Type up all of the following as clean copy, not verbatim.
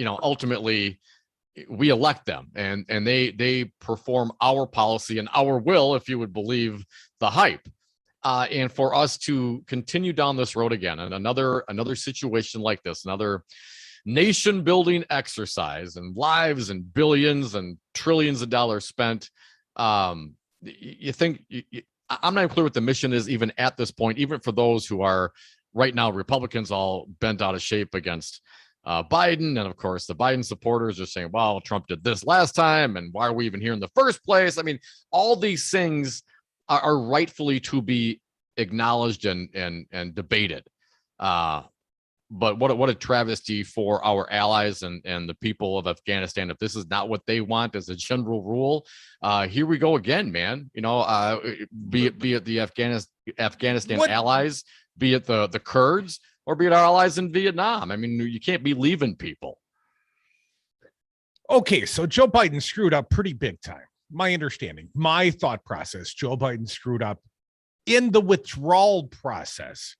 ultimately we elect them, and they perform our policy and our will, if you would believe the hype. And for us to continue down this road again, and another situation like this, another nation building exercise, and lives and billions and trillions of dollars spent, you think, I'm not even clear what the mission is even at this point, even for those who are right now Republicans all bent out of shape against Biden. And of course, the Biden supporters are saying, well, Trump did this last time, and why are we even here in the first place? I mean, all these things are rightfully to be acknowledged and debated. But what a travesty for our allies and the people of Afghanistan. If this is not what they want as a general rule, here we go again, man. Be it the Afghanistan allies, be it the Kurds, or be it our allies in Vietnam. I mean, you can't be leaving people. Okay, so Joe Biden screwed up pretty big time. My understanding, my thought process, Joe Biden screwed up in the withdrawal process,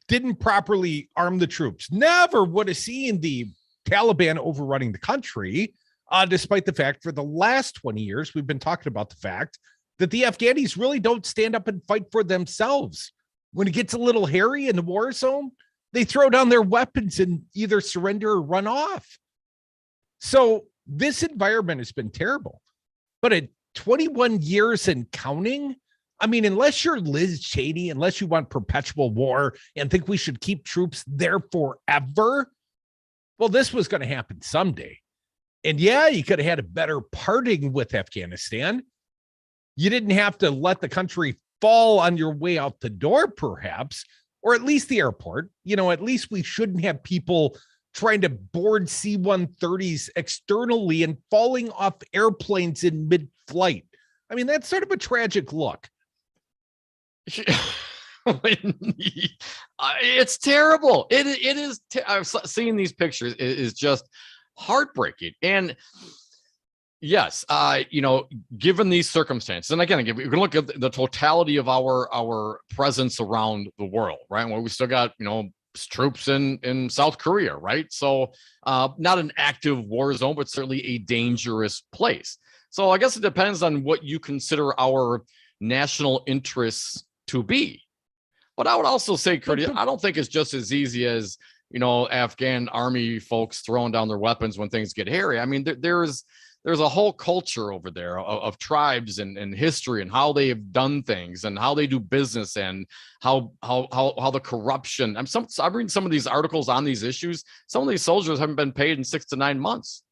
didn't properly arm the troops, never would have seen the Taliban overrunning the country, despite the fact for the last 20 years, we've been talking about the fact that the Afghanis really don't stand up and fight for themselves. When it gets a little hairy in the war zone, they throw down their weapons and either surrender or run off. So this environment has been terrible. But at 21 years and counting, I mean, unless you're Liz Cheney, unless you want perpetual war and think we should keep troops there forever, well, this was going to happen someday. And yeah, you could have had a better parting with Afghanistan. You didn't have to let the country fall on your way out the door, perhaps, or at least the airport. At least we shouldn't have people trying to board C-130s externally and falling off airplanes in mid-flight. I mean, that's sort of a tragic look. It's terrible. It is. I've seen these pictures. It is just heartbreaking. And yes, given these circumstances, and again, we can look at the totality of our presence around the world, right? Well, we still got, troops in South Korea, right? So not an active war zone, but certainly a dangerous place. So I guess it depends on what you consider our national interests to be. But I would also say, Curtis, I don't think it's just as easy as, Afghan army folks throwing down their weapons when things get hairy. I mean, there's a whole culture over there of tribes and history and how they have done things and how they do business and how the corruption. I'm reading some of these articles on these issues. Some of these soldiers haven't been paid in 6 to 9 months.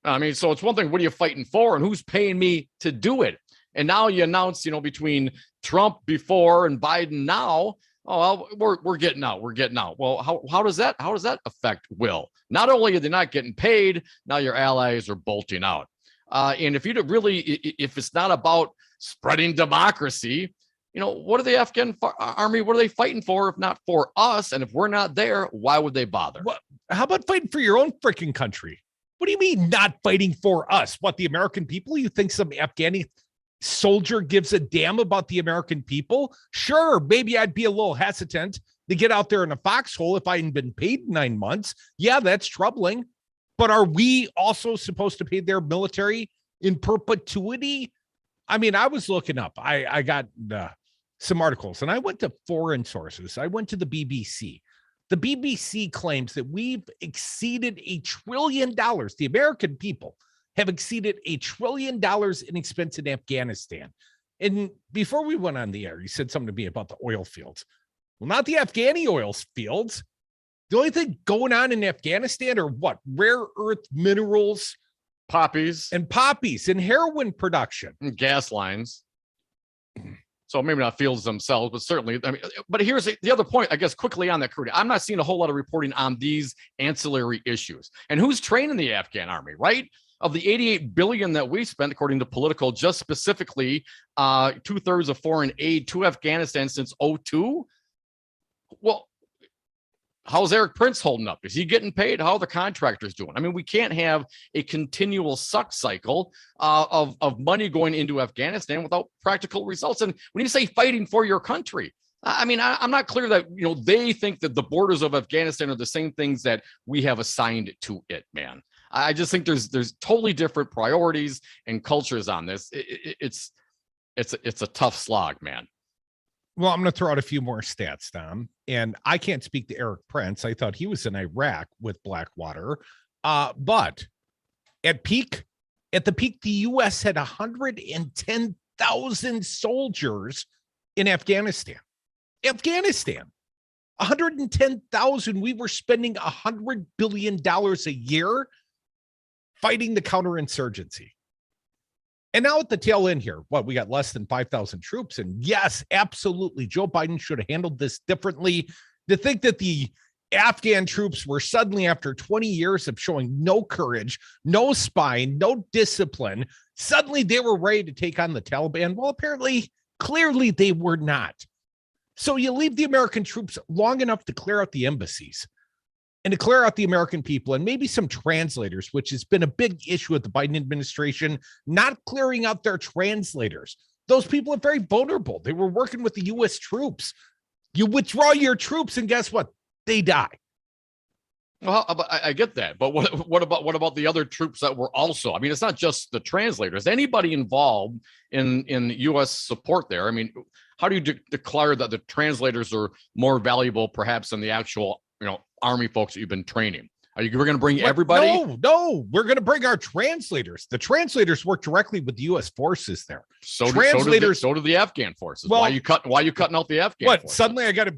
I mean, so it's one thing, what are you fighting for and who's paying me to do it? And now you announce, between Trump before and Biden now, oh, well, we're getting out. Well, how does that affect will? Not only are they not getting paid, now your allies are bolting out. And if it's not about spreading democracy, what are the Afghan army? What are they fighting for if not for us? And if we're not there, why would they bother? What? How about fighting for your own freaking country? What do you mean not fighting for us? What, the American people? You think some Afghani soldier gives a damn about the American people? Sure, maybe I'd be a little hesitant to get out there in a foxhole if I hadn't been paid 9 months. Yeah, that's troubling. But are we also supposed to pay their military in perpetuity? I mean, I was looking up. I got some articles, and I went to foreign sources. I went to the BBC. The BBC claims that we've exceeded $1 trillion. The American people have exceeded $1 trillion in expense in Afghanistan. And before we went on the air, you said something to me about the oil fields. Well, not the Afghani oil fields. The only thing going on in Afghanistan are what? Rare earth minerals, poppies and heroin production. And gas lines. So maybe not fields themselves, but certainly, but here's the other point, I guess, quickly on that, Crudy. I'm not seeing a whole lot of reporting on these ancillary issues. And who's training the Afghan army, right? Of the $88 billion that we spent, according to Political, just specifically 2/3 of foreign aid to Afghanistan since 2002. Well, how's Eric Prince holding up? Is he getting paid? How are the contractors doing? I mean, we can't have a continual suck cycle of money going into Afghanistan without practical results. And when you say fighting for your country, I mean, I'm not clear that, they think that the borders of Afghanistan are the same things that we have assigned to it, man. I just think there's totally different priorities and cultures on this. It's a tough slog, man. Well, I'm going to throw out a few more stats, Tom. And I can't speak to Eric Prince. I thought he was in Iraq with Blackwater. But at the peak, the U.S. had 110,000 soldiers in Afghanistan. 110,000. We were spending $100 billion a year fighting the counterinsurgency. And now at the tail end here, we got less than 5,000 troops. And yes, absolutely, Joe Biden should have handled this differently. To think that the Afghan troops were suddenly, after 20 years of showing no courage, no spine, no discipline, suddenly they were ready to take on the Taliban. Well, clearly they were not. So you leave the American troops long enough to clear out the embassies and to clear out the American people and maybe some translators, which has been a big issue with the Biden administration, not clearing out their translators. Those people are very vulnerable. They were working with the U.S. troops. You withdraw your troops and guess what? They die. Well, I get that, but what about the other troops that were also? I mean, it's not just the translators. Anybody involved in U.S. support there. I mean, how do you declare that the translators are more valuable, perhaps, than the actual Army folks that you've been training? We're going to bring everybody? No, we're going to bring our translators. The translators work directly with the U.S. forces there. So do the Afghan forces. Well, why are you cutting out the Afghan forces? Suddenly I got to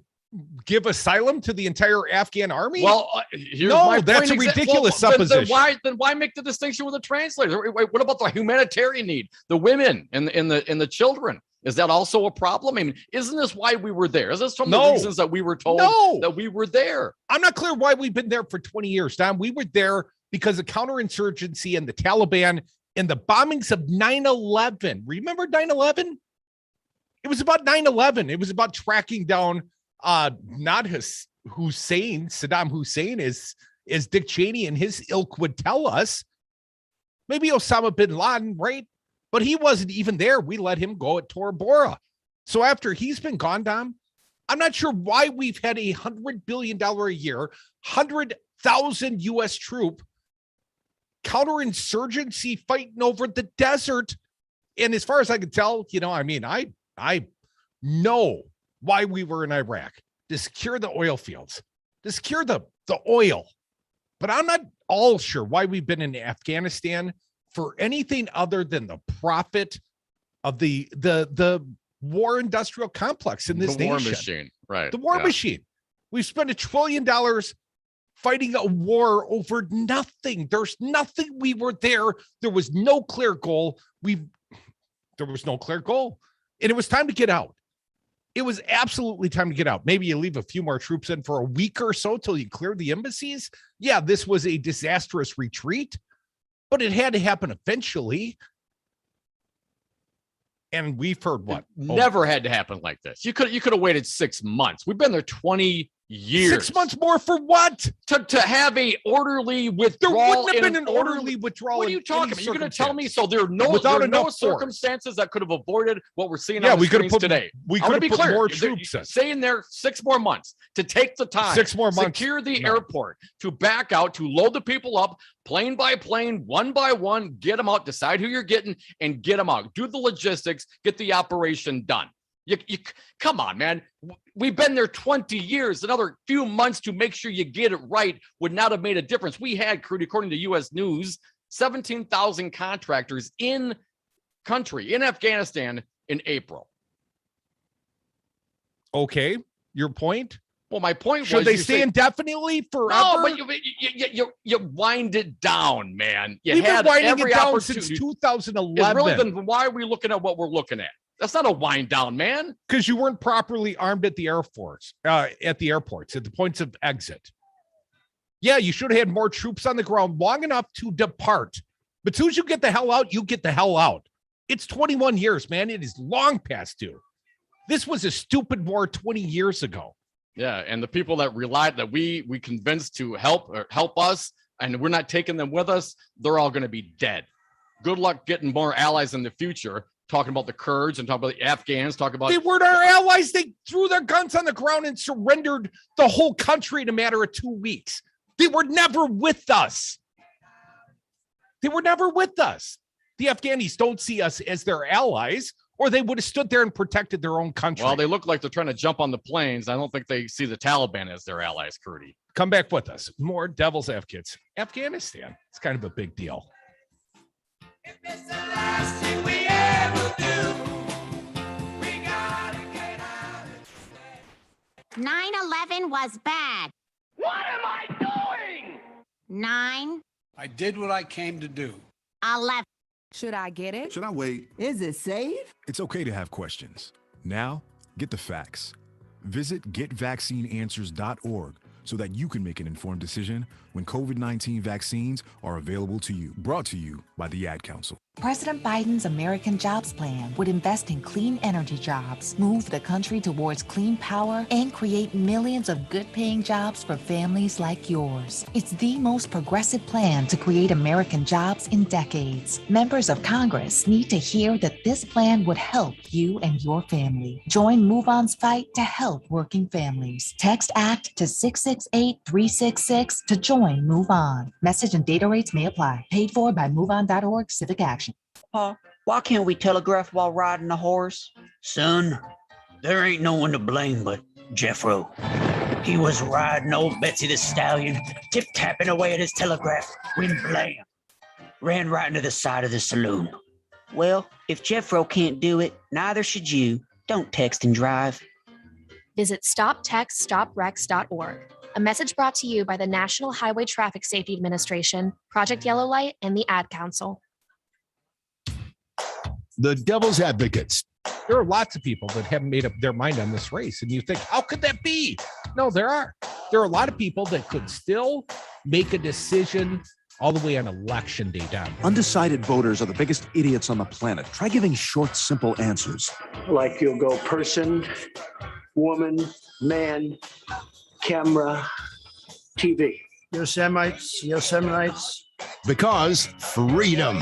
give asylum to the entire Afghan army? Well, that's a ridiculous supposition. Then why make the distinction with the translators? What about the humanitarian need? The women and the children? Is that also a problem? I mean, isn't this why we were there? Is this some of the reasons that we were told that we were there? I'm not clear why we've been there for 20 years, Tom. We were there because of counterinsurgency and the Taliban and the bombings of 9/11. Remember 9/11? It was about 9/11. It was about tracking down not Saddam Hussein, as Dick Cheney and his ilk would tell us. Maybe Osama bin Laden, right? But he wasn't even there. We let him go at Tora Bora. So after he's been gone, Dom, I'm not sure why we've had $100 billion a year, 100,000 U.S. troop counterinsurgency fighting over the desert. And as far as I can tell, I know why we were in Iraq, to secure the oil fields, to secure the oil. But I'm not all sure why we've been in Afghanistan for anything other than the profit of the war industrial complex in this nation. The war machine, right? The war machine. We've spent $1 trillion fighting a war over nothing. There's nothing. We were there. There was no clear goal. There was no clear goal. And it was time to get out. It was absolutely time to get out. Maybe you leave a few more troops in for a week or so till you clear the embassies. Yeah, this was a disastrous retreat, but it had to happen eventually. And we've heard what? Never had to happen like this. You could have waited 6 months. We've been there 20 years. 6 months more for what? To have a orderly withdrawal. There wouldn't have been an orderly withdrawal. What are you talking about? You're going to tell me there are no circumstances that could have avoided what we're seeing on the screens today. We could have put more troops in. Saying there 6 more months to take the time. 6 more months. Secure the airport, to back out, to load the people up, plane by plane, one by one, get them out, decide who you're getting, and get them out. Do the logistics, get the operation done. You come on, man. We've been there 20 years. Another few months to make sure you get it right would not have made a difference. We had, according to U.S. News, 17,000 contractors in country, in Afghanistan, in April. Okay, your point? Well, my point was, should they stay indefinitely forever? No, but you wind it down, man. We've been winding it down since 2011. Really, then why are we looking at what we're looking at? That's not a wind down, man. Because you weren't properly armed at the Air Force, at the airports, at the points of exit. Yeah, you should have had more troops on the ground long enough to depart. But as soon as you get the hell out, you get the hell out. It's 21 years, man. It is long past due. This was a stupid war 20 years ago. Yeah, and the people that we convinced to help us, and we're not taking them with us, they're all going to be dead. Good luck getting more allies in the future. talking about the Kurds and talking about the Afghans, talking about they weren't our allies. They threw their guns on the ground and surrendered the whole country in a matter of 2 weeks. They were never with us. They were never with us. The Afghanis don't see us as their allies, or they would have stood there and protected their own country. Well, they look like they're trying to jump on the planes. I don't think they see the Taliban as their allies, Curdy. Come back with us. More Devil's Advocates. Afghanistan. It's kind of a big deal. If it's the last thing we ever do, we gotta get out of this. 9/11 was bad. What am I doing? 9, I did what I came to do. 11. Should I get it? Should I wait? Is it safe? It's okay to have questions. Now, get the facts. Visit getvaccineanswers.org so that you can make an informed decision when COVID-19 vaccines are available to you. Brought to you by the Ad Council. President Biden's American Jobs Plan would invest in clean energy jobs, move the country towards clean power, and create millions of good-paying jobs for families like yours. It's the most progressive plan to create American jobs in decades. Members of Congress need to hear that this plan would help you and your family. Join Move On's fight to help working families. Text ACT to 668-366 to join Move On. Message and data rates may apply. Paid for by MoveOn.org Civic Action. Pa, why can't we telegraph while riding a horse? Son, there ain't no one to blame but Jeffro. He was riding old Betsy the Stallion, tip-tapping away at his telegraph when blam, ran right into the side of the saloon. Well, if Jeffro can't do it, neither should you. Don't text and drive. Visit StopTextStopWrecks.org. A message brought to you by the National Highway Traffic Safety Administration, Project Yellow Light, and the Ad Council. The Devil's Advocates. There are lots of people that haven't made up their mind on this race. And you think, how could that be? No, there are. There are a lot of people that could still make a decision all the way on election day down. Undecided voters are the biggest idiots on the planet. Try giving short, simple answers. Like you'll go person, woman, man, camera, TV. Yosemites, Yosemite. Because freedom.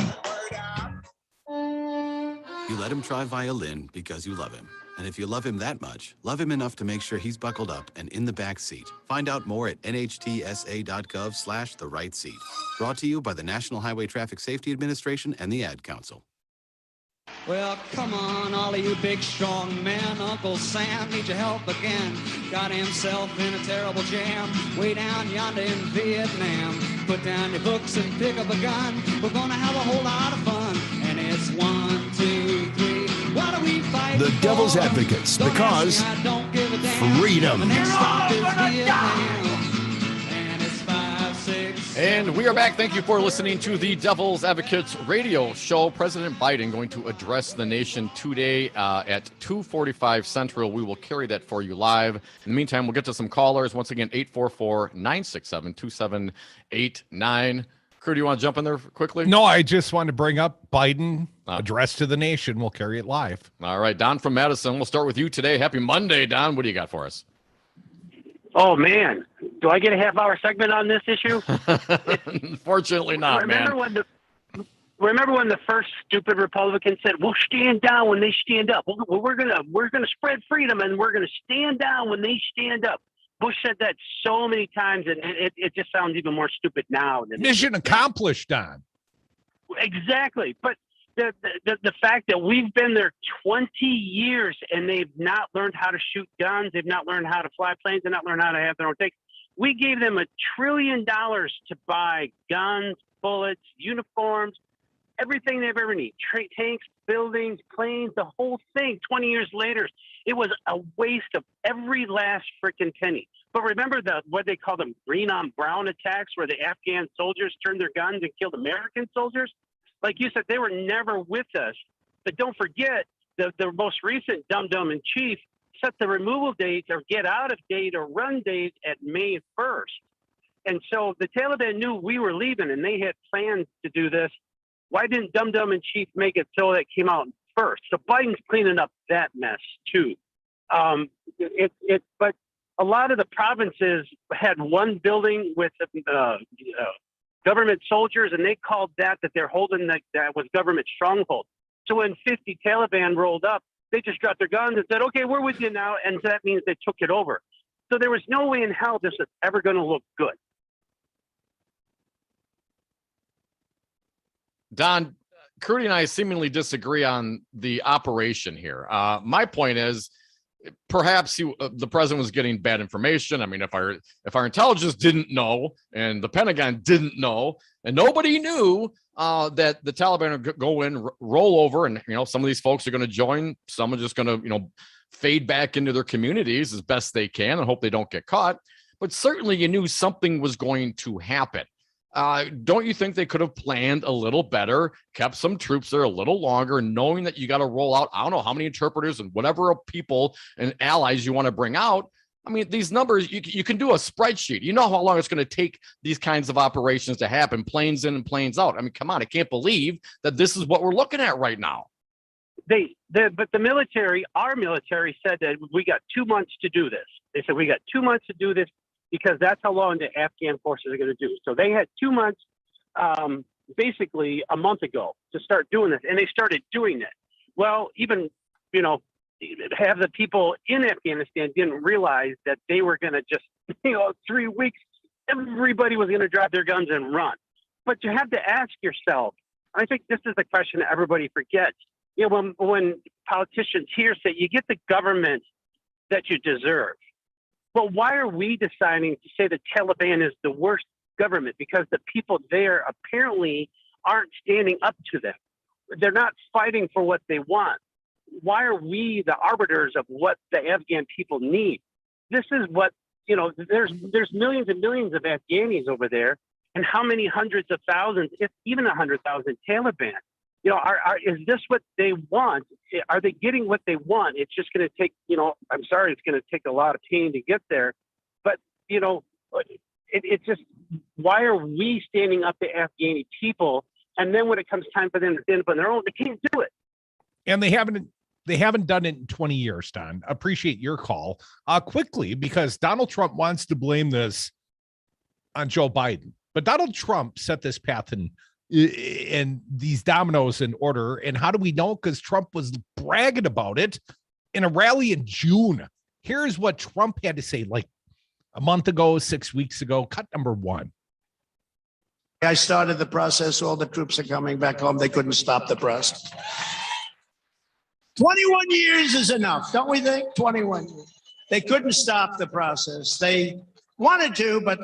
You let him try violin because you love him. And if you love him that much, love him enough to make sure he's buckled up and in the back seat. Find out more at nhtsa.gov/the right seat. Brought to you by the National Highway Traffic Safety Administration and the Ad Council. Well, come on, all of you big, strong men. Uncle Sam needs your help again. Got himself in a terrible jam way down yonder in Vietnam. Put down your books and pick up a gun. We're gonna have a whole lot of fun. And it's 1, 2, 3. What do we fight The for? Devil's Advocates, Don't because ask me, I don't give a damn. freedom. The next stop is Vietnam. And it's 5, 6. And we are back. Thank you for listening to the Devil's Advocates radio show. President Biden going to address the nation today at 2:45 Central. We will carry that for you live. In the meantime, we'll get to some callers. Once again, 844-967-2789. Crew, do you want to jump in there quickly? No, I just want to bring up Biden address to the nation. We'll carry it live. All right, Don from Madison. We'll start with you today. Happy Monday, Don. What do you got for us? Oh, man. Do I get a half-hour segment on this issue? Unfortunately not, remember man. Remember when the first stupid Republicans said, we'll stand down when they stand up. We're gonna spread freedom, and we're going to stand down when they stand up. Bush said that so many times, and it just sounds even more stupid now. Mission accomplished, Don. Exactly. But the fact that we've been there 20 years and they've not learned how to shoot guns, they've not learned how to fly planes, they've not learned how to have their own tanks. We gave them $1 trillion to buy guns, bullets, uniforms, everything they've ever need. Tanks, buildings, planes, the whole thing. 20 years later, it was a waste of every last freaking penny. But remember what they call them green on brown attacks, where the Afghan soldiers turned their guns and killed American soldiers? Like you said, they were never with us. But don't forget, the most recent dum-dum in chief set the removal dates or get out of date or run date at May 1st. And so the Taliban knew we were leaving and they had plans to do this. Why didn't dum-dum in chief make it so that it came out first? So Biden's cleaning up that mess too. But a lot of the provinces had one building with government soldiers, and they called that they're holding that was government stronghold. So when 50 Taliban rolled up, they just dropped their guns and said, okay, we're with you now. And so that means they took it over. So there was no way in hell this was ever going to look good. Don, Crudy and I seemingly disagree on the operation here. My point is, perhaps the president was getting bad information. I mean, if our intelligence didn't know and the Pentagon didn't know and nobody knew that the Taliban would go in, roll over, and some of these folks are going to join. Some are just going to fade back into their communities as best they can and hope they don't get caught. But certainly you knew something was going to happen. Don't you think they could have planned a little better, kept some troops there a little longer, knowing that you got to roll out, I don't know how many interpreters and whatever people and allies you want to bring out? I mean, these numbers, you can do a spreadsheet. You know how long it's going to take these kinds of operations to happen, planes in and planes out. I mean, come on, I can't believe that this is what we're looking at right now. But the military, our military said that we got 2 months to do this. They said we got 2 months to do this because that's how long the Afghan forces are going to do. So they had 2 months, basically a month ago, to start doing this, and they started doing it. Well, even, have the people in Afghanistan didn't realize that they were going to just, 3 weeks, everybody was going to drop their guns and run. But you have to ask yourself, I think this is the question that everybody forgets. When politicians here say you get the government that you deserve. But why are we deciding to say the Taliban is the worst government? Because the people there apparently aren't standing up to them. They're not fighting for what they want. Why are we the arbiters of what the Afghan people need? This is what, there's millions and millions of Afghanis over there, and how many hundreds of thousands, if even 100,000 Taliban? Is this what they want? Are they getting what they want? It's just going to take, I'm sorry, it's going to take a lot of pain to get there. But, it's just, why are we standing up to Afghani people? And then when it comes time for them to stand up on their own, they can't do it. And they haven't done it in 20 years, Don. Appreciate your call. Quickly, because Donald Trump wants to blame this on Joe Biden. But Donald Trump set this path and these dominoes in order. And how do we know? Because Trump was bragging about it in a rally in June. Here's what Trump had to say like a month ago, 6 weeks ago. Cut number one. I started the process. All the troops are coming back home. They couldn't stop the process. 21 years is enough, don't we think? 21 years. They couldn't stop the process. They wanted to, but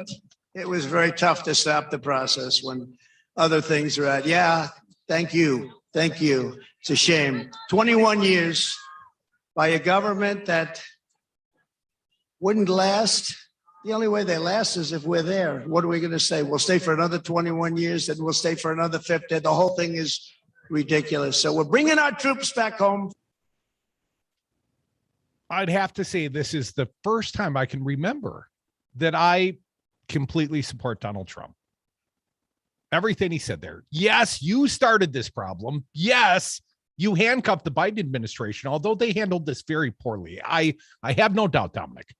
it was very tough to stop the process when other things are at. Yeah, thank you. Thank you. It's a shame. 21 years by a government that wouldn't last. The only way they last is if we're there. What are we going to say? We'll stay for another 21 years, then we'll stay for another 50. The whole thing is ridiculous. So we're bringing our troops back home. I'd have to say this is the first time I can remember that I completely support Donald Trump. Everything he said there. Yes, you started this problem. Yes, you handcuffed the Biden administration, although they handled this very poorly. I have no doubt, Dominic.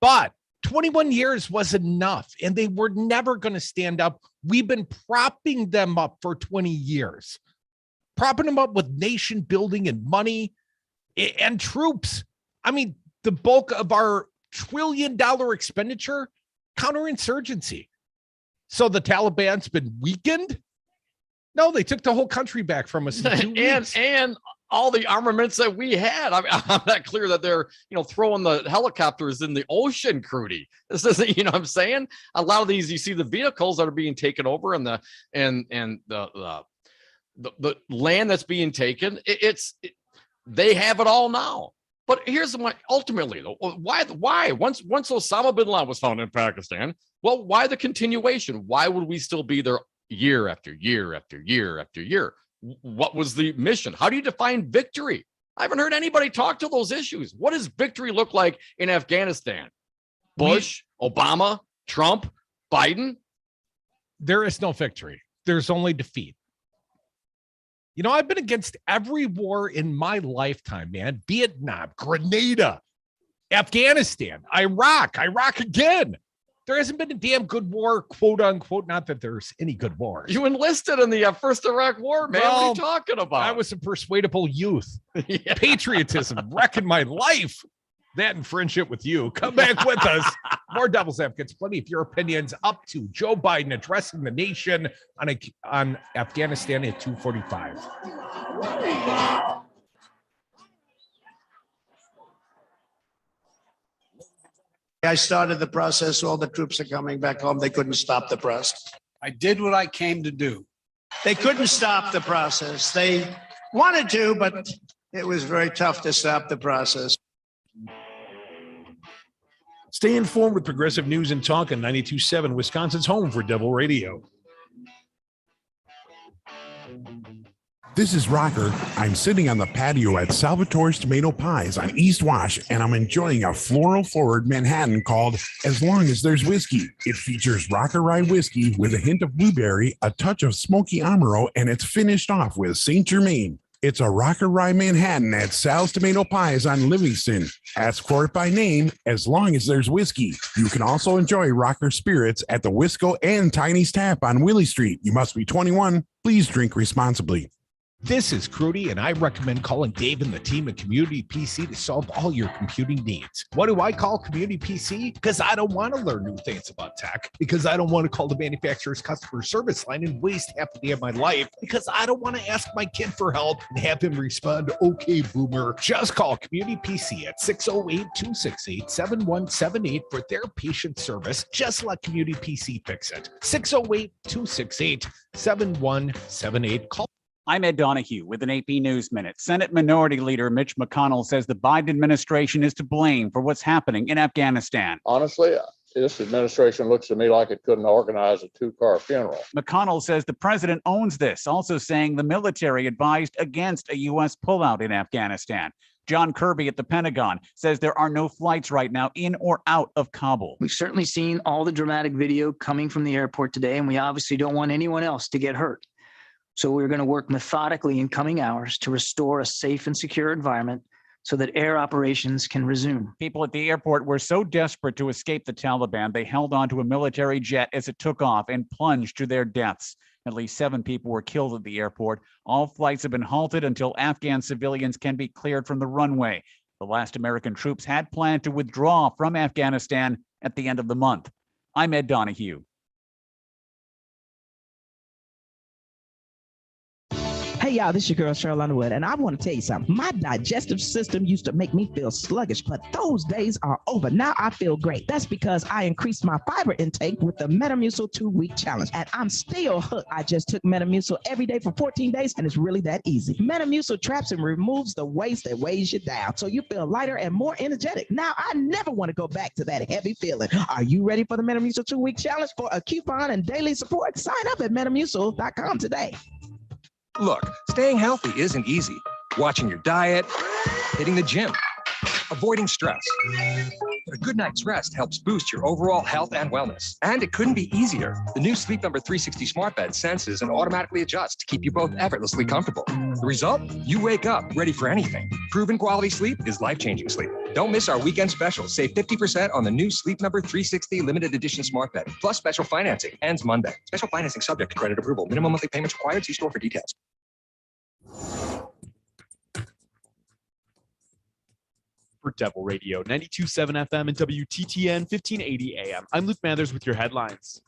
But 21 years was enough, and they were never going to stand up. We've been propping them up for 20 years, propping them up with nation building and money and troops. I mean, the bulk of our $1 trillion expenditure, counterinsurgency. So the Taliban's been weakened? No, they took the whole country back from us in 2 weeks. And all the armaments that we had. I mean, I'm not clear that they're, throwing the helicopters in the ocean, Crudy. This isn't, what I'm saying? A lot of these, you see the vehicles that are being taken over and the land that's being taken. They have it all now. But here's my ultimately though, why once Osama bin Laden was found in Pakistan, well, why the continuation? Why would we still be there year after year after year after year? What was the mission? How do you define victory? I haven't heard anybody talk to those issues. What does victory look like in Afghanistan? Bush, Obama, Trump, Biden? There is no victory. There's only defeat. I've been against every war in my lifetime, man. Vietnam, Grenada, Afghanistan, Iraq again. There hasn't been a damn good war, quote unquote. Not that there's any good wars. You enlisted in the first Iraq War, man. What are you talking about? I was a persuadable youth. Patriotism, wrecking my life. That and friendship with you. Come back with us. More Devil's Advocates. Plenty of your opinions up to Joe Biden addressing the nation on Afghanistan at 2:45. I started the process. All the troops are coming back home. They couldn't stop the process. I did what I came to do. They couldn't stop the process. They wanted to, but it was very tough to stop the process. Stay informed with Progressive News and Talk on 92.7, Wisconsin's home for Devil Radio. This is Rocker. I'm sitting on the patio at Salvatore's Tomato Pies on East Wash, and I'm enjoying a floral-forward Manhattan called As Long as There's Whiskey. It features Rocker Rye whiskey with a hint of blueberry, a touch of smoky Amaro, and it's finished off with St. Germain. It's a Rocker Rye Manhattan at Sal's Tomato Pies on Livingston. Ask for it by name, As Long as There's Whiskey. You can also enjoy Rocker Spirits at the Wisco and Tiny's Tap on Willie Street. You must be 21. Please drink responsibly. This is Crudy, and I recommend calling Dave and the team at Community PC to solve all your computing needs. What do I call Community PC? Because I don't want to learn new things about tech, because I don't want to call the manufacturer's customer service line and waste half the day of my life, because I don't want to ask my kid for help and have him respond, okay, boomer. Just call Community PC at 608-268-7178 for their patient service. Just let Community PC fix it. 608-268-7178. Call. I'm Ed Donahue with an AP News Minute. Senate Minority Leader Mitch McConnell says the Biden administration is to blame for what's happening in Afghanistan. Honestly, this administration looks to me like it couldn't organize a two-car funeral. McConnell says the president owns this, also saying the military advised against a U.S. pullout in Afghanistan. John Kirby at the Pentagon says there are no flights right now in or out of Kabul. We've certainly seen all the dramatic video coming from the airport today, and we obviously don't want anyone else to get hurt. So we're going to work methodically in coming hours to restore a safe and secure environment so that air operations can resume. People at the airport were so desperate to escape the Taliban, they held onto a military jet as it took off and plunged to their deaths. At least 7 people were killed at the airport. All flights have been halted until Afghan civilians can be cleared from the runway. The last American troops had planned to withdraw from Afghanistan at the end of the month. I'm Ed Donahue. Hey y'all, this is your girl Cheryl Underwood, and I want to tell you something. My digestive system used to make me feel sluggish, but those days are over. Now I feel great. That's because I increased my fiber intake with the Metamucil 2-week challenge, and I'm still hooked. I just took Metamucil every day for 14 days, and it's really that easy. Metamucil traps and removes the waste that weighs you down, so you feel lighter and more energetic. Now I never want to go back to that heavy feeling. Are you ready for the Metamucil 2-week challenge? For a coupon and daily support, sign up at Metamucil.com today. Look, staying healthy isn't easy. Watching your diet, hitting the gym, avoiding stress. But a good night's rest helps boost your overall health and wellness. And it couldn't be easier. The new Sleep Number 360 smart bed senses and automatically adjusts to keep you both effortlessly comfortable. The result? You wake up ready for anything. Proven quality sleep is life-changing sleep. Don't miss our weekend special. Save 50% on the new Sleep Number 360 limited edition smart bed. Plus special financing. Ends Monday. Special financing subject to credit approval. Minimum monthly payments required. See store for details. For Devil Radio, 92.7 FM and WTTN 1580 AM. I'm Luke Mathers with your headlines.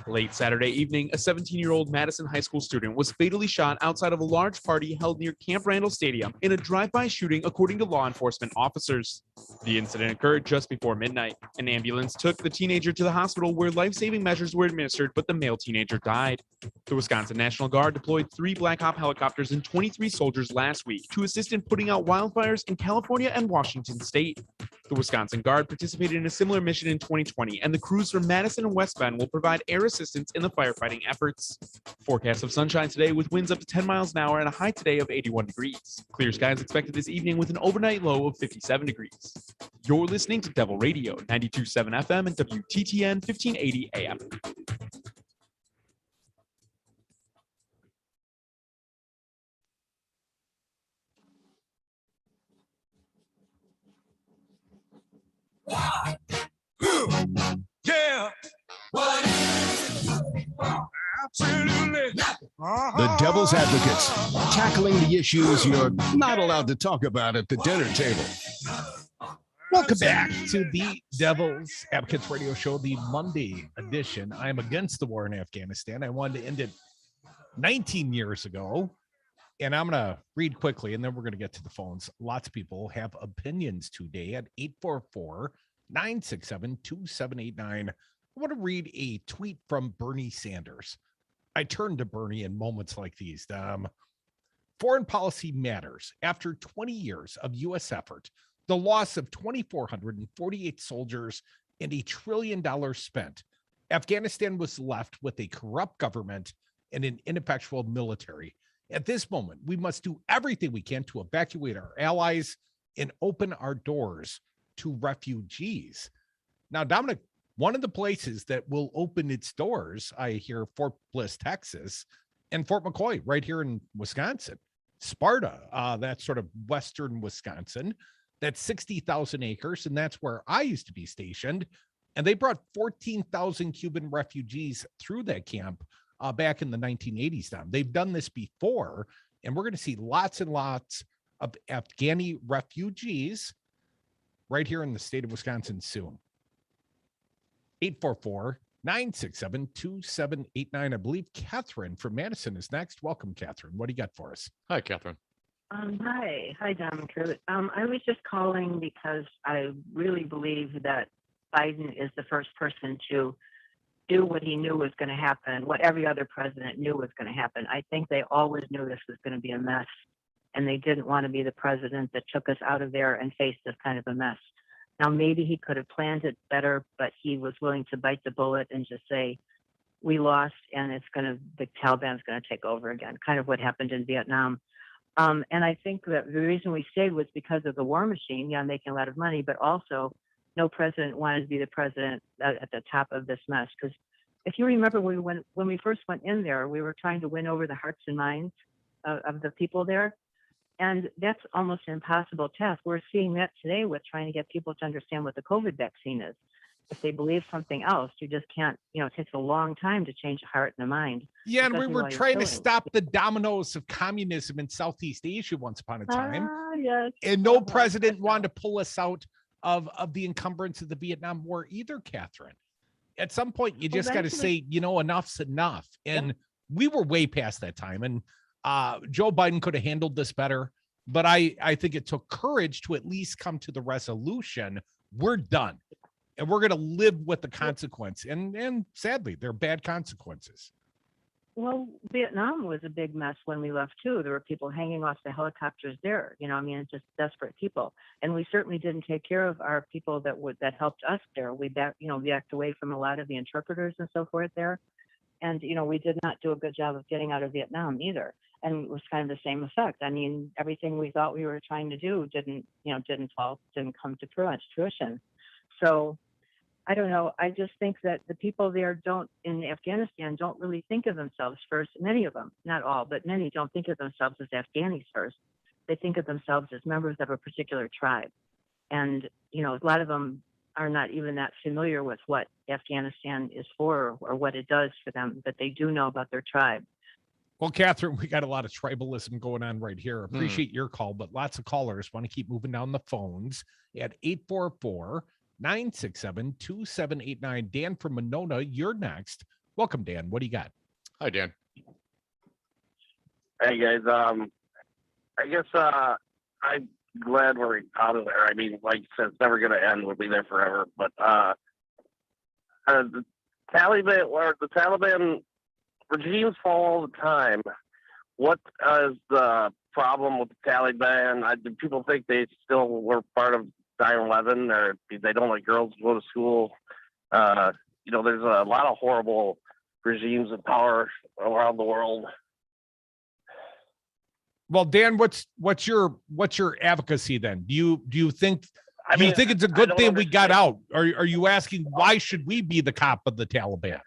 Late Saturday evening, a 17-year-old Madison High School student was fatally shot outside of a large party held near Camp Randall Stadium in a drive-by shooting, according to law enforcement officers. The incident occurred just before midnight. An ambulance took the teenager to the hospital where life-saving measures were administered, but the male teenager died. The Wisconsin National Guard deployed 3 Black Hawk helicopters and 23 soldiers last week to assist in putting out wildfires in California and Washington State. The Wisconsin Guard participated in a similar mission in 2020, and the crews from Madison and West Bend will provide air assistance in the firefighting efforts. Forecast of sunshine today with winds up to 10 miles an hour and a high today of 81 degrees. Clear skies expected this evening with an overnight low of 57 degrees. You're listening to Devil Radio, 92.7 FM and WTTN 1580 AM. Yeah. The Devil's Advocates, tackling the issues you're not allowed to talk about at the dinner table. Welcome back to the Devil's Advocates Radio Show, the Monday edition. I am against the war in Afghanistan. I wanted to end it 19 years ago. And I'm going to read quickly, and then we're going to get to the phones. Lots of people have opinions today at 844-967-2789. I want to read a tweet from Bernie Sanders. I turn to Bernie in moments like these. Foreign policy matters. After 20 years of U.S. effort, the loss of 2,448 soldiers and $1 trillion spent, Afghanistan was left with a corrupt government and an ineffectual military. At this moment, we must do everything we can to evacuate our allies and open our doors to refugees. Now, Dominic, one of the places that will open its doors, I hear Fort Bliss, Texas, and Fort McCoy right here in Wisconsin. Sparta, that's sort of western Wisconsin. That's 60,000 acres, and that's where I used to be stationed. And they brought 14,000 Cuban refugees through that camp back in the 1980s. Tom. They've done this before, and we're going to see lots and lots of Afghani refugees right here in the state of Wisconsin soon. 844-967-2789. I believe Catherine from Madison is next. Welcome, Catherine. What do you got for us? Hi, Catherine. Hi, Dominic. I was just calling because I really believe that Biden is the first person to do what he knew was going to happen, what every other president knew was going to happen. I think they always knew this was going to be a mess, and they didn't want to be the president that took us out of there and faced this kind of a mess. Now, maybe he could have planned it better, but he was willing to bite the bullet and just say, we lost, and the Taliban's going to take over again, kind of what happened in Vietnam. And I think that the reason we stayed was because of the war machine, making a lot of money, but also no president wanted to be the president at the top of this mess. Because if you remember, when we first went in there, we were trying to win over the hearts and minds of the people there. And that's almost an impossible task. We're seeing that today with trying to get people to understand what the COVID vaccine is. If they believe something else, you just can't, it takes a long time to change the heart and the mind. Yeah, and we especially were while you're trying to killing. stop the dominoes of communism in Southeast Asia once upon a time. Yes. And no president wanted to pull us out of the encumbrance of the Vietnam War either, Catherine. At some point, you just got to say, enough's enough. And we were way past that time. And Joe Biden could have handled this better. But I think it took courage to at least come to the resolution. We're done. And we're going to live with the consequence. And sadly, they're bad consequences. Well, Vietnam was a big mess when we left too. There were people hanging off the helicopters there. Just desperate people. And we certainly didn't take care of our people that helped us there. We backed away from a lot of the interpreters and so forth there. And we did not do a good job of getting out of Vietnam either. And it was kind of the same effect. Everything we thought we were trying to do didn't come to fruition. So I don't know. I just think that the people there in Afghanistan don't really think of themselves first. Many of them, not all, but many don't think of themselves as Afghanis first. They think of themselves as members of a particular tribe. And, a lot of them are not even that familiar with what Afghanistan is for or what it does for them, but they do know about their tribe. Well, Catherine, we got a lot of tribalism going on right here. Appreciate your call, but lots of callers want to keep moving down the phones at 844-967-2789. Dan from Monona, you're next. Welcome, Dan. What do you got? Hi, Dan. Hey, guys. I guess I'm glad we're out of there. Like you said, it's never going to end. We'll be there forever. But the Taliban regimes fall all the time. What is the problem with the Taliban? Do people think they still were part of 9/11, or they don't let girls go to school? There's a lot of horrible regimes of power around the world. Well, Dan, what's your advocacy then? Do you think it's a good thing we got out? Are you asking why should we be the cop of the Taliban?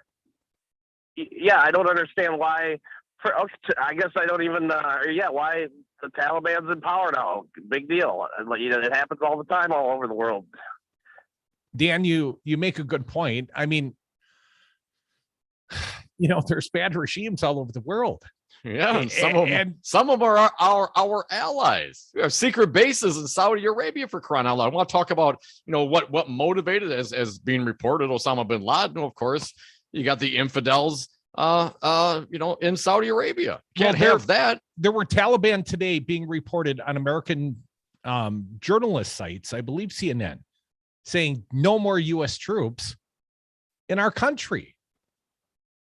Yeah, I don't understand why. I guess I don't even. Why the Taliban's in power now? Big deal. It happens all the time, all over the world. Dan, you make a good point. there's bad regimes all over the world. Yeah, and And- some of them are our allies. We have secret bases in Saudi Arabia, for crying out loud. I want to talk about what motivated, as being reported, Osama bin Laden. Of course, you got the infidels in Saudi Arabia. Can't Well, have that. There were Taliban today being reported on American journalist sites, I believe CNN, saying no more U.S. troops in our country.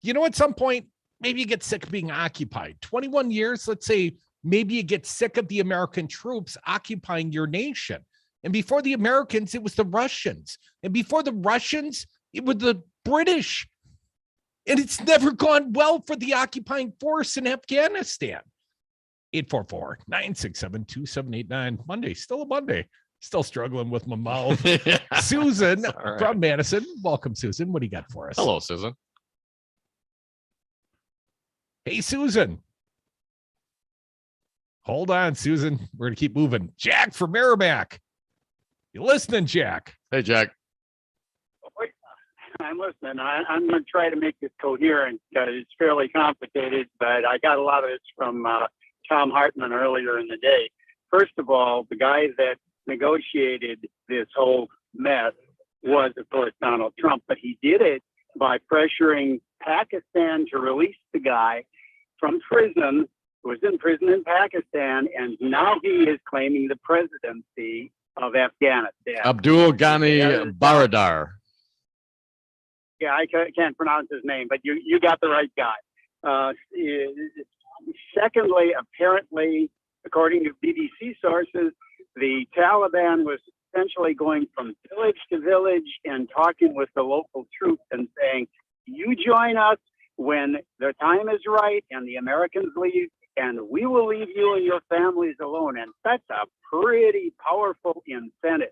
At some point, maybe you get sick of being occupied. 21 years, let's say, maybe you get sick of the American troops occupying your nation. And before the Americans, it was the Russians. And before the Russians, it was the British. And it's never gone well for the occupying force in Afghanistan. 844-967-2789. Monday, still a Monday. Still struggling with my mouth. Susan All right. from Madison. Welcome, Susan. What do you got for us? Hello, Susan. Hey, Susan. Hold on, Susan. We're going to keep moving. Jack from Merrimack. You listening, Jack? Hey, Jack. I'm listening. I'm going to try to make this coherent because it's fairly complicated, but I got a lot of this from Tom Hartman earlier in the day. First of all, the guy that negotiated this whole mess was, of course, Donald Trump, but he did it by pressuring Pakistan to release the guy from prison, who was in prison in Pakistan, and now he is claiming the presidency of Afghanistan. Abdul Ghani Baradar. Yeah, I can't pronounce his name, but you got the right guy. Secondly, apparently, according to BBC sources, the Taliban was essentially going from village to village and talking with the local troops and saying, you join us when the time is right and the Americans leave, and we will leave you and your families alone. And that's a pretty powerful incentive,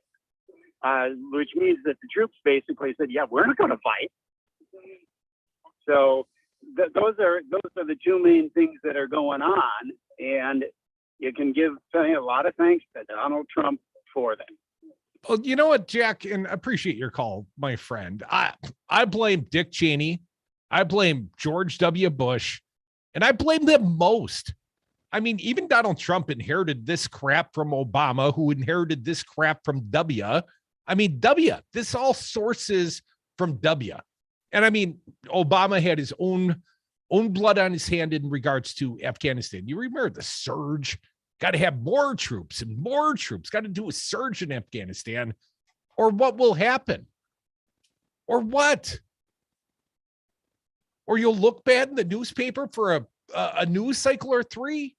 which means that the troops basically said, yeah, we're not going to fight. So those are the two main things that are going on, and you can give a lot of thanks to Donald Trump for them. Well, you know what, Jack, and I appreciate your call, my friend. I blame Dick Cheney. I blame George W. Bush, and I blame them most. I mean, even Donald Trump inherited this crap from Obama, who inherited this crap from W. I mean, this all sources from W. And I mean, Obama had his own blood on his hand in regards to Afghanistan. You remember the surge? Got to have more troops and more troops. Got to do a surge in Afghanistan, or what will happen? Or what? Or you'll look bad in the newspaper for a news cycle or three.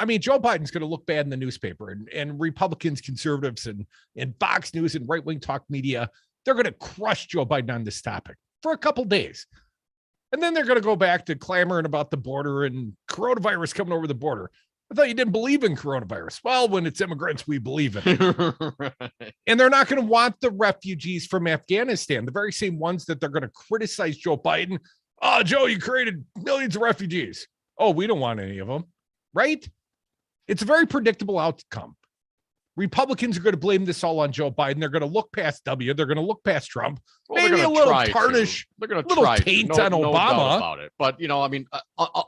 I mean, Joe Biden's going to look bad in the newspaper, and Republicans, conservatives, and Fox News and right-wing talk media, they're going to crush Joe Biden on this topic for a couple days. And then they're going to go back to clamoring about the border and coronavirus coming over the border. I thought you didn't believe in coronavirus. Well, when it's immigrants, we believe in it. Right. And they're not going to want the refugees from Afghanistan, the very same ones that they're going to criticize Joe Biden. Oh, Joe, you created millions of refugees. Oh, we don't want any of them, right? It's a very predictable outcome. Republicans are going to blame this all on Joe Biden. They're going to look past W. They're going to look past Trump. Well, Maybe a little tarnish, They're going to little try taint to. on No Obama. doubt about it. But, I mean,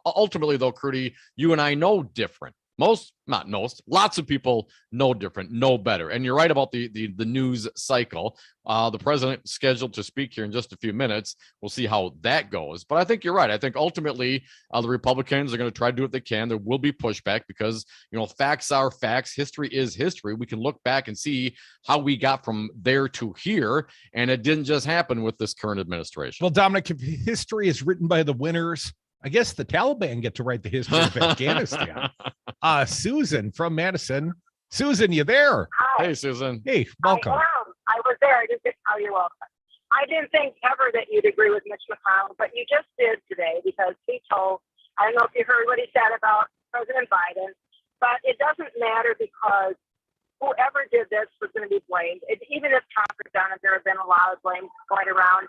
ultimately, though, Crudy, you and I know different. Lots of people know different, know better. And you're right about the news cycle. The president scheduled to speak here in just a few minutes. We'll see how that goes. But I think you're right. I think ultimately the Republicans are going to try to do what they can. There will be pushback because, facts are facts. History is history. We can look back and see how we got from there to here. And it didn't just happen with this current administration. Well, Dominic, if history is written by the winners, I guess the Taliban get to write the history of Afghanistan. Susan from Madison. Susan, you there? Hi. Hey, Susan. Hey, welcome. I was there. I didn't get how you're welcome. I didn't think ever that you'd agree with Mitch McConnell, but you just did today because he told, I don't know if you heard what he said about President Biden, but it doesn't matter because whoever did this was going to be blamed. Even if Trump had done it, there have been a lot of blame going around.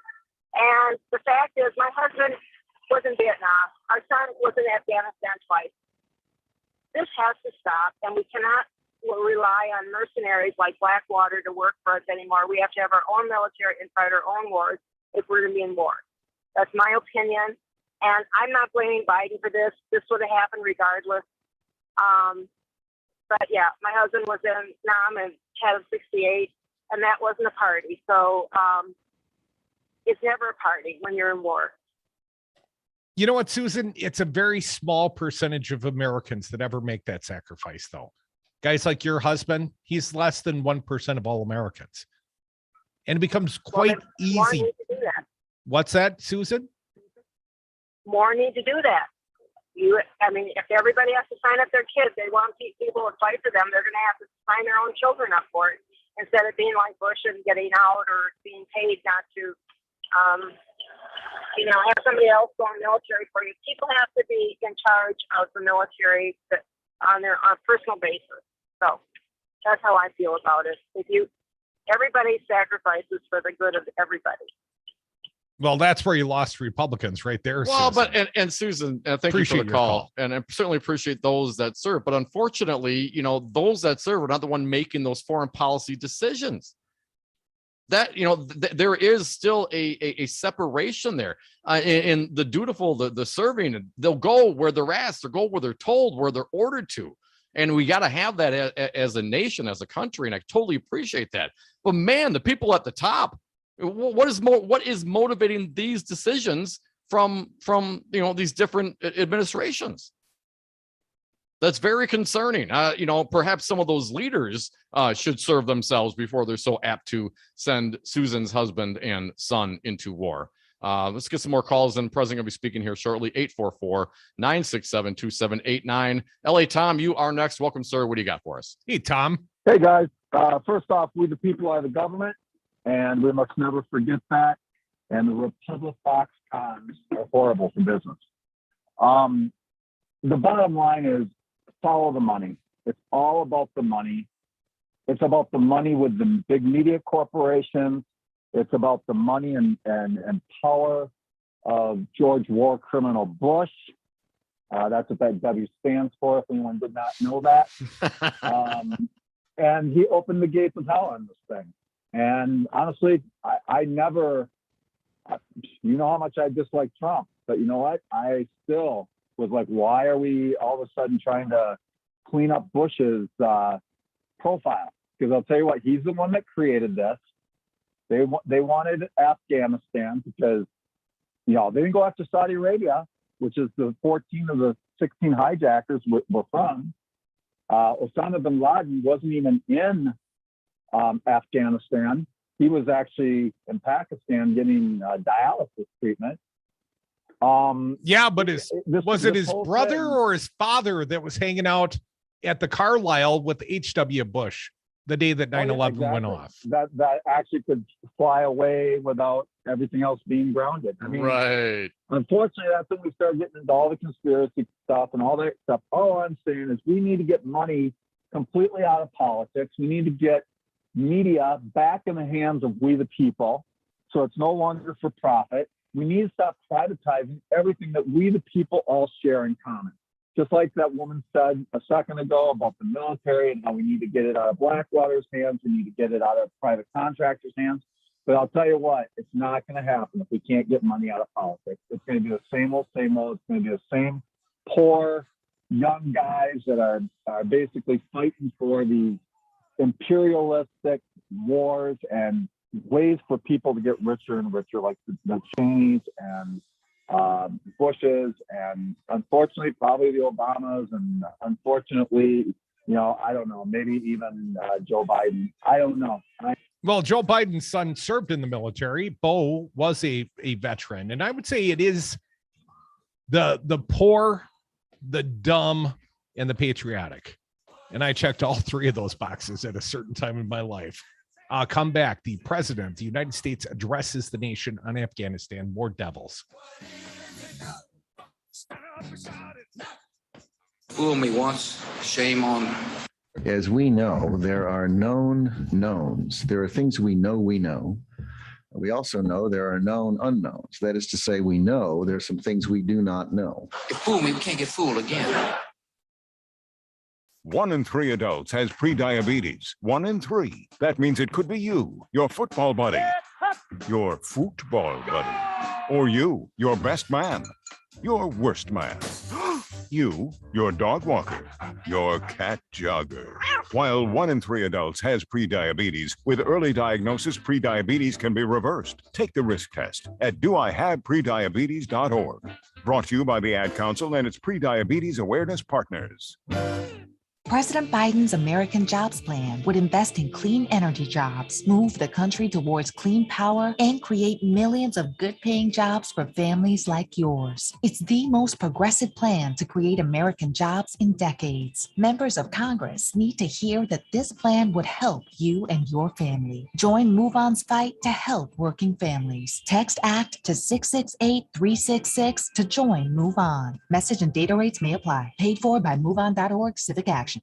And the fact is, my husband was in Vietnam. Our son was in Afghanistan twice. This has to stop, and we cannot rely on mercenaries like Blackwater to work for us anymore. We have to have our own military and fight our own wars if we're going to be in war. That's my opinion, And I'm not blaming Biden for this. This would have happened regardless. But yeah, my husband was in Nam and had a 68, and that wasn't a party. So it's never a party when you're in war. You know what, Susan? It's a very small percentage of Americans that ever make that sacrifice, though. Guys like your husband, he's less than 1% of all Americans. And it becomes quite More easy. need to do that. What's that, Susan? More need to do that. If everybody has to sign up their kids, they want people to fight for them, they're going to have to sign their own children up for it instead of being like Bush and getting out or being paid not to, have somebody else go in the military for you. People have to be in charge of the military on a personal basis. So that's how I feel about it. Everybody sacrifices for the good of everybody. Well, that's where you lost Republicans right there. Well, Susan. and Susan, thank Appreciate you for the your call. And I certainly appreciate those that serve. But unfortunately, those that serve are not the one making those foreign policy decisions. That, there is still a separation there. In the dutiful, the serving, they'll go where they're asked, or go where they're told, where they're ordered to. And we got to have that as a nation, as a country. And I totally appreciate that. But man, the people at the top, what is motivating these decisions from these different administrations? That's very concerning. Perhaps some of those leaders should serve themselves before they're so apt to send Susan's husband and son into war. Let's get some more calls in. President will be speaking here shortly. 844-967-2789. LA Tom, you are next. Welcome, sir. What do you got for us? Hey, Tom. Hey, guys. First off, we the people are the government, and we must never forget that. And the Republic Foxcons are horrible for business. The bottom line is follow the money. It's all about the money. It's about the money with the big media corporations. It's about the money and power of George War Criminal Bush. That's what that W stands for, if anyone did not know that. And he opened the gates of hell on this thing. And honestly, I never, how much I dislike Trump. But you know what? I still was like, why are we all of a sudden trying to clean up Bush's profile? Because I'll tell you what, he's the one that created this. They wanted Afghanistan because, they didn't go after Saudi Arabia, which is the 14 of the 16 hijackers were from. Osama bin Laden wasn't even in Afghanistan. He was actually in Pakistan getting dialysis treatment. But was it his brother or his father that was hanging out at the Carlisle with H.W. Bush the day that 9/11 went off? That actually could fly away without everything else being grounded. Right. Unfortunately, that's when we start getting into all the conspiracy stuff and all that stuff. All I'm saying is we need to get money completely out of politics. We need to get media back in the hands of we the people, so it's no longer for profit. We need to stop privatizing everything that we the people all share in common. Just like that woman said a second ago about the military and how we need to get it out of Blackwater's hands, we need to get it out of private contractors' hands. But I'll tell you what, it's not going to happen if we can't get money out of politics. It's going to be the same old, same old. It's going to be the same poor young guys that are basically fighting for these imperialistic wars and ways for people to get richer and richer, like the Cheneys and Bushes, and unfortunately probably the Obamas, and unfortunately, I don't know, maybe even Joe Biden. I don't know. Well, Joe Biden's son served in the military. Bo was a veteran, and I would say it is the poor, the dumb, and the patriotic. And I checked all three of those boxes at a certain time in my life. Come back. The president of the United States addresses the nation on Afghanistan. More devils. Fool me once, shame on. As we know, there are known knowns. There are things we know. We also know there are known unknowns. That is to say, we know there's some things we do not know. You fool me, we can't get fooled again. 1 in 3 adults has prediabetes. 1 in 3. That means it could be you, your football buddy, your football buddy, or you, your best man. your worst man. You, your dog walker, your cat jogger. While 1 in 3 adults has prediabetes, with early diagnosis, prediabetes can be reversed. Take the risk test at doihaveprediabetes.org. Brought to you by the Ad Council and its prediabetes awareness partners. President Biden's American Jobs Plan would invest in clean energy jobs, move the country towards clean power, and create millions of good-paying jobs for families like yours. It's the most progressive plan to create American jobs in decades. Members of Congress need to hear that this plan would help you and your family. Join Move On's fight to help working families. Text ACT to 668-366 to join Move On. Message and data rates may apply. Paid for by MoveOn.org Civic Action.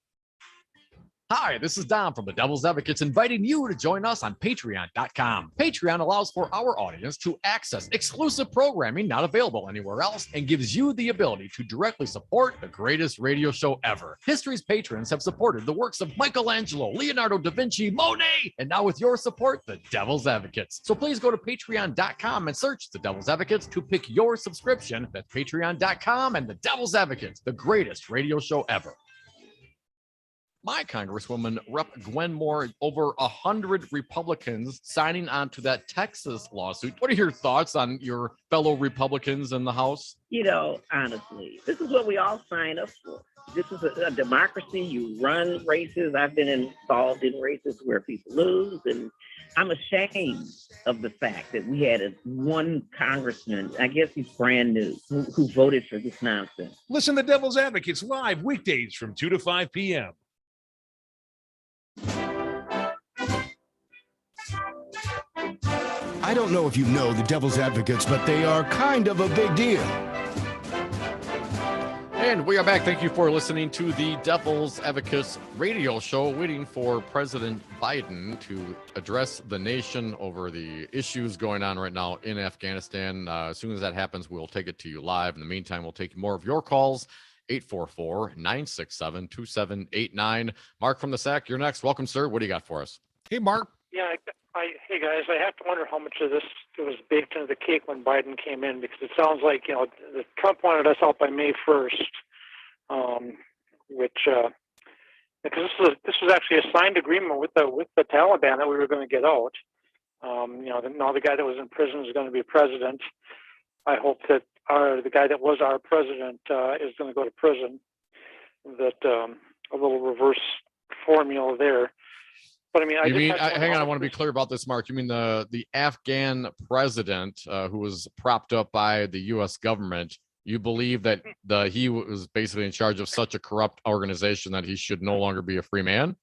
Hi, this is Dom from the Devil's Advocates inviting you to join us on patreon.com. Patreon allows for our audience to access exclusive programming not available anywhere else and gives you the ability to directly support the greatest radio show ever. History's patrons have supported the works of Michelangelo, Leonardo da Vinci, Monet, and now with your support, the Devil's Advocates. So please go to patreon.com and search the Devil's Advocates to pick your subscription. That's patreon.com and the Devil's Advocates, the greatest radio show ever. My Congresswoman Rep. Gwen Moore, over 100 Republicans signing on to that Texas lawsuit. What are your thoughts on your fellow Republicans in the House? You know, honestly, this is what we all sign up for. This is a democracy. You run races. I've been involved in races where people lose, and I'm ashamed of the fact that we had one congressman, I guess he's brand new, who voted for this nonsense. Listen to Devil's Advocates live weekdays from 2 to 5 p.m. I don't know if you know the Devil's Advocates, but they are kind of a big deal. And we are back. Thank you for listening to the Devil's Advocates radio show, waiting for President Biden to address the nation over the issues going on right now in Afghanistan. As soon as that happens, we'll take it to you live. In the meantime, we'll take more of your calls. 844-967-2789. Mark from the SAC, you're next. Welcome, sir. What do you got for us? Hey, Mark. Yeah, hey guys, I have to wonder how much of this was baked into the cake when Biden came in, because it sounds like, you know, Trump wanted us out by May 1st, which because this was actually a signed agreement with the Taliban that we were going to get out. You know, now the guy that was in prison is going to be president. I hope that the guy that was our president is going to go to prison. That a little reverse formula there. But I mean, hang on. I want to be clear about this, Mark. You mean the Afghan president who was propped up by the U.S. government? You believe that he was basically in charge of such a corrupt organization that he should no longer be a free man?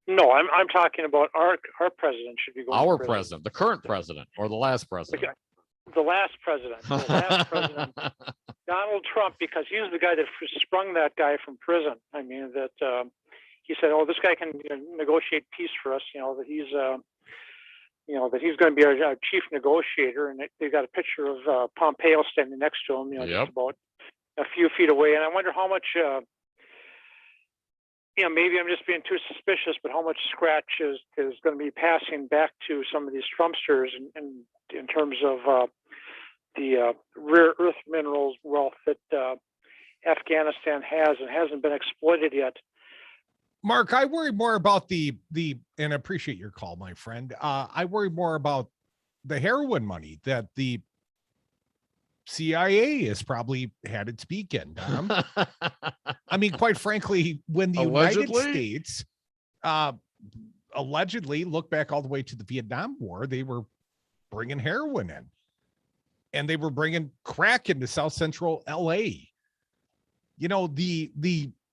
No, I'm talking about our president should be going. Our president, the current president, or the last president. The last president, Donald Trump, because he was the guy that sprung that guy from prison. I mean, that he said, "Oh, this guy can negotiate peace for us." You know, that he's, that he's going to be our chief negotiator. And they got a picture of Pompeo standing next to him, just about a few feet away. And I wonder how much, maybe I'm just being too suspicious, but how much scratch is going to be passing back to some of these Trumpsters in terms of the rare earth minerals wealth that Afghanistan has and hasn't been exploited yet. Mark, I worry more about the and I appreciate your call, my friend. I worry more about the heroin money that the CIA has probably had its beak in. I mean, quite frankly, when the United States allegedly, look back all the way to the Vietnam War, they were bringing heroin in, and they were bringing crack into South Central LA. You know, the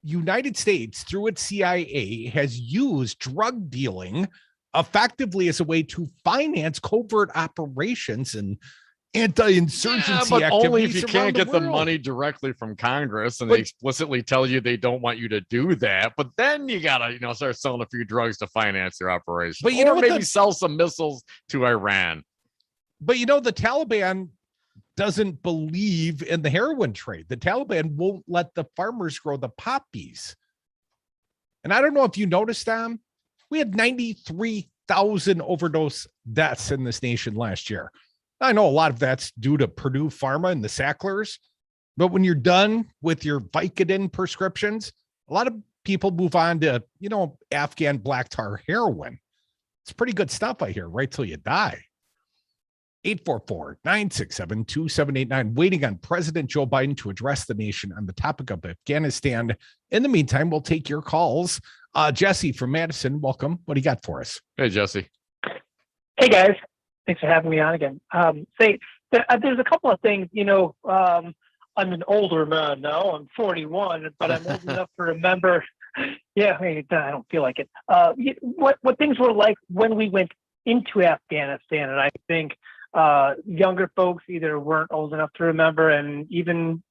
United States, through its CIA, has used drug dealing effectively as a way to finance covert operations and anti-insurgency but activities. Only if you can't get the world. money directly from Congress, and they explicitly tell you they don't want you to do that. But then you gotta, start selling a few drugs to finance your operation. But you know, maybe sell some missiles to Iran. But the Taliban doesn't believe in the heroin trade. The Taliban won't let the farmers grow the poppies. And I don't know if you noticed, Tom, we had 93,000 overdose deaths in this nation last year. I know a lot of that's due to Purdue Pharma and the Sacklers, But when you're done with your Vicodin prescriptions, a lot of people move on to, Afghan black tar heroin. It's pretty good stuff, I hear, right till you die. 844-967-2789, waiting on President Joe Biden to address the nation on the topic of Afghanistan. In the meantime, we'll take your calls. Jesse from Madison, welcome. What do you got for us? Hey, Jesse. Hey, guys. Thanks for having me on again. There's a couple of things, I'm an older man now. I'm 41, but I'm old enough to remember. Yeah, I don't feel like it. What things were like when we went into Afghanistan, and I think younger folks either weren't old enough to remember, and even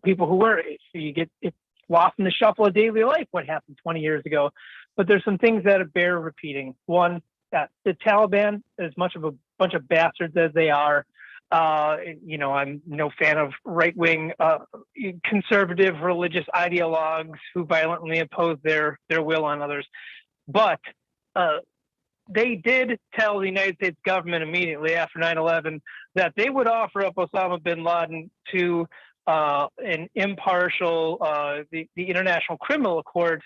people who were. So you get it's lost in the shuffle of daily life. What happened 20 years ago? But there's some things that bear repeating. One, the Taliban, as much of a bunch of bastards as they are. I'm no fan of right-wing conservative religious ideologues who violently impose their will on others. But they did tell the United States government immediately after 9/11 that they would offer up Osama bin Laden to an impartial, the International Criminal Court,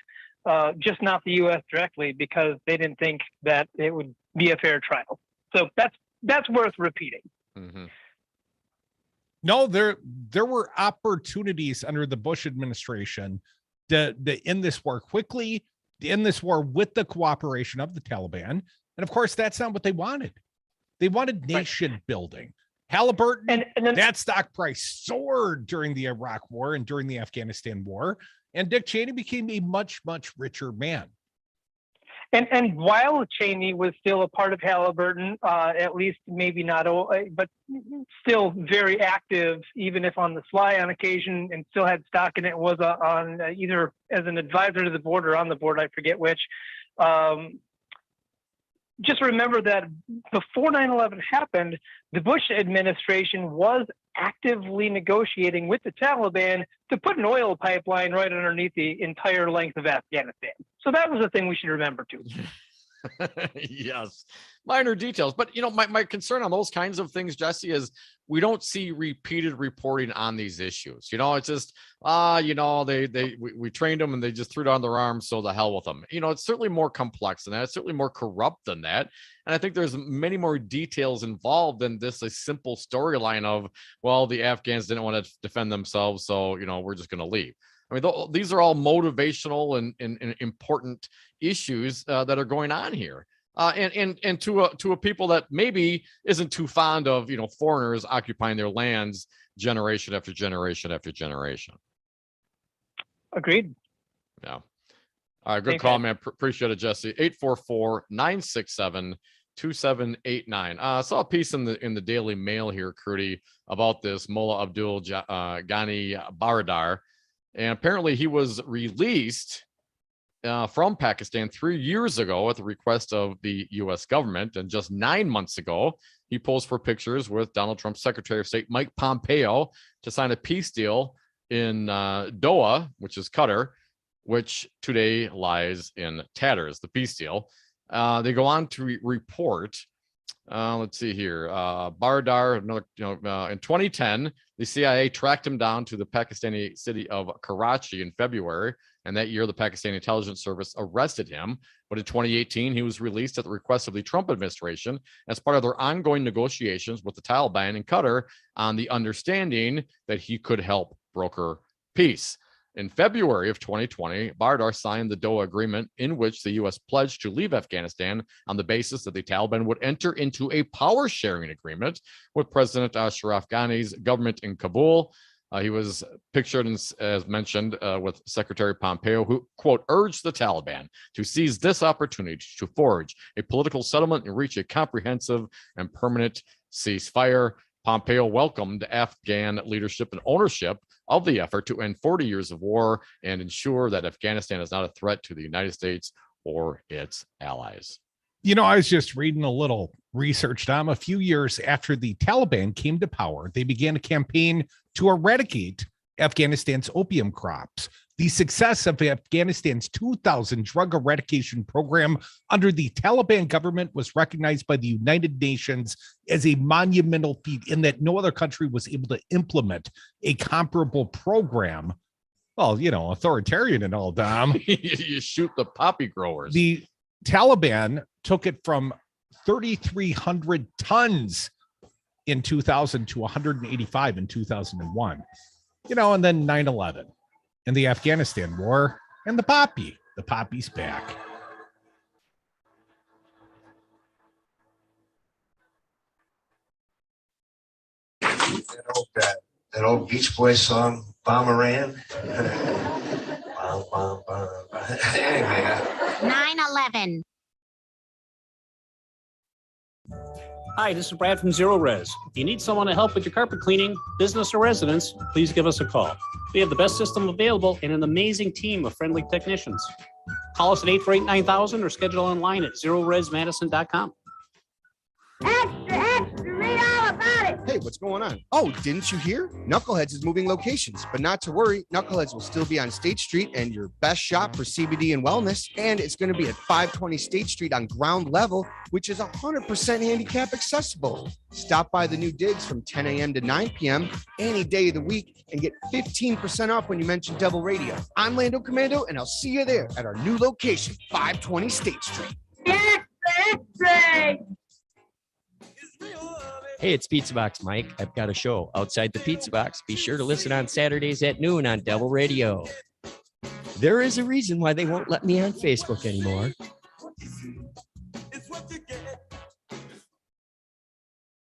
just not the U.S. directly, because they didn't think that it would be a fair trial. So that's worth repeating. Mm-hmm. No, there were opportunities under the Bush administration to end this war quickly, to end this war with the cooperation of the Taliban. And of course, that's not what they wanted. They wanted nation building. Halliburton, and that stock price soared during the Iraq War and during the Afghanistan War. And Dick Cheney became a much, much richer man. And while Cheney was still a part of Halliburton, at least maybe not, but still very active, even if on the sly on occasion, and still had stock in it, was on either as an advisor to the board or on the board, I forget which. Just remember that before 9/11 happened, the Bush administration was actively negotiating with the Taliban to put an oil pipeline right underneath the entire length of Afghanistan. So that was a thing we should remember too. Yes, minor details, but my concern on those kinds of things, Jesse, is we don't see repeated reporting on these issues. It's just we trained them and they just threw down their arms, so the hell with them. It's certainly more complex than that. It's certainly more corrupt than that, and I think there's many more details involved than this a simple storyline of, well, the Afghans didn't want to defend themselves, so we're just going to leave. I mean, these are all motivational and important issues that are going on here. And to a people that maybe isn't too fond of, foreigners occupying their lands generation after generation after generation. Agreed. Yeah. All right. Good call, man. Appreciate it, Jesse. 844-967-2789. I saw a piece in the Daily Mail here, Crudy, about this Mullah Abdul Ghani Baradar. And apparently he was released from Pakistan 3 years ago at the request of the U.S. government. And just 9 months ago, he posed for pictures with Donald Trump's Secretary of State, Mike Pompeo, to sign a peace deal in Doha, which is Qatar, which today lies in tatters, the peace deal. They go on to report, let's see here, Baradar, in 2010, the CIA tracked him down to the Pakistani city of Karachi in February, and that year the Pakistani intelligence service arrested him. But in 2018, he was released at the request of the Trump administration as part of their ongoing negotiations with the Taliban in Qatar on the understanding that he could help broker peace. In February of 2020, Baradar signed the Doha Agreement, in which the U.S. pledged to leave Afghanistan on the basis that the Taliban would enter into a power-sharing agreement with President Ashraf Ghani's government in Kabul. He was pictured, as mentioned, with Secretary Pompeo, who, quote, urged the Taliban to seize this opportunity to forge a political settlement and reach a comprehensive and permanent ceasefire. Pompeo welcomed Afghan leadership and ownership of the effort to end 40 years of war and ensure that Afghanistan is not a threat to the United States or its allies. I was just reading a little research, Dom. A few years after the Taliban came to power, they began a campaign to eradicate Afghanistan's opium crops. The success of Afghanistan's 2000 drug eradication program under the Taliban government was recognized by the United Nations as a monumental feat in that no other country was able to implement a comparable program. Well, authoritarian and all, Dom. You shoot the poppy growers. The Taliban took it from 3,300 tons in 2000 to 185 in 2001. And then 9/11 and the Afghanistan war and the poppy. The poppy's back. That old Beach Boys song, Bomberan. Anyway, 9/11. Hi, this is Brad from Zero Res. If you need someone to help with your carpet cleaning, business or residence, please give us a call. We have the best system available and an amazing team of friendly technicians. Call us at 848-9000 or schedule online at zeroresmadison.com. Hey, what's going on? Oh, didn't you hear? Knuckleheads is moving locations, but not to worry. Knuckleheads will still be on State Street and your best shop for CBD and wellness. And it's going to be at 520 State Street on ground level, which is 100% handicap accessible. Stop by the new digs from 10 a.m. to 9 p.m. any day of the week and get 15% off when you mention Devil Radio. I'm Lando Commando, and I'll see you there at our new location, 520 State Street. Hey, it's Pizza Box Mike. I've got a show outside the Pizza Box. Be sure to listen on Saturdays at noon on Devil Radio. There is a reason why they won't let me on Facebook anymore.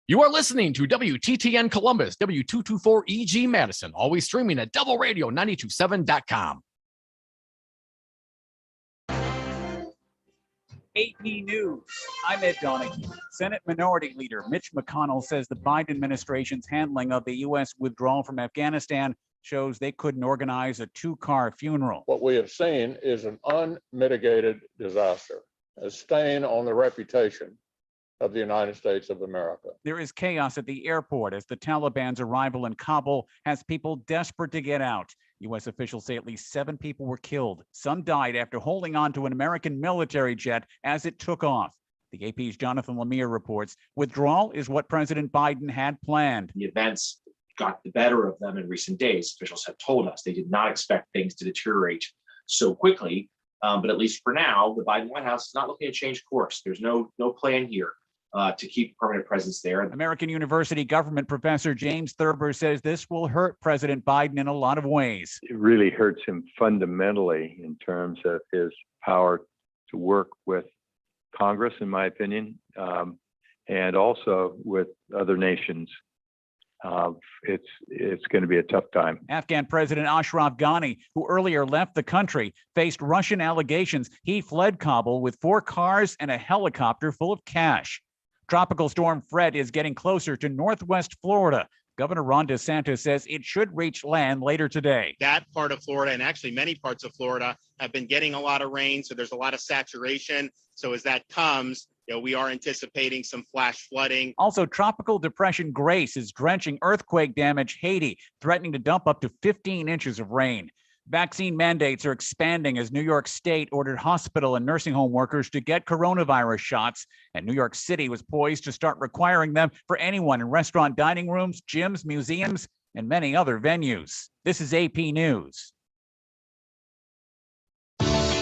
You are listening to WTTN Columbus, W224EG Madison, always streaming at doubleradio927.com. AP News. I'm Ed Donahue. Senate Minority Leader Mitch McConnell says the Biden administration's handling of the U.S. withdrawal from Afghanistan shows they couldn't organize a two-car funeral. What we have seen is an unmitigated disaster, a stain on the reputation of the United States of America. There is chaos at the airport as the Taliban's arrival in Kabul has people desperate to get out. U.S. officials say at least 7 people were killed. Some died after holding on to an American military jet as it took off. The AP's Jonathan Lemire reports withdrawal is what President Biden had planned. The events got the better of them in recent days. Officials have told us they did not expect things to deteriorate so quickly. But at least for now, the Biden White House is not looking to change course. There's no plan here to keep permanent presence there. American University government professor James Thurber says this will hurt President Biden in a lot of ways. It really hurts him fundamentally in terms of his power to work with Congress, in my opinion, and also with other nations. It's going to be a tough time. Afghan President Ashraf Ghani, who earlier left the country, faced Russian allegations he fled Kabul with 4 cars and a helicopter full of cash. Tropical storm Fred is getting closer to northwest Florida. Governor Ron DeSantis says it should reach land later today. That part of Florida, and actually many parts of Florida, have been getting a lot of rain, so there's a lot of saturation. So as that comes, we are anticipating some flash flooding. Also, Tropical Depression Grace is drenching earthquake-damaged Haiti, threatening to dump up to 15 inches of rain. Vaccine mandates are expanding as New York State ordered hospital and nursing home workers to get coronavirus shots, and New York City was poised to start requiring them for anyone in restaurant dining rooms, gyms, museums, and many other venues. This is AP News.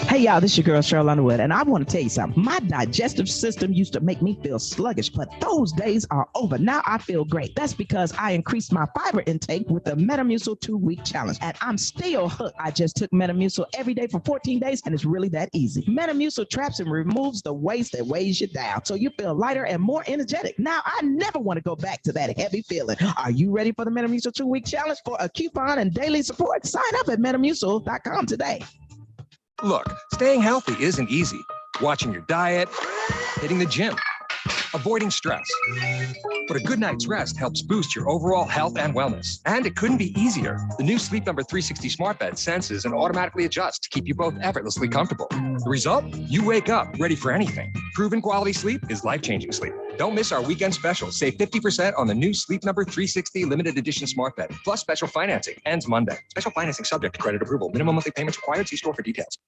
Hey, y'all, this is your girl, Cheryl Underwood, and I want to tell you something. My digestive system used to make me feel sluggish, but those days are over. Now I feel great. That's because I increased my fiber intake with the Metamucil 2-week challenge, and I'm still hooked. I just took Metamucil every day for 14 days, and it's really that easy. Metamucil traps and removes the waste that weighs you down, so you feel lighter and more energetic. Now I never want to go back to that heavy feeling. Are you ready for the Metamucil 2-week challenge? For a coupon and daily support, sign up at Metamucil.com today. Look, staying healthy isn't easy. Watching your diet, hitting the gym, avoiding stress. But a good night's rest helps boost your overall health and wellness. And it couldn't be easier. The new Sleep Number 360 smart bed senses and automatically adjusts to keep you both effortlessly comfortable. The result? You wake up ready for anything. Proven quality sleep is life-changing sleep. Don't miss our weekend special. Save 50% on the new Sleep Number 360 limited edition smart bed, plus special financing. Ends Monday. Special financing subject to credit approval. Minimum monthly payments required. See store for details.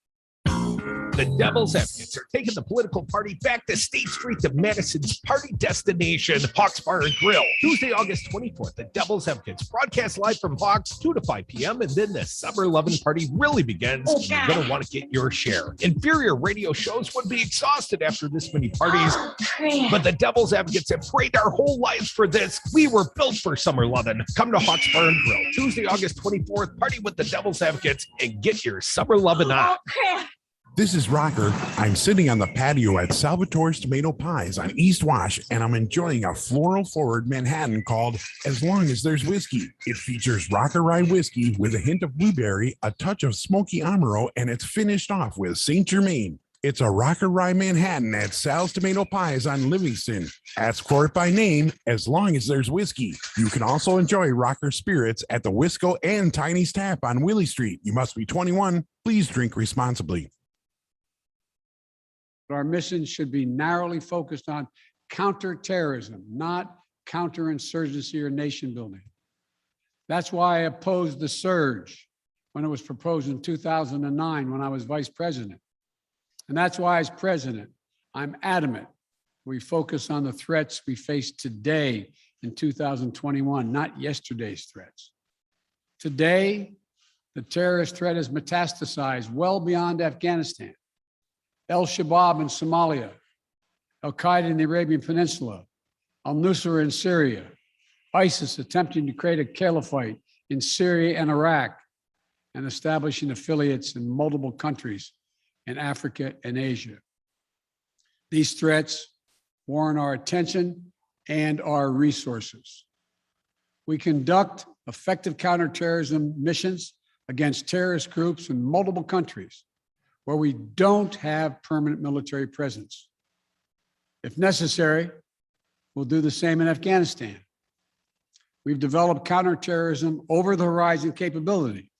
The Devil's Advocates are taking the political party back to State Street to Madison's party destination, Hawks Bar and Grill. Tuesday, August 24th, the Devil's Advocates broadcast live from Hawks 2 to 5 p.m. And then the Summer Lovin' Party really begins. You're going to want to get your share. Inferior radio shows would be exhausted after this many parties. But the Devil's Advocates have prayed our whole lives for this. We were built for Summer Lovin'. Come to Hawks Bar and Grill. Tuesday, August 24th, party with the Devil's Advocates and get your Summer Lovin' on. This is Rocker. I'm sitting on the patio at Salvatore's Tomato Pies on East Wash, and I'm enjoying a floral-forward Manhattan called As Long as There's Whiskey. It features Rocker Rye whiskey with a hint of blueberry, a touch of smoky Amaro, and it's finished off with St. Germain. It's a Rocker Rye Manhattan at Sal's Tomato Pies on Livingston. Ask for it by name, As Long as There's Whiskey. You can also enjoy Rocker Spirits at the Wisco and Tiny's Tap on Willie Street. You must be 21. Please drink responsibly. Our mission should be narrowly focused on counterterrorism, not counterinsurgency or nation building. That's why I opposed the surge when it was proposed in 2009 when I was vice president. And that's why as president, I'm adamant we focus on the threats we face today in 2021, not yesterday's threats. Today, the terrorist threat has metastasized well beyond Afghanistan. Al-Shabaab in Somalia, Al-Qaeda in the Arabian Peninsula, al-Nusra in Syria, ISIS attempting to create a caliphate in Syria and Iraq, and establishing affiliates in multiple countries in Africa and Asia. These threats warrant our attention and our resources. We conduct effective counterterrorism missions against terrorist groups in multiple countries where we don't have permanent military presence. If necessary, we'll do the same in Afghanistan. We've developed counterterrorism over-the-horizon capability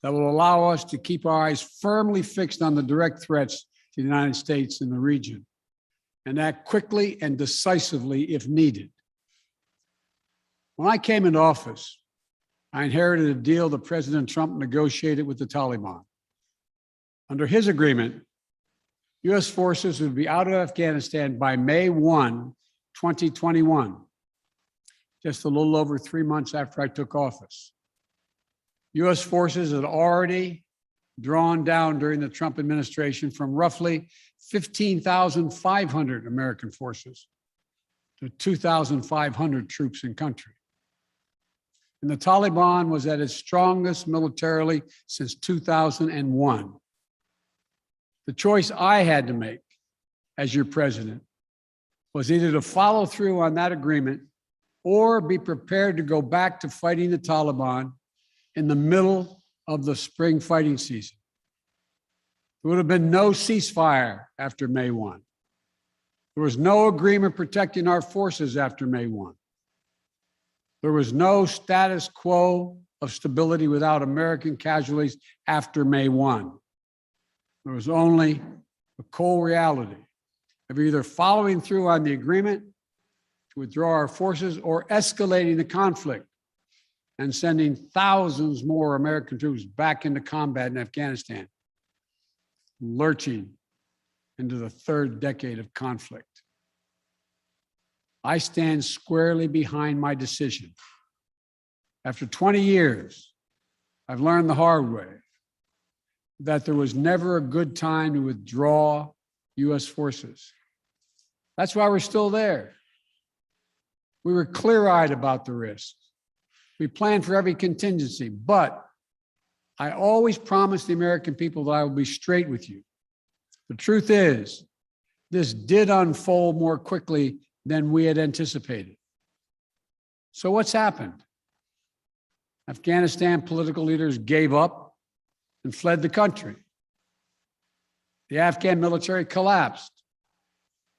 that will allow us to keep our eyes firmly fixed on the direct threats to the United States and the region, and act quickly and decisively if needed. When I came into office, I inherited a deal that President Trump negotiated with the Taliban. Under his agreement, U.S. forces would be out of Afghanistan by May 1, 2021, just a little over 3 months after I took office. U.S. forces had already drawn down during the Trump administration from roughly 15,500 American forces to 2,500 troops in country. And the Taliban was at its strongest militarily since 2001. The choice I had to make as your president was either to follow through on that agreement or be prepared to go back to fighting the Taliban in the middle of the spring fighting season. There would have been no ceasefire after May 1. There was no agreement protecting our forces after May 1. There was no status quo of stability without American casualties after May 1. There was only a cold reality of either following through on the agreement to withdraw our forces or escalating the conflict and sending thousands more American troops back into combat in Afghanistan, lurching into the third decade of conflict. I stand squarely behind my decision. After 20 years, I've learned the hard way that there was never a good time to withdraw U.S. forces. That's why we're still there. We were clear-eyed about the risks. We planned for every contingency, but I always promised the American people that I will be straight with you. The truth is, this did unfold more quickly than we had anticipated. So what's happened? Afghanistan political leaders gave up and fled the country. The Afghan military collapsed,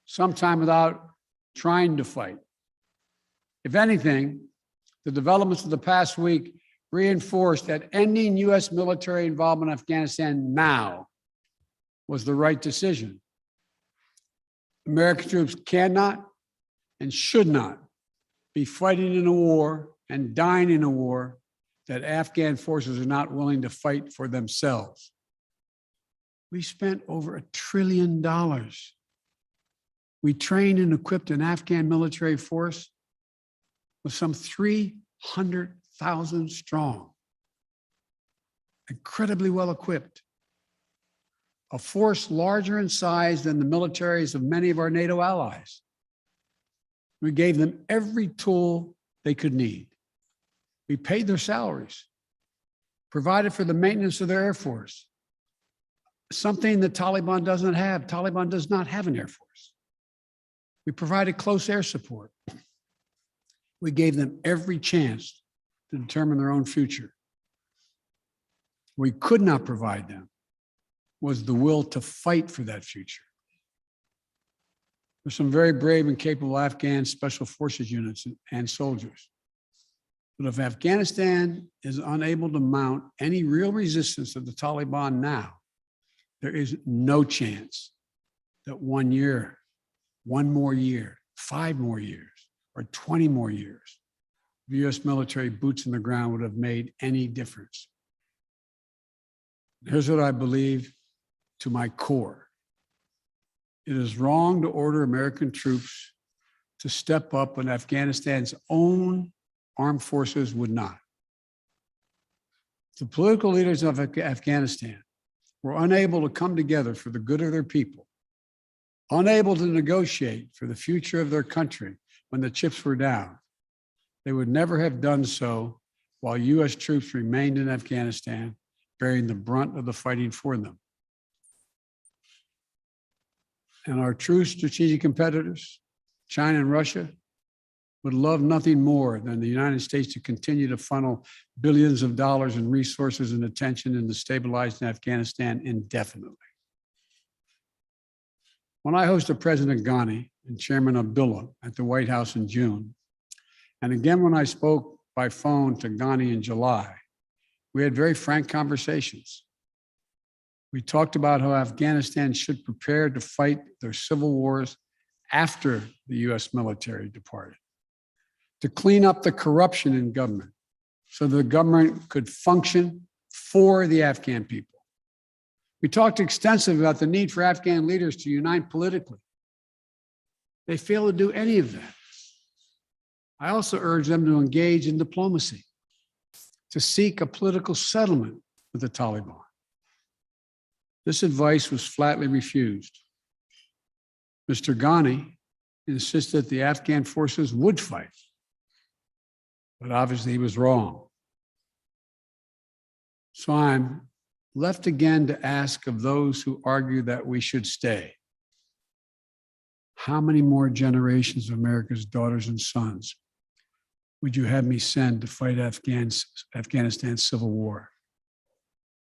sometime without trying to fight. If anything, the developments of the past week reinforced that ending U.S. military involvement in Afghanistan now was the right decision. American troops cannot and should not be fighting in a war and dying in a war that Afghan forces are not willing to fight for themselves. We spent over $1 trillion. We trained and equipped an Afghan military force with some 300,000 strong, incredibly well equipped, a force larger in size than the militaries of many of our NATO allies. We gave them every tool they could need. We paid their salaries, provided for the maintenance of their Air Force, something the Taliban doesn't have. Taliban does not have an Air Force. We provided close air support. We gave them every chance to determine their own future. We could not provide them was the will to fight for that future. There's some very brave and capable Afghan special forces units and soldiers. But if Afghanistan is unable to mount any real resistance to the Taliban now, there is no chance that 1 year, 1 more year, 5 more years, or 20 more years, the U.S. military boots in the ground would have made any difference. Here's what I believe to my core. It is wrong to order American troops to step up when Afghanistan's own armed forces would not. The political leaders of Afghanistan were unable to come together for the good of their people, unable to negotiate for the future of their country when the chips were down. They would never have done so while U.S. troops remained in Afghanistan, bearing the brunt of the fighting for them. And our true strategic competitors, China and Russia, would love nothing more than the United States to continue to funnel billions of dollars in resources and attention into stabilizing Afghanistan indefinitely. When I hosted President Ghani and Chairman Abdullah at the White House in June, and again when I spoke by phone to Ghani in July, we had very frank conversations. We talked about how Afghanistan should prepare to fight their civil wars after the U.S. military departed, to clean up the corruption in government so the government could function for the Afghan people. We talked extensively about the need for Afghan leaders to unite politically. They failed to do any of that. I also urged them to engage in diplomacy, to seek a political settlement with the Taliban. This advice was flatly refused. Mr. Ghani insisted the Afghan forces would fight, but obviously he was wrong. So I'm left again to ask of those who argue that we should stay, how many more generations of America's daughters and sons would you have me send to fight Afghanistan's civil war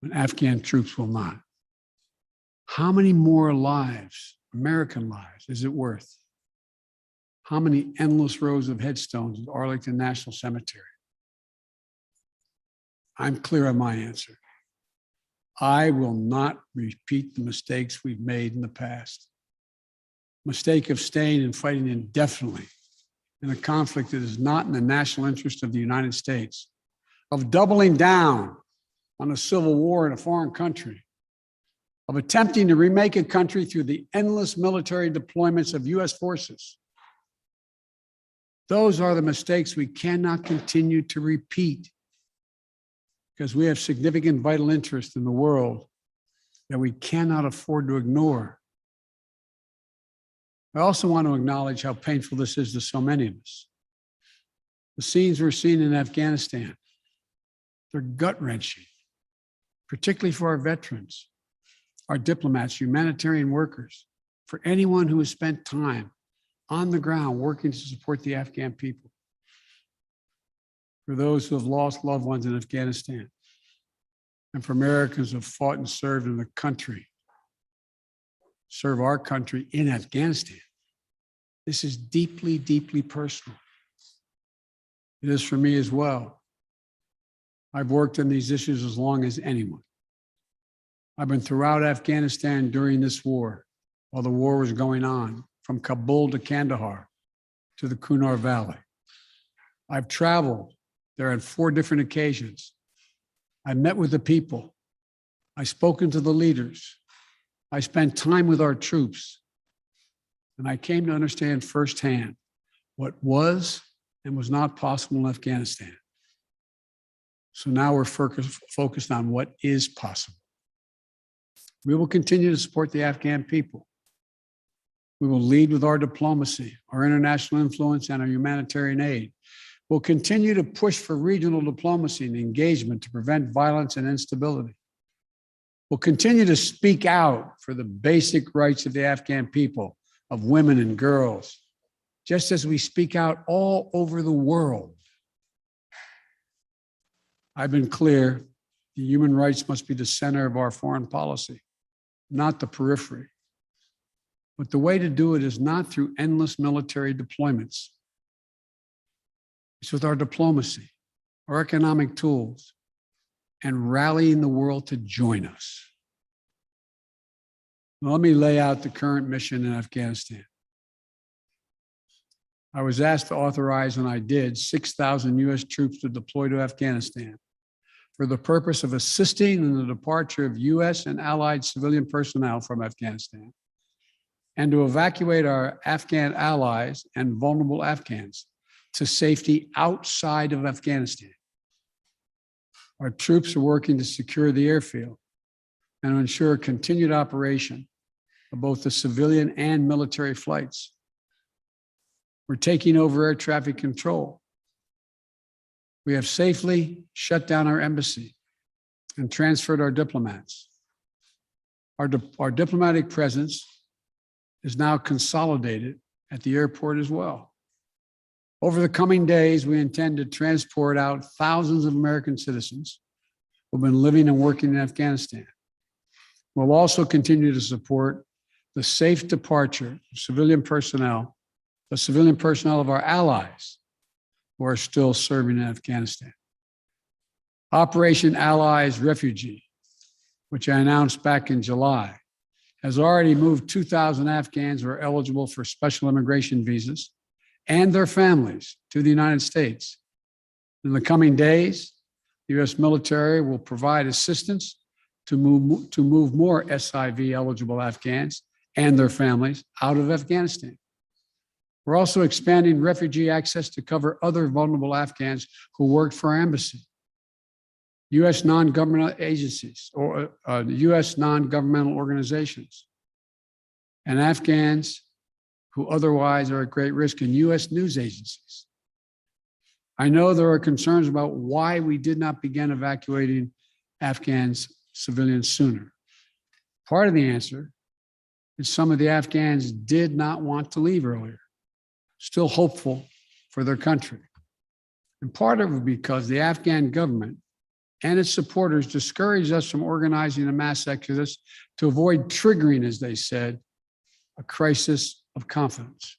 when Afghan troops will not? How many more lives, American lives, is it worth? How many endless rows of headstones at Arlington National Cemetery? I'm clear on my answer. I will not repeat the mistakes we've made in the past. Mistake of staying and fighting indefinitely in a conflict that is not in the national interest of the United States, of doubling down on a civil war in a foreign country, of attempting to remake a country through the endless military deployments of U.S. forces. Those are the mistakes we cannot continue to repeat because we have significant vital interest in the world that we cannot afford to ignore. I also want to acknowledge how painful this is to so many of us. The scenes we're seeing in Afghanistan, they're gut-wrenching, particularly for our veterans, our diplomats, humanitarian workers, for anyone who has spent time on the ground working to support the Afghan people, for those who have lost loved ones in Afghanistan, and for Americans who have fought and served in the country, serve our country in Afghanistan. This is deeply, deeply personal. It is for me as well. I've worked on these issues as long as anyone. I've been throughout Afghanistan during this war, while the war was going on, from Kabul to Kandahar to the Kunar Valley. I've traveled there on 4 different occasions. I met with the people. I've spoken to the leaders. I spent time with our troops. And I came to understand firsthand what was and was not possible in Afghanistan. So now we're focused on what is possible. We will continue to support the Afghan people. We will lead with our diplomacy, our international influence, and our humanitarian aid. We'll continue to push for regional diplomacy and engagement to prevent violence and instability. We'll continue to speak out for the basic rights of the Afghan people, of women and girls, just as we speak out all over the world. I've been clear, the human rights must be the center of our foreign policy, not the periphery. But the way to do it is not through endless military deployments. It's with our diplomacy, our economic tools, and rallying the world to join us. Now, let me lay out the current mission in Afghanistan. I was asked to authorize, and I did, 6,000 U.S. troops to deploy to Afghanistan for the purpose of assisting in the departure of U.S. and allied civilian personnel from Afghanistan, and to evacuate our Afghan allies and vulnerable Afghans to safety outside of Afghanistan. Our troops are working to secure the airfield and to ensure continued operation of both the civilian and military flights. We're taking over air traffic control. We have safely shut down our embassy and transferred our diplomats. Our diplomatic presence is now consolidated at the airport as well. Over the coming days, we intend to transport out thousands of American citizens who've been living and working in Afghanistan. We'll also continue to support the safe departure of civilian personnel, the civilian personnel of our allies who are still serving in Afghanistan. Operation Allies Refugee, which I announced back in July, has already moved 2,000 Afghans who are eligible for special immigration visas and their families to the United States. In the coming days, the U.S. military will provide assistance to move more SIV eligible Afghans and their families out of Afghanistan. We're also expanding refugee access to cover other vulnerable Afghans who worked for our embassy, U.S. non-governmental agencies or U.S. non-governmental organizations, and Afghans who otherwise are at great risk in U.S. news agencies. I know there are concerns about why we did not begin evacuating Afghans civilians sooner. Part of the answer is some of the Afghans did not want to leave earlier, still hopeful for their country. And part of it because the Afghan government and its supporters discouraged us from organizing a mass exodus to avoid triggering, as they said, a crisis of confidence.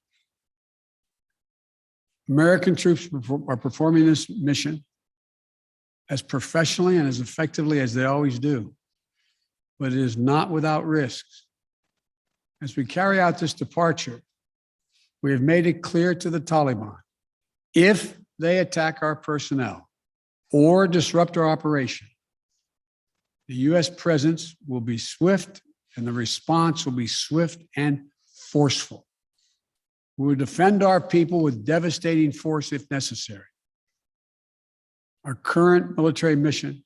American troops are performing this mission as professionally and as effectively as they always do, but it is not without risks. As we carry out this departure, we have made it clear to the Taliban, if they attack our personnel or disrupt our operation, the U.S. presence will be swift and the response will be swift and forceful. We will defend our people with devastating force if necessary. Our current military mission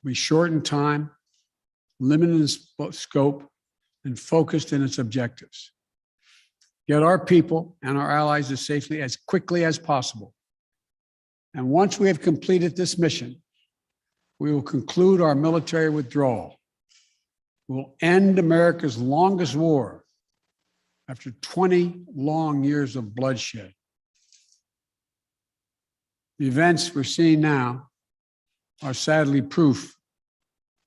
will be short in time, limited in scope, and focused in its objectives. Get our people and our allies as safely as quickly as possible. And once we have completed this mission, we will conclude our military withdrawal. We will end America's longest war after 20 long years of bloodshed. The events we're seeing now are sadly proof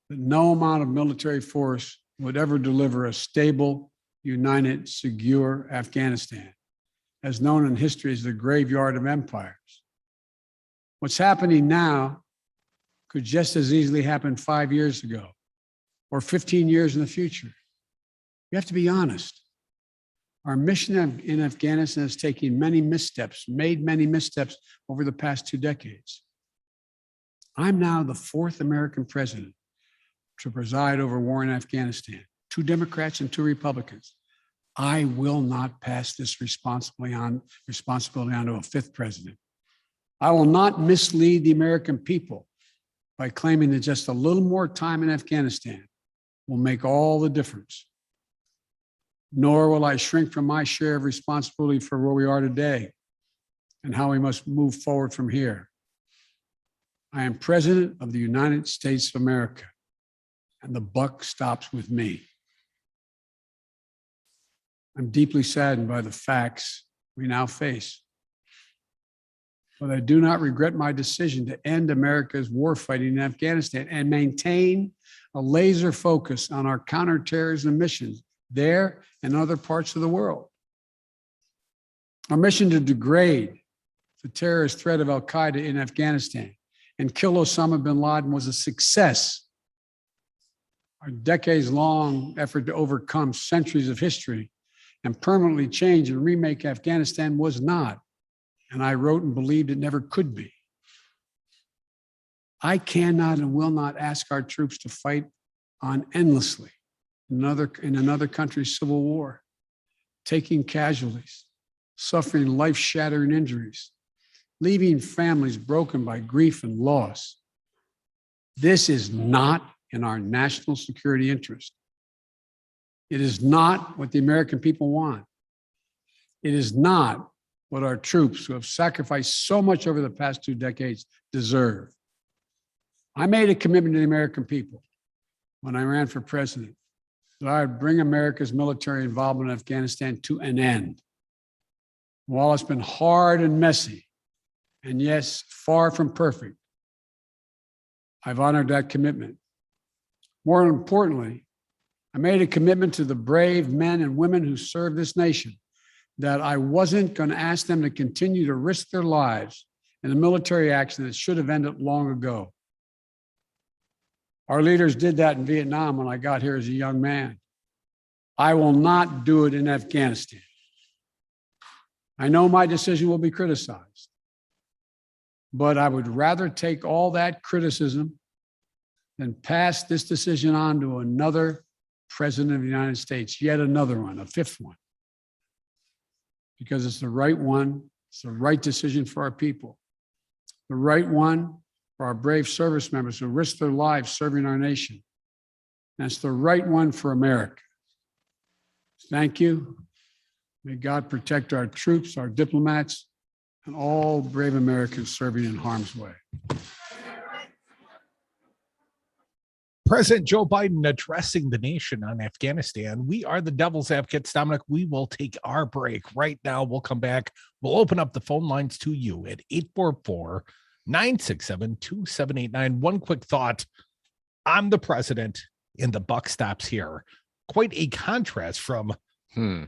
that no amount of military force would ever deliver a stable, united, secure Afghanistan. as known in history as the graveyard of empires. What's happening now could just as easily happen 5 years ago or 15 years in the future. We have to be honest. Our mission in Afghanistan has taken many missteps, made many missteps over the past 2 decades. I'm now the 4th American president to preside over war in Afghanistan, 2 Democrats and 2 Republicans. I will not pass this responsibility on to a 5th president. I will not mislead the American people by claiming that just a little more time in Afghanistan will make all the difference. Nor will I shrink from my share of responsibility for where we are today and how we must move forward from here. I am President of the United States of America, and the buck stops with me. I'm deeply saddened by the facts we now face, but I do not regret my decision to end America's war fighting in Afghanistan and maintain a laser focus on our counterterrorism missions there and other parts of the world. Our mission to degrade the terrorist threat of al-Qaeda in Afghanistan and kill Osama bin Laden was a success. Our decades-long effort to overcome centuries of history and permanently change and remake Afghanistan was not, and I wrote and believed it never could be. I cannot and will not ask our troops to fight on endlessly in another country's civil war, taking casualties, suffering life-shattering injuries, leaving families broken by grief and loss. This is not in our national security interest. It is not what the American people want. It is not what our troops, who have sacrificed so much over the past 2 decades, deserve. I made a commitment to the American people when I ran for president that I would bring America's military involvement in Afghanistan to an end. While it's been hard and messy, and yes, far from perfect, I've honored that commitment. More importantly, I made a commitment to the brave men and women who serve this nation that I wasn't going to ask them to continue to risk their lives in a military action that should have ended long ago. Our leaders did that in Vietnam when I got here as a young man. I will not do it in Afghanistan. I know my decision will be criticized, but I would rather take all that criticism than pass this decision on to another president of the United States, yet another one, a 5th one, because it's the right one. It's the right decision for our people, the right one for our brave service members who risk their lives serving our nation. And it's the right one for America. Thank you. May God protect our troops, our diplomats, and all brave Americans serving in harm's way. President Joe Biden addressing the nation on Afghanistan. We are the Devil's Advocates. Dominic, we will take our break right now. We'll come back. We'll open up the phone lines to you at 844-967-2789. One quick thought. I'm the president and the buck stops here. Quite a contrast from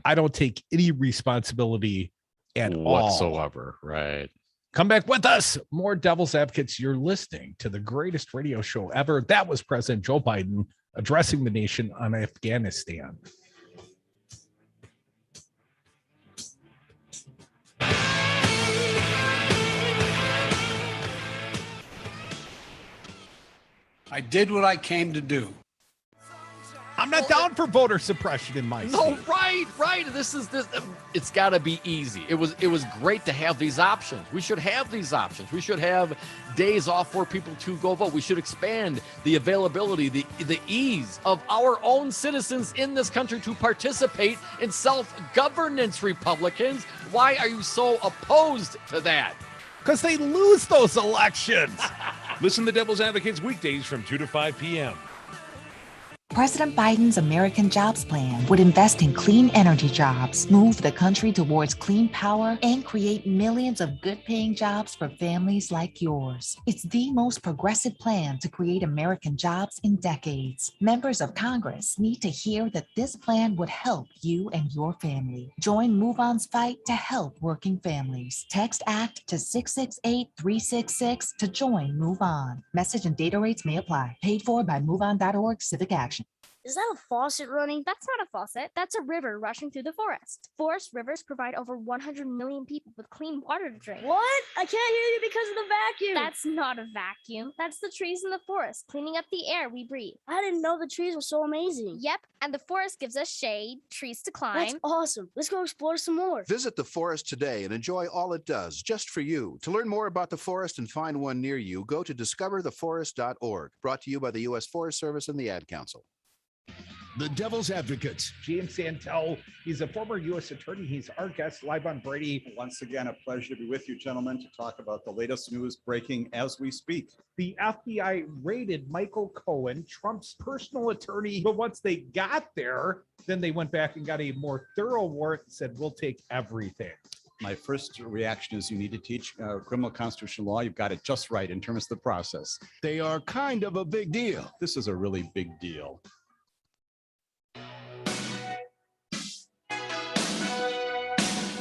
I don't take any responsibility at all whatsoever. Right. Come back with us. More Devil's Advocates. You're listening to the greatest radio show ever. That was President Joe Biden addressing the nation on Afghanistan. I did what I came to do. I'm not down for voter suppression in my No, state. right. This. It's got to be easy. It was great to have these options. We should have these options. We should have days off for people to go vote. We should expand the availability, the ease of our own citizens in this country to participate in self-governance. Republicans, why are you so opposed to that? Because they lose those elections. Listen to Devil's Advocates weekdays from 2 to 5 p.m. President Biden's American Jobs Plan would invest in clean energy jobs, move the country towards clean power, and create millions of good-paying jobs for families like yours. It's the most progressive plan to create American jobs in decades. Members of Congress need to hear that this plan would help you and your family. Join Move On's fight to help working families. Text ACT to 668-366 to join Move On. Message and data rates may apply. Paid for by MoveOn.org Civic Action. Is that a faucet running? That's not a faucet. That's a river rushing through the forest. Forest rivers provide over 100 million people with clean water to drink. What? I can't hear you because of the vacuum. That's not a vacuum. That's the trees in the forest cleaning up the air we breathe. I didn't know the trees were so amazing. Yep, and the forest gives us shade, trees to climb. That's awesome. Let's go explore some more. Visit the forest today and enjoy all it does just for you. To learn more about the forest and find one near you, go to discovertheforest.org. Brought to you by the U.S. Forest Service and the Ad Council. The Devil's Advocates. James Santel, he's a former U.S. attorney. He's our guest live on Brady. Once again, a pleasure to be with you, gentlemen, to talk about the latest news breaking as we speak. The FBI raided Michael Cohen, Trump's personal attorney, but once they got there, then they went back and got a more thorough warrant and said, we'll take everything. My first reaction is you need to teach criminal constitutional law. You've got it just right in terms of the process. They are kind of a big deal. This is a really big deal.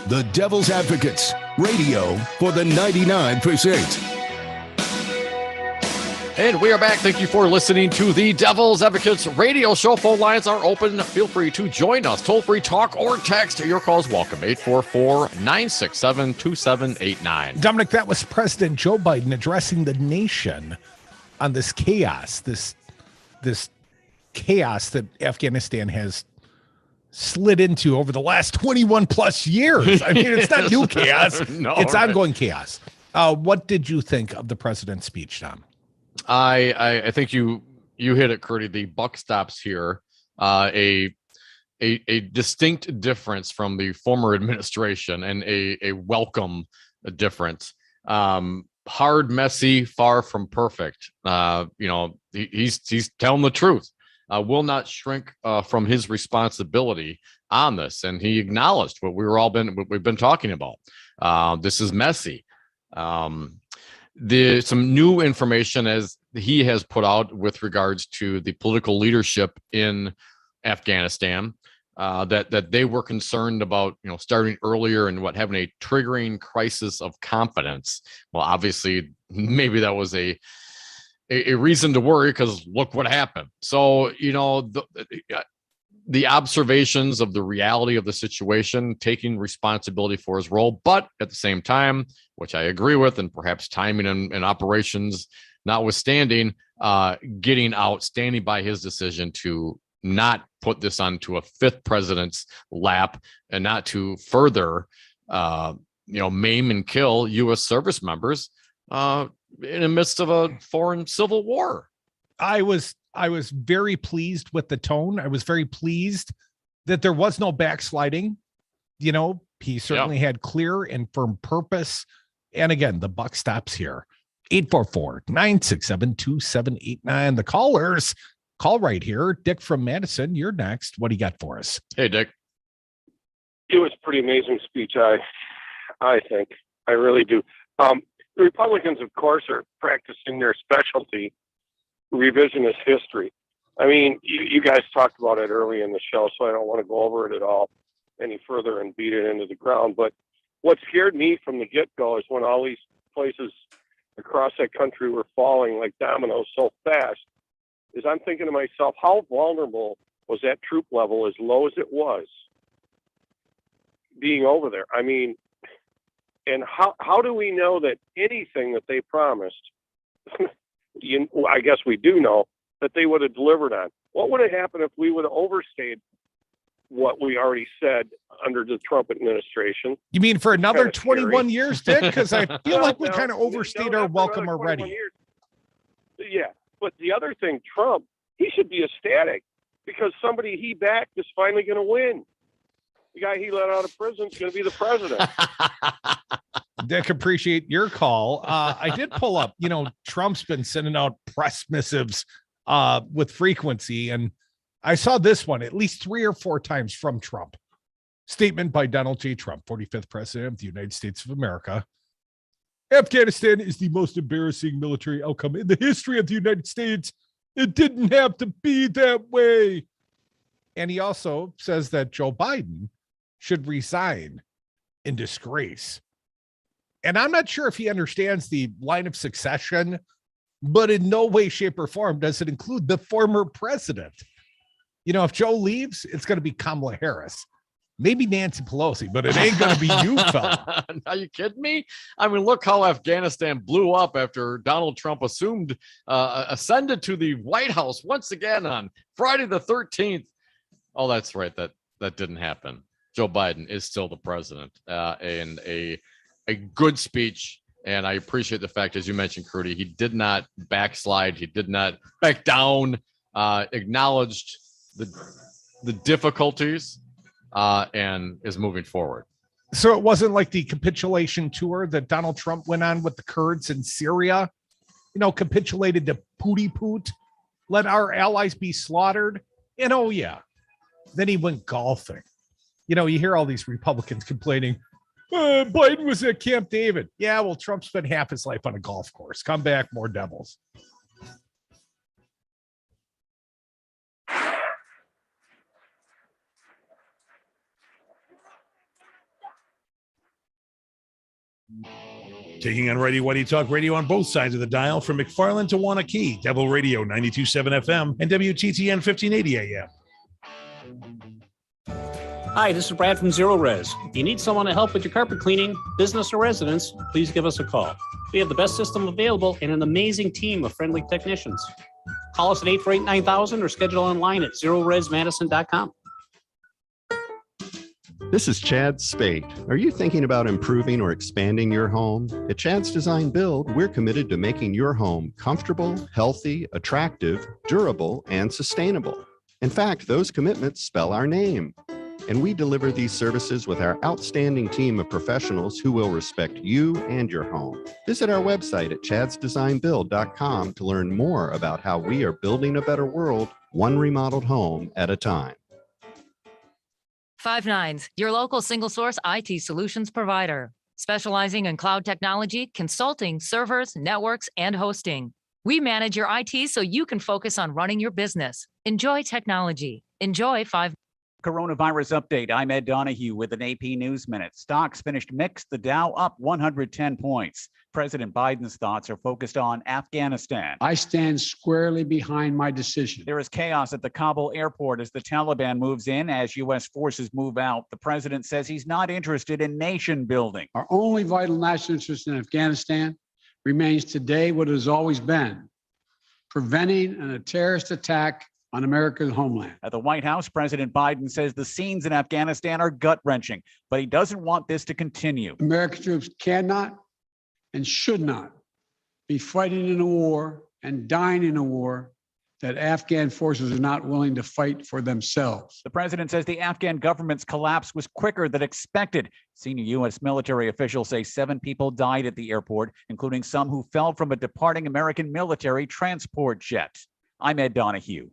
The Devil's Advocates, radio for the 99%. And we are back. Thank you for listening to the Devil's Advocates radio show. Phone lines are open. Feel free to join us. Toll free talk or text. Your calls welcome. 844-967-2789. Dominic, that was President Joe Biden addressing the nation on this chaos, this chaos that Afghanistan has slid into over the last 21 plus years. I mean, it's not new chaos. No, it's right. ongoing chaos. What did you think of the president's speech, Tom? I think you hit it, Curdy. The buck stops here. A distinct difference from the former administration and a welcome difference. Hard, messy, far from perfect. He's telling the truth. Will not shrink from his responsibility on this, and he acknowledged what we've been talking about. This is messy. There's some new information as he has put out with regards to the political leadership in Afghanistan, that they were concerned about, starting earlier and having a triggering crisis of confidence. Well, obviously, maybe that was a reason to worry, because look what happened. So, the observations of the reality of the situation, taking responsibility for his role, but at the same time, which I agree with, and perhaps timing and operations notwithstanding, getting out, standing by his decision to not put this onto a fifth president's lap and not to further, maim and kill U.S. service members in the midst of a foreign civil war. I was very pleased with the tone. I was very pleased that there was no backsliding. He certainly had clear and firm purpose. And again, the buck stops here. 844-967-2789. The callers call right here. Dick from Madison, you're next. What do you got for us? Hey, Dick. It was a pretty amazing speech, I think. I really do. The Republicans, of course, are practicing their specialty, revisionist history. I mean, you guys talked about it early in the show, so I don't want to go over it at all any further and beat it into the ground. But what scared me from the get-go is when all these places across that country were falling like dominoes so fast, is I'm thinking to myself, how vulnerable was that troop level, as low as it was, being over there? I mean, and how do we know that anything that they promised, I guess we do know, that they would have delivered on? What would have happened if we would have overstayed what we already said under the Trump administration? You mean for another Kinda 21 scary. years, Dick? Because I feel like we No, kind of overstayed our not for welcome another 21 already. years. Yeah, but the other thing, Trump, he should be ecstatic because somebody he backed is finally going to win. The guy he let out of prison is going to be the president. Dick, appreciate your call. I did pull up, Trump's been sending out press missives with frequency. And I saw this one at least 3 or 4 times from Trump. Statement by Donald J. Trump, 45th President of the United States of America. Afghanistan is the most embarrassing military outcome in the history of the United States. It didn't have to be that way. And he also says that Joe Biden should resign in disgrace. And I'm not sure if he understands the line of succession, but in no way, shape, or form does it include the former president. You know, if Joe leaves, it's going to be Kamala Harris. Maybe Nancy Pelosi, but it ain't going to be you, fella. Are you kidding me? I mean, look how Afghanistan blew up after Donald Trump ascended to the White House once again on Friday the 13th. Oh, that's right. That didn't happen. Joe Biden is still the president, and a good speech. And I appreciate the fact, as you mentioned, Crudy, he did not backslide. He did not back down, acknowledged the difficulties, and is moving forward. So it wasn't like the capitulation tour that Donald Trump went on with the Kurds in Syria, capitulated to pooty poot, let our allies be slaughtered. And oh yeah, then he went golfing. You hear all these Republicans complaining, Biden was at Camp David. Yeah, well, Trump spent half his life on a golf course. Come back, more devils. Taking on Righty Whitey Talk Radio on both sides of the dial from McFarland to Wanakee, Devil Radio 92.7 FM and WTTN 1580 AM. Hi, this is Brad from Zero Res. If you need someone to help with your carpet cleaning, business or residence, please give us a call. We have the best system available and an amazing team of friendly technicians. Call us at 848-9000 or schedule online at zeroresmadison.com. This is Chad Spate. Are you thinking about improving or expanding your home? At Chad's Design Build, we're committed to making your home comfortable, healthy, attractive, durable, and sustainable. In fact, those commitments spell our name. And we deliver these services with our outstanding team of professionals who will respect you and your home. Visit our website at chadsdesignbuild.com to learn more about how we are building a better world, one remodeled home at a time. 5 your local single source IT solutions provider, specializing in cloud technology, consulting, servers, networks, and hosting. We manage your IT so you can focus on running your business. Enjoy technology. Enjoy 5. Coronavirus update. I'm Ed Donahue with an AP News Minute. Stocks finished mixed. The Dow up 110 points. President Biden's thoughts are focused on Afghanistan. I stand squarely behind my decision. There is chaos at the Kabul airport as the Taliban moves in, as U.S. forces move out. The president says he's not interested in nation building. Our only vital national interest in Afghanistan remains today what it has always been: preventing a terrorist attack on America's homeland. At the White House, President Biden says the scenes in Afghanistan are gut-wrenching, but he doesn't want this to continue. American troops cannot and should not be fighting in a war and dying in a war that Afghan forces are not willing to fight for themselves. The president says the Afghan government's collapse was quicker than expected. Senior U.S. military officials say 7 people died at the airport, including some who fell from a departing American military transport jet. I'm Ed Donahue.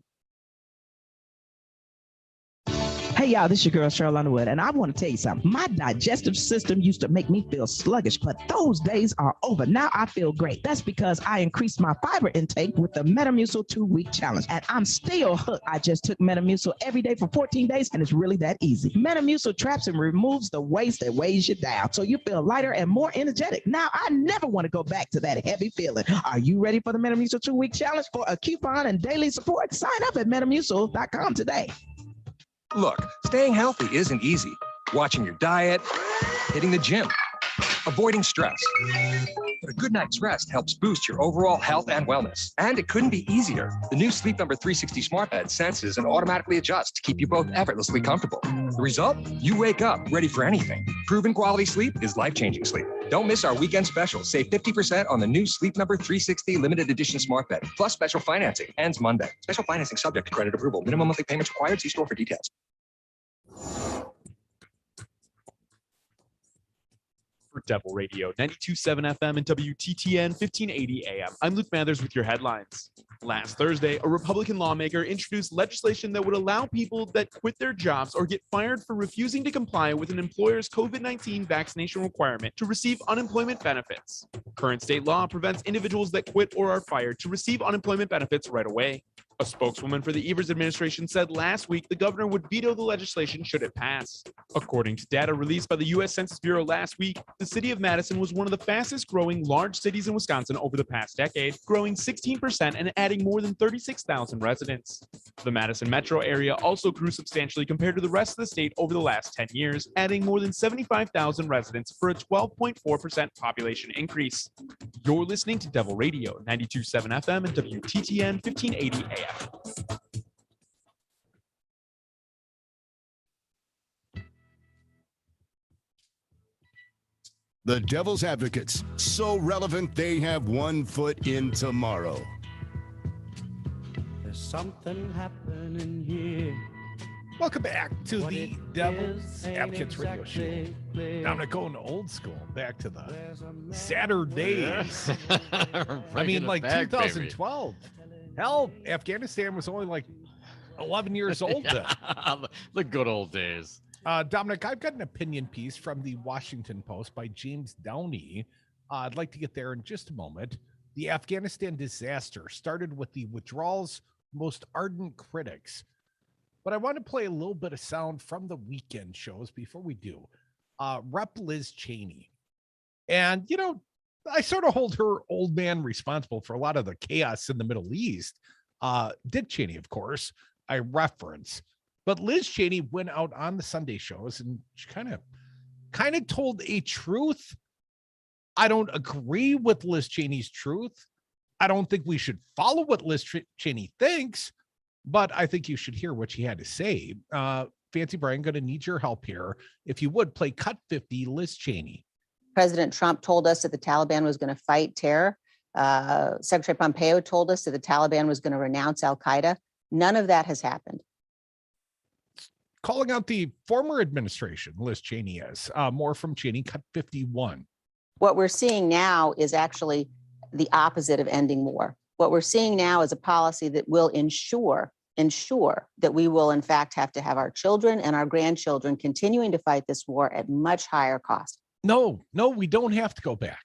Hey, y'all, this is your girl, Cheryl Underwood, and I want to tell you something. My digestive system used to make me feel sluggish, but those days are over. Now I feel great. That's because I increased my fiber intake with the Metamucil 2-week challenge, and I'm still hooked. I just took Metamucil every day for 14 days, and it's really that easy. Metamucil traps and removes the waste that weighs you down, so you feel lighter and more energetic. Now I never want to go back to that heavy feeling. Are you ready for the Metamucil 2-week challenge? For a coupon and daily support, sign up at Metamucil.com today. Look, staying healthy isn't easy. Watching your diet, hitting the gym, avoiding stress. But a good night's rest helps boost your overall health and wellness. And it couldn't be easier. The new Sleep Number 360 smart bed senses and automatically adjusts to keep you both effortlessly comfortable. The result? You wake up ready for anything. Proven quality sleep is life-changing sleep. Don't miss our weekend special. Save 50% on the new Sleep Number 360 limited edition smart bed, plus special financing. Ends Monday. Special financing subject to credit approval. Minimum monthly payments required. See store for details. For Devil Radio 92.7 FM and WTTN 1580 AM, I'm Luke Mathers with your headlines. Last Thursday, a Republican lawmaker introduced legislation that would allow people that quit their jobs or get fired for refusing to comply with an employer's COVID-19 vaccination requirement to receive unemployment benefits. Current state law prevents individuals that quit or are fired to receive unemployment benefits right away. A spokeswoman for the Evers administration said last week the governor would veto the legislation should it pass. According to data released by the U.S. Census Bureau last week, the city of Madison was one of the fastest growing large cities in Wisconsin over the past decade, growing 16% and adding more than 36,000 residents. The Madison metro area also grew substantially compared to the rest of the state over the last 10 years, adding more than 75,000 residents for a 12.4% population increase. You're listening to Devil Radio 92.7 FM and WTTN 1580 AM. The Devil's Advocates, so relevant they have one foot in tomorrow. There's something happening here. Welcome back to the Devil's Advocates radio show. Now I'm going old school, back to the Saturdays. I mean, like back, 2012. Hell, Afghanistan was only like 11 years old then. The good old days. Dominic, I've got an opinion piece from the Washington Post by James Downey. I'd like to get there in just a moment. The Afghanistan disaster started with the withdrawal's most ardent critics. But I want to play a little bit of sound from the weekend shows before we do. Rep Liz Cheney. And, you know, I sort of hold her old man responsible for a lot of the chaos in the Middle East. Dick Cheney, of course, I reference. But Liz Cheney went out on the Sunday shows and she kind of told a truth. I don't agree with Liz Cheney's truth. I don't think we should follow what Liz Cheney thinks, but I think you should hear what she had to say. Fancy Brian, going to need your help here. If you would, play cut 50, Liz Cheney. President Trump told us that the Taliban was going to fight terror. Secretary Pompeo told us that the Taliban was going to renounce al-Qaeda. None of that has happened. Calling out the former administration, Liz Cheney is. More from Cheney, cut 51. What we're seeing now is actually the opposite of ending war. What we're seeing now is a policy that will ensure that we will, in fact, have to have our children and our grandchildren continuing to fight this war at much higher cost. No, we don't have to go back.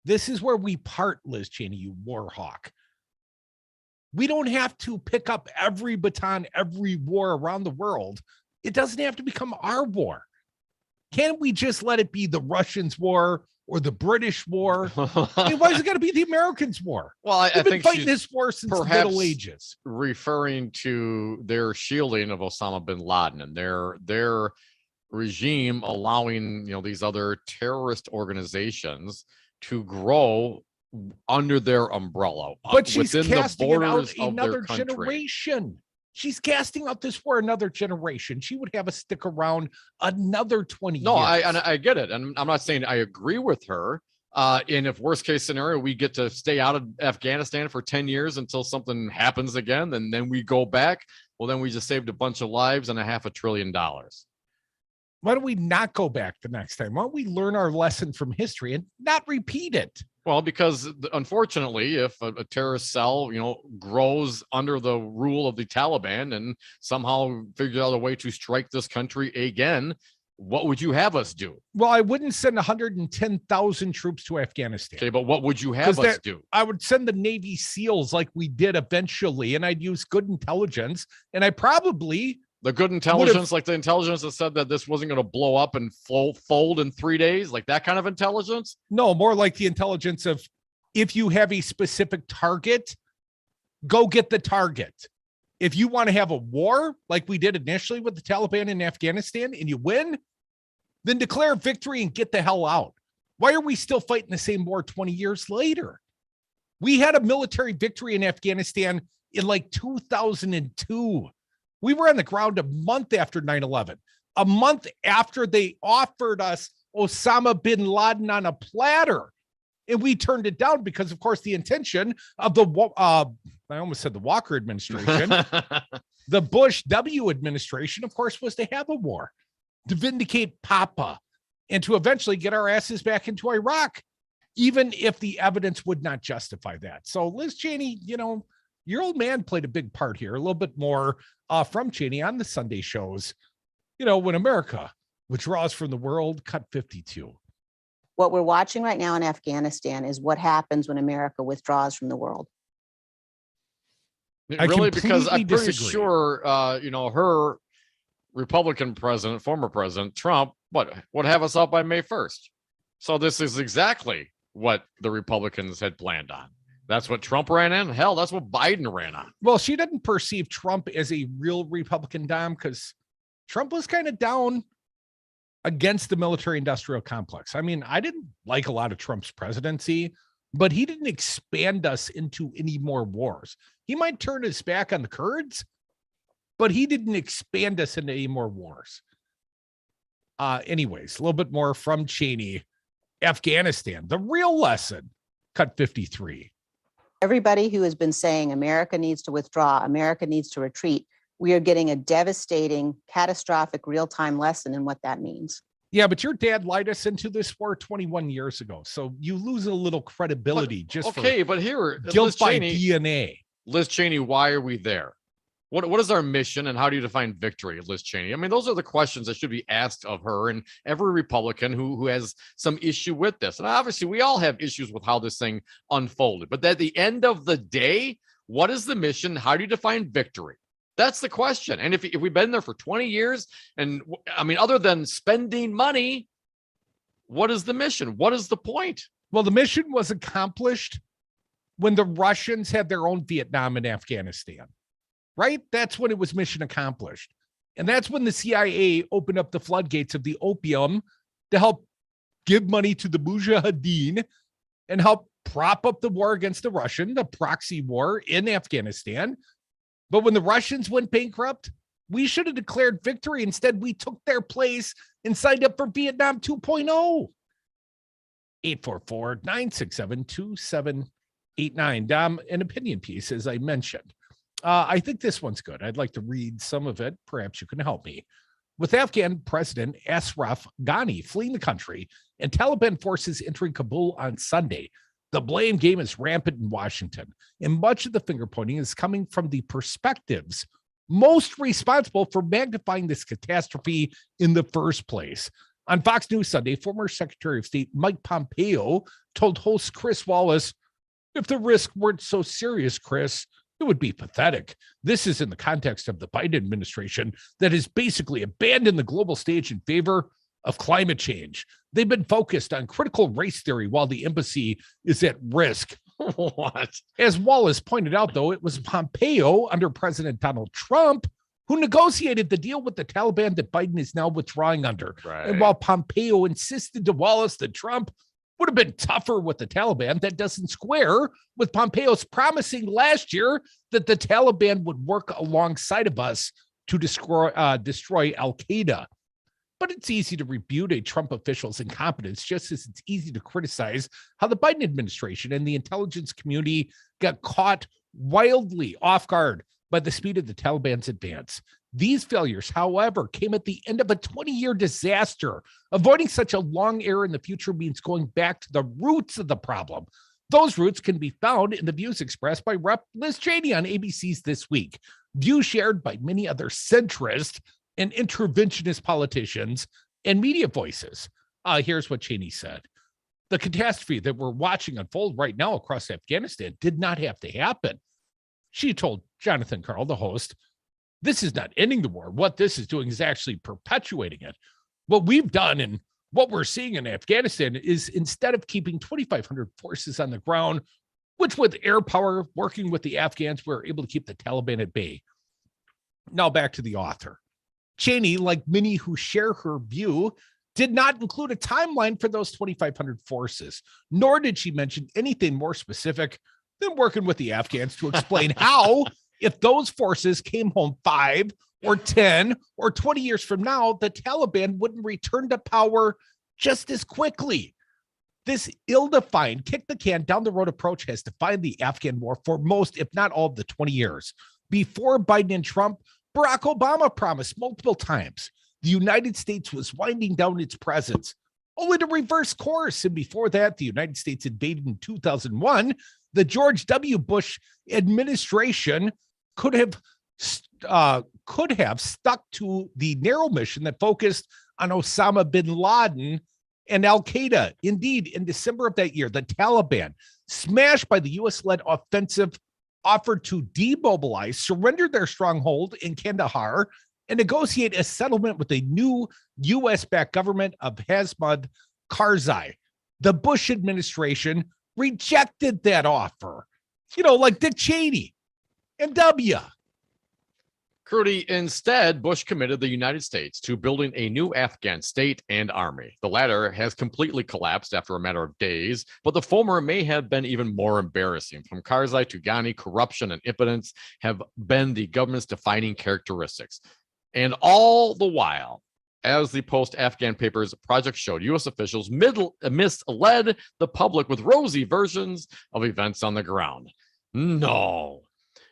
This is where we part, Liz Cheney, you war hawk. We don't have to pick up every baton, every war around the world. It doesn't have to become our war. Can't we just let it be the Russians' war or the British war? I mean, why is it got to be the Americans' war? Well, I We've been think fighting this war since the Middle Ages. Referring to their shielding of Osama bin Laden and their regime allowing, you know, these other terrorist organizations to grow under their umbrella, but she's within casting the it out borders of another their country. generation. She's casting out this for another generation. She would have us stick around another 20 No, years. I get it, and I'm not saying I agree with her. And if worst case scenario, we get to stay out of Afghanistan for 10 years until something happens again, and then we go back. Well, then we just saved a bunch of lives and $500 billion. Why don't we not go back the next time? Why don't we learn our lesson from history and not repeat it? Well, because unfortunately, if a terrorist cell, you know, grows under the rule of the Taliban and somehow figures out a way to strike this country again, what would you have us do? Well, I wouldn't send 110,000 troops to Afghanistan. Okay, but what would you have us do? I would send the Navy SEALs like we did eventually, and I'd use good intelligence, and I probably... The good intelligence, like the intelligence that said that this wasn't going to blow up and fold in 3 days, like that kind of intelligence? No, more like the intelligence of if you have a specific target, go get the target. If you want to have a war like we did initially with the Taliban in Afghanistan and you win, then declare victory and get the hell out. Why are we still fighting the same war 20 years later? We had a military victory in Afghanistan in like 2002. We were on the ground a month after 9/11, a month after they offered us Osama bin Laden on a platter. And we turned it down because, of course, the intention of the, I almost said the Walker administration, the Bush W administration, of course, was to have a war, to vindicate Papa, and to eventually get our asses back into Iraq, even if the evidence would not justify that. So Liz Cheney, your old man played a big part here, a little bit more from Cheney on the Sunday shows, when America withdraws from the world, cut 52. What we're watching right now in Afghanistan is what happens when America withdraws from the world. Really, because I'm pretty disagree. sure, her Republican president, former President Trump, would have us out by May 1st. So this is exactly what the Republicans had planned on. That's what Trump ran in. Hell, that's what Biden ran on. Well, she didn't perceive Trump as a real Republican, Dom, because Trump was kind of down against the military industrial complex. I mean, I didn't like a lot of Trump's presidency, but he didn't expand us into any more wars. He might turn his back on the Kurds, but he didn't expand us into any more wars. Anyways, a little bit more from Cheney. Afghanistan, the real lesson, cut 53. Everybody who has been saying America needs to withdraw, America needs to retreat, we are getting a devastating, catastrophic, real-time lesson in what that means. Yeah, but your dad lied us into this war 21 years ago. So you lose a little credibility but here, guilt Liz by Cheney, DNA. Liz Cheney, why are we there? What is our mission, and how do you define victory, Liz Cheney? I mean, those are the questions that should be asked of her and every Republican who has some issue with this. And obviously, we all have issues with how this thing unfolded. But at the end of the day, what is the mission? How do you define victory? That's the question. And if we've been there for 20 years, and I mean, other than spending money, what is the mission? What is the point? Well, the mission was accomplished when the Russians had their own Vietnam and Afghanistan. Right? That's when it was mission accomplished. And that's when the CIA opened up the floodgates of the opium to help give money to the Mujahideen and help prop up the war against the Russian, the proxy war in Afghanistan. But when the Russians went bankrupt, we should have declared victory. Instead, we took their place and signed up for Vietnam 2.0. 844-967-2789. Dom, an opinion piece, as I mentioned. I think this one's good. I'd like to read some of it. Perhaps you can help me. With Afghan President Ashraf Ghani fleeing the country and Taliban forces entering Kabul on Sunday, the blame game is rampant in Washington, and much of the finger pointing is coming from the perspectives most responsible for magnifying this catastrophe in the first place. On Fox News Sunday, former Secretary of State Mike Pompeo told host Chris Wallace, "If the risk weren't so serious, Chris, it would be pathetic. This is in the context of the Biden administration that has basically abandoned the global stage in favor of climate change. They've been focused on critical race theory while the embassy is at risk." What? As Wallace pointed out, though, it was Pompeo under President Donald Trump who negotiated the deal with the Taliban that Biden is now withdrawing under. Right. And while Pompeo insisted to Wallace that Trump would have been tougher with the Taliban, that doesn't square with Pompeo's promising last year that the Taliban would work alongside of us to destroy Al-Qaeda. But it's easy to rebuke a Trump official's incompetence, just as it's easy to criticize how the Biden administration and the intelligence community got caught wildly off guard by the speed of the Taliban's advance. These failures, however, came at the end of a 20-year disaster. Avoiding such a long error in the future means going back to the roots of the problem. Those roots can be found in the views expressed by Rep. Liz Cheney on ABC's This Week, views shared by many other centrist and interventionist politicians and media voices. Here's what Cheney said. The catastrophe that we're watching unfold right now across Afghanistan did not have to happen. She told Jonathan Karl, the host, "This is not ending the war. What this is doing is actually perpetuating it. What we've done and what we're seeing in Afghanistan is instead of keeping 2,500 forces on the ground, which with air power working with the Afghans, we're able to keep the Taliban at bay." Now back to the author. Cheney, like many who share her view, did not include a timeline for those 2,500 forces, nor did she mention anything more specific than working with the Afghans to explain how, if those forces came home 5 or 10 or 20 years from now, the Taliban wouldn't return to power just as quickly. This ill-defined, kick-the-can down-the-road approach has defined the Afghan war for most, if not all, of the 20 years. Before Biden and Trump, Barack Obama promised multiple times the United States was winding down its presence only to reverse course. And before that, the United States invaded in 2001. The George W. Bush administration could have stuck to the narrow mission that focused on Osama bin Laden and Al Qaeda. Indeed, in December of that year, the Taliban, smashed by the U.S.-led offensive, offered to demobilize, surrender their stronghold in Kandahar, and negotiate a settlement with a new U.S.-backed government of Hamid Karzai. The Bush administration rejected that offer, like Dick Cheney and W. Crudy, instead, Bush committed the United States to building a new Afghan state and army. The latter has completely collapsed after a matter of days, but the former may have been even more embarrassing. From Karzai to Ghani, corruption and impotence have been the government's defining characteristics. And all the while, as the post-Afghan papers project showed, U.S. officials misled the public with rosy versions of events on the ground. No.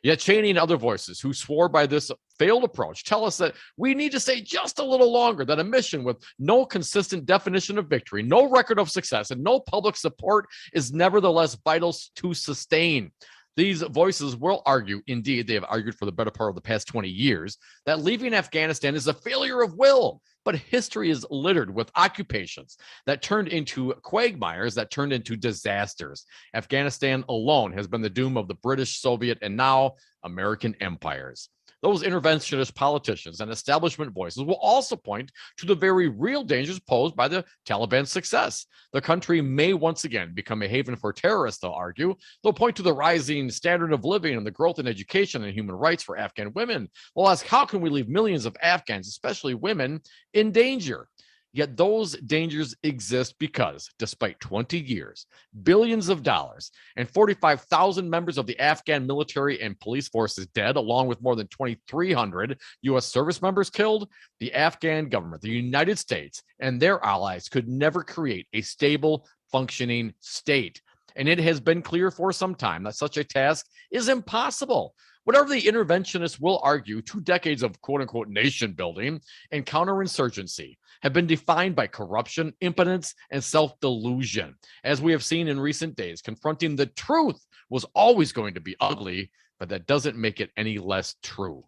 Yet Cheney and other voices who swore by this failed approach tell us that we need to stay just a little longer, that a mission with no consistent definition of victory, no record of success, and no public support is nevertheless vital to sustain. These voices will argue, indeed, they have argued for the better part of the past 20 years, that leaving Afghanistan is a failure of will. But history is littered with occupations that turned into quagmires, that turned into disasters. Afghanistan alone has been the doom of the British, Soviet, and now American empires. Those interventionist politicians and establishment voices will also point to the very real dangers posed by the Taliban's success. The country may once again become a haven for terrorists, they'll argue. They'll point to the rising standard of living and the growth in education and human rights for Afghan women. They'll ask, how can we leave millions of Afghans, especially women, in danger? Yet those dangers exist because, despite 20 years, billions of dollars, and 45,000 members of the Afghan military and police forces dead, along with more than 2,300 U.S. service members killed, the Afghan government, the United States, and their allies could never create a stable, functioning state. And it has been clear for some time that such a task is impossible. Whatever the interventionists will argue, 2 decades of quote-unquote nation building and counterinsurgency have been defined by corruption, impotence, and self-delusion. As we have seen in recent days, confronting the truth was always going to be ugly, but that doesn't make it any less true.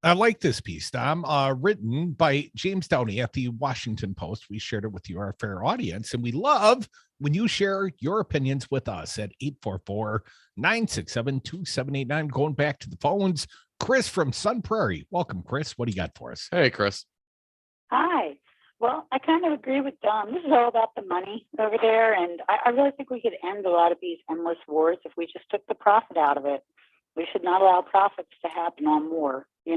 I like this piece, Dom, written by James Downey at the Washington Post. We shared it with you, our fair audience, and we love when you share your opinions with us at 844-967-2789. Going back to the phones, Chris from Sun Prairie. Welcome, Chris. What do you got for us? Hey, Chris. Hi. Well, I kind of agree with Dom. This is all about the money over there, and I really think we could end a lot of these endless wars if we just took the profit out of it. We should not allow profits to happen on war. We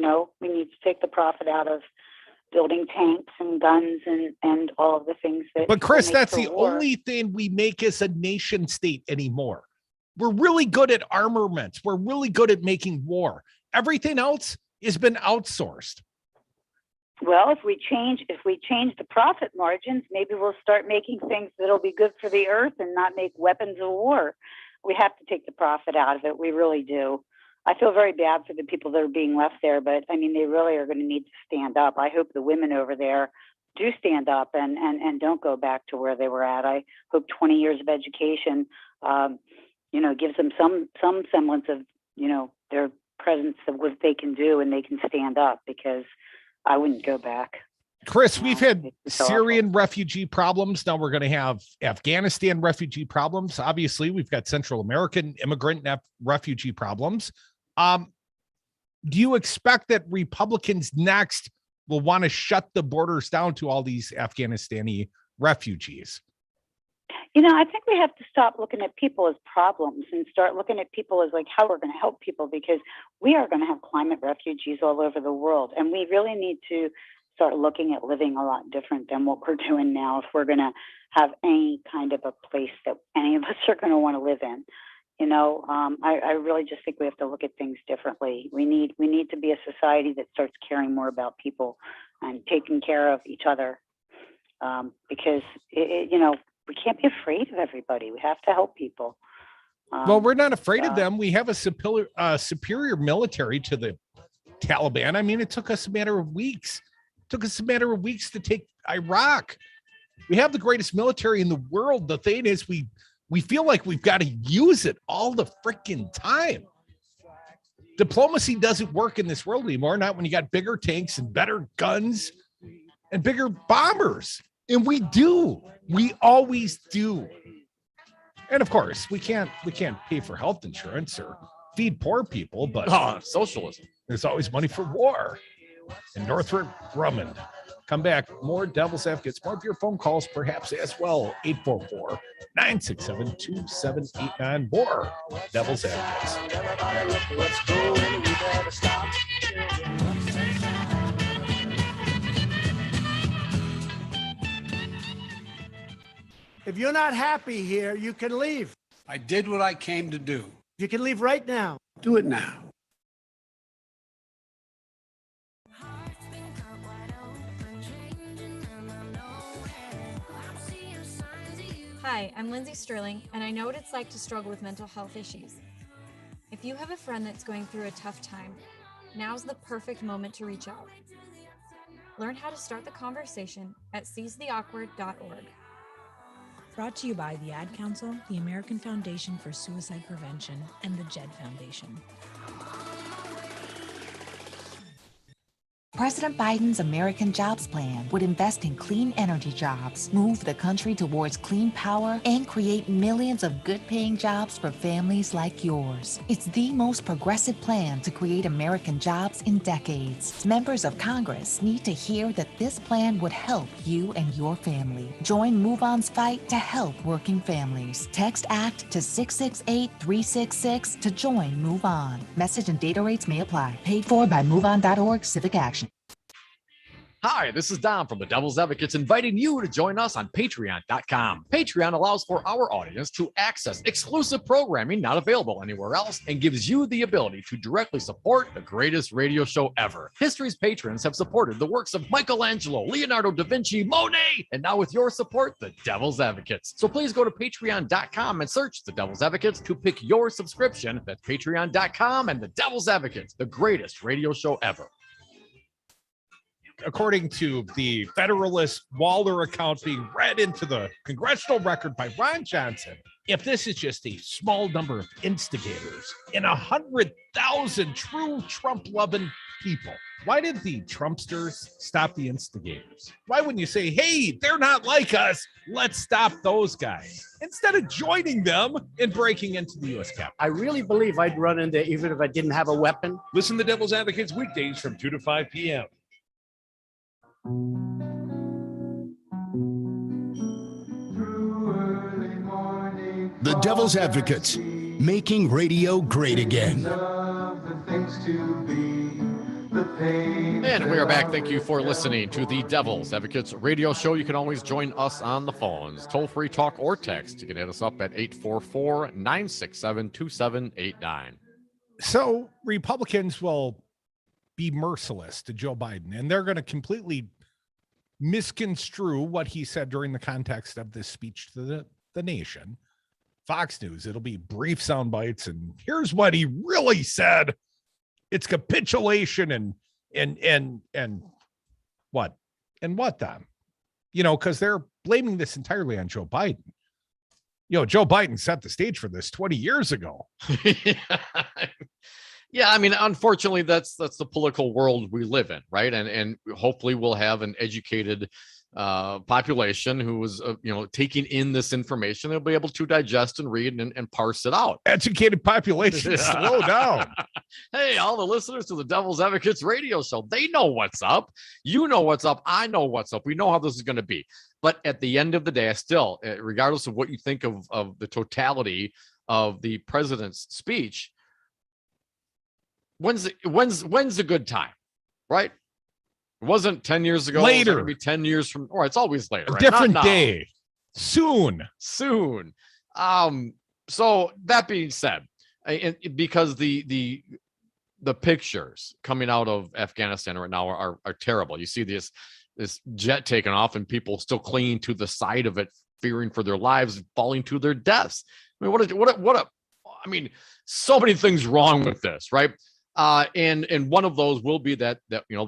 need to take the profit out of building tanks and guns and all of the things that. But Chris, that's the war. only thing we make as a nation state anymore. We're really good at armaments. We're really good at making war. Everything else has been outsourced. Well, if we change the profit margins, maybe we'll start making things that'll be good for the earth and not make weapons of war. We have to take the profit out of it. We really do. I feel very bad for the people that are being left there, but I mean, they really are going to need to stand up. I hope the women over there do stand up and don't go back to where they were at. I hope 20 years of education, gives them some semblance of, their presence of what they can do, and they can stand up, because I wouldn't go back. Chris, we've had Syrian refugee problems. Now we're going to have Afghanistan refugee problems. Obviously, we've got Central American immigrant refugee problems. Do you expect that Republicans next will want to shut the borders down to all these Afghanistani refugees? I think we have to stop looking at people as problems and start looking at people as like how we're going to help people, because we are going to have climate refugees all over the world. And we really need to start looking at living a lot different than what we're doing now if we're going to have any kind of a place that any of us are going to want to live in. I really just think we have to look at things differently. We need to be a society that starts caring more about people and taking care of each other, because we can't be afraid of everybody. We have to help people. Well, we're not afraid of them. We have a superior military to the Taliban. I mean, it took us a matter of weeks Took us a matter of weeks to take Iraq. We have the greatest military in the world. The thing is, we feel like we've got to use it all the freaking time. Diplomacy doesn't work in this world anymore, not when you got bigger tanks and better guns and bigger bombers. And we do. We always do. And of course, we can't pay for health insurance or feed poor people, but socialism. There's always money for war. And Northrop Grumman. Come back. More Devil's Advocates. More of your phone calls, perhaps as well. 844-967-2789. More Devil's Advocates. If you're not happy here, you can leave. I did what I came to do. You can leave right now. Do it now. Hi, I'm Lindsay Sterling, and I know what it's like to struggle with mental health issues. If you have a friend that's going through a tough time, now's the perfect moment to reach out. Learn how to start the conversation at seizetheawkward.org. Brought to you by the Ad Council, the American Foundation for Suicide Prevention, and the JED Foundation. President Biden's American Jobs Plan would invest in clean energy jobs, move the country towards clean power, and create millions of good-paying jobs for families like yours. It's the most progressive plan to create American jobs in decades. Members of Congress need to hear that this plan would help you and your family. Join Move On's fight to help working families. Text ACT to 668-366 to join Move On. Message and data rates may apply. Paid for by MoveOn.org Civic Action. Hi, this is Dom from the Devil's Advocates inviting you to join us on Patreon.com. Patreon allows for our audience to access exclusive programming not available anywhere else and gives you the ability to directly support the greatest radio show ever. History's patrons have supported the works of Michelangelo, Leonardo da Vinci, Monet, and now with your support, the Devil's Advocates. So please go to Patreon.com and search the Devil's Advocates to pick your subscription. That's Patreon.com and the Devil's Advocates, the greatest radio show ever. According to the Federalist Waller account being read into the congressional record by Ron Johnson, if this is just a small number of instigators in 100,000 true Trump-loving people, why did the Trumpsters stop the instigators? Why wouldn't you say, hey, they're not like us, let's stop those guys, instead of joining them and breaking into the U.S. Capitol? I really believe I'd run in there even if I didn't have a weapon. Listen to Devil's Advocates weekdays from 2 to 5 p.m. The Devil's Advocates, making radio great again. And we are back. Thank you for listening to the Devil's Advocates radio show. You can always join us on the phones, toll-free talk or text. You can hit us up at 844-967-2789. So Republicans will be merciless to Joe Biden, and they're going to completely misconstrue what he said during the context of this speech to the nation. Fox News, it'll be brief sound bites, and here's what he really said. It's capitulation and what? And what then? You know, because they're blaming this entirely on Joe Biden. You know, Joe Biden set the stage for this 20 years ago. Yeah, I mean, unfortunately, that's the political world we live in, right? And hopefully we'll have an educated population who is, taking in this information. They'll be able to digest and read and parse it out. Educated population, slow down. Hey, all the listeners to the Devil's Advocates radio show, they know what's up. You know what's up. I know what's up. We know how this is going to be. But at the end of the day, still, regardless of what you think of the totality of the president's speech, when's a good time, right? It wasn't 10 years ago. Later. It's gonna be 10 years from, or it's always later. A right? different Not now. day. Soon. So that being said, because the pictures coming out of Afghanistan right now are terrible. You see this jet taking off and people still clinging to the side of it, fearing for their lives, falling to their deaths. I mean, so many things wrong with this, right? And one of those will be that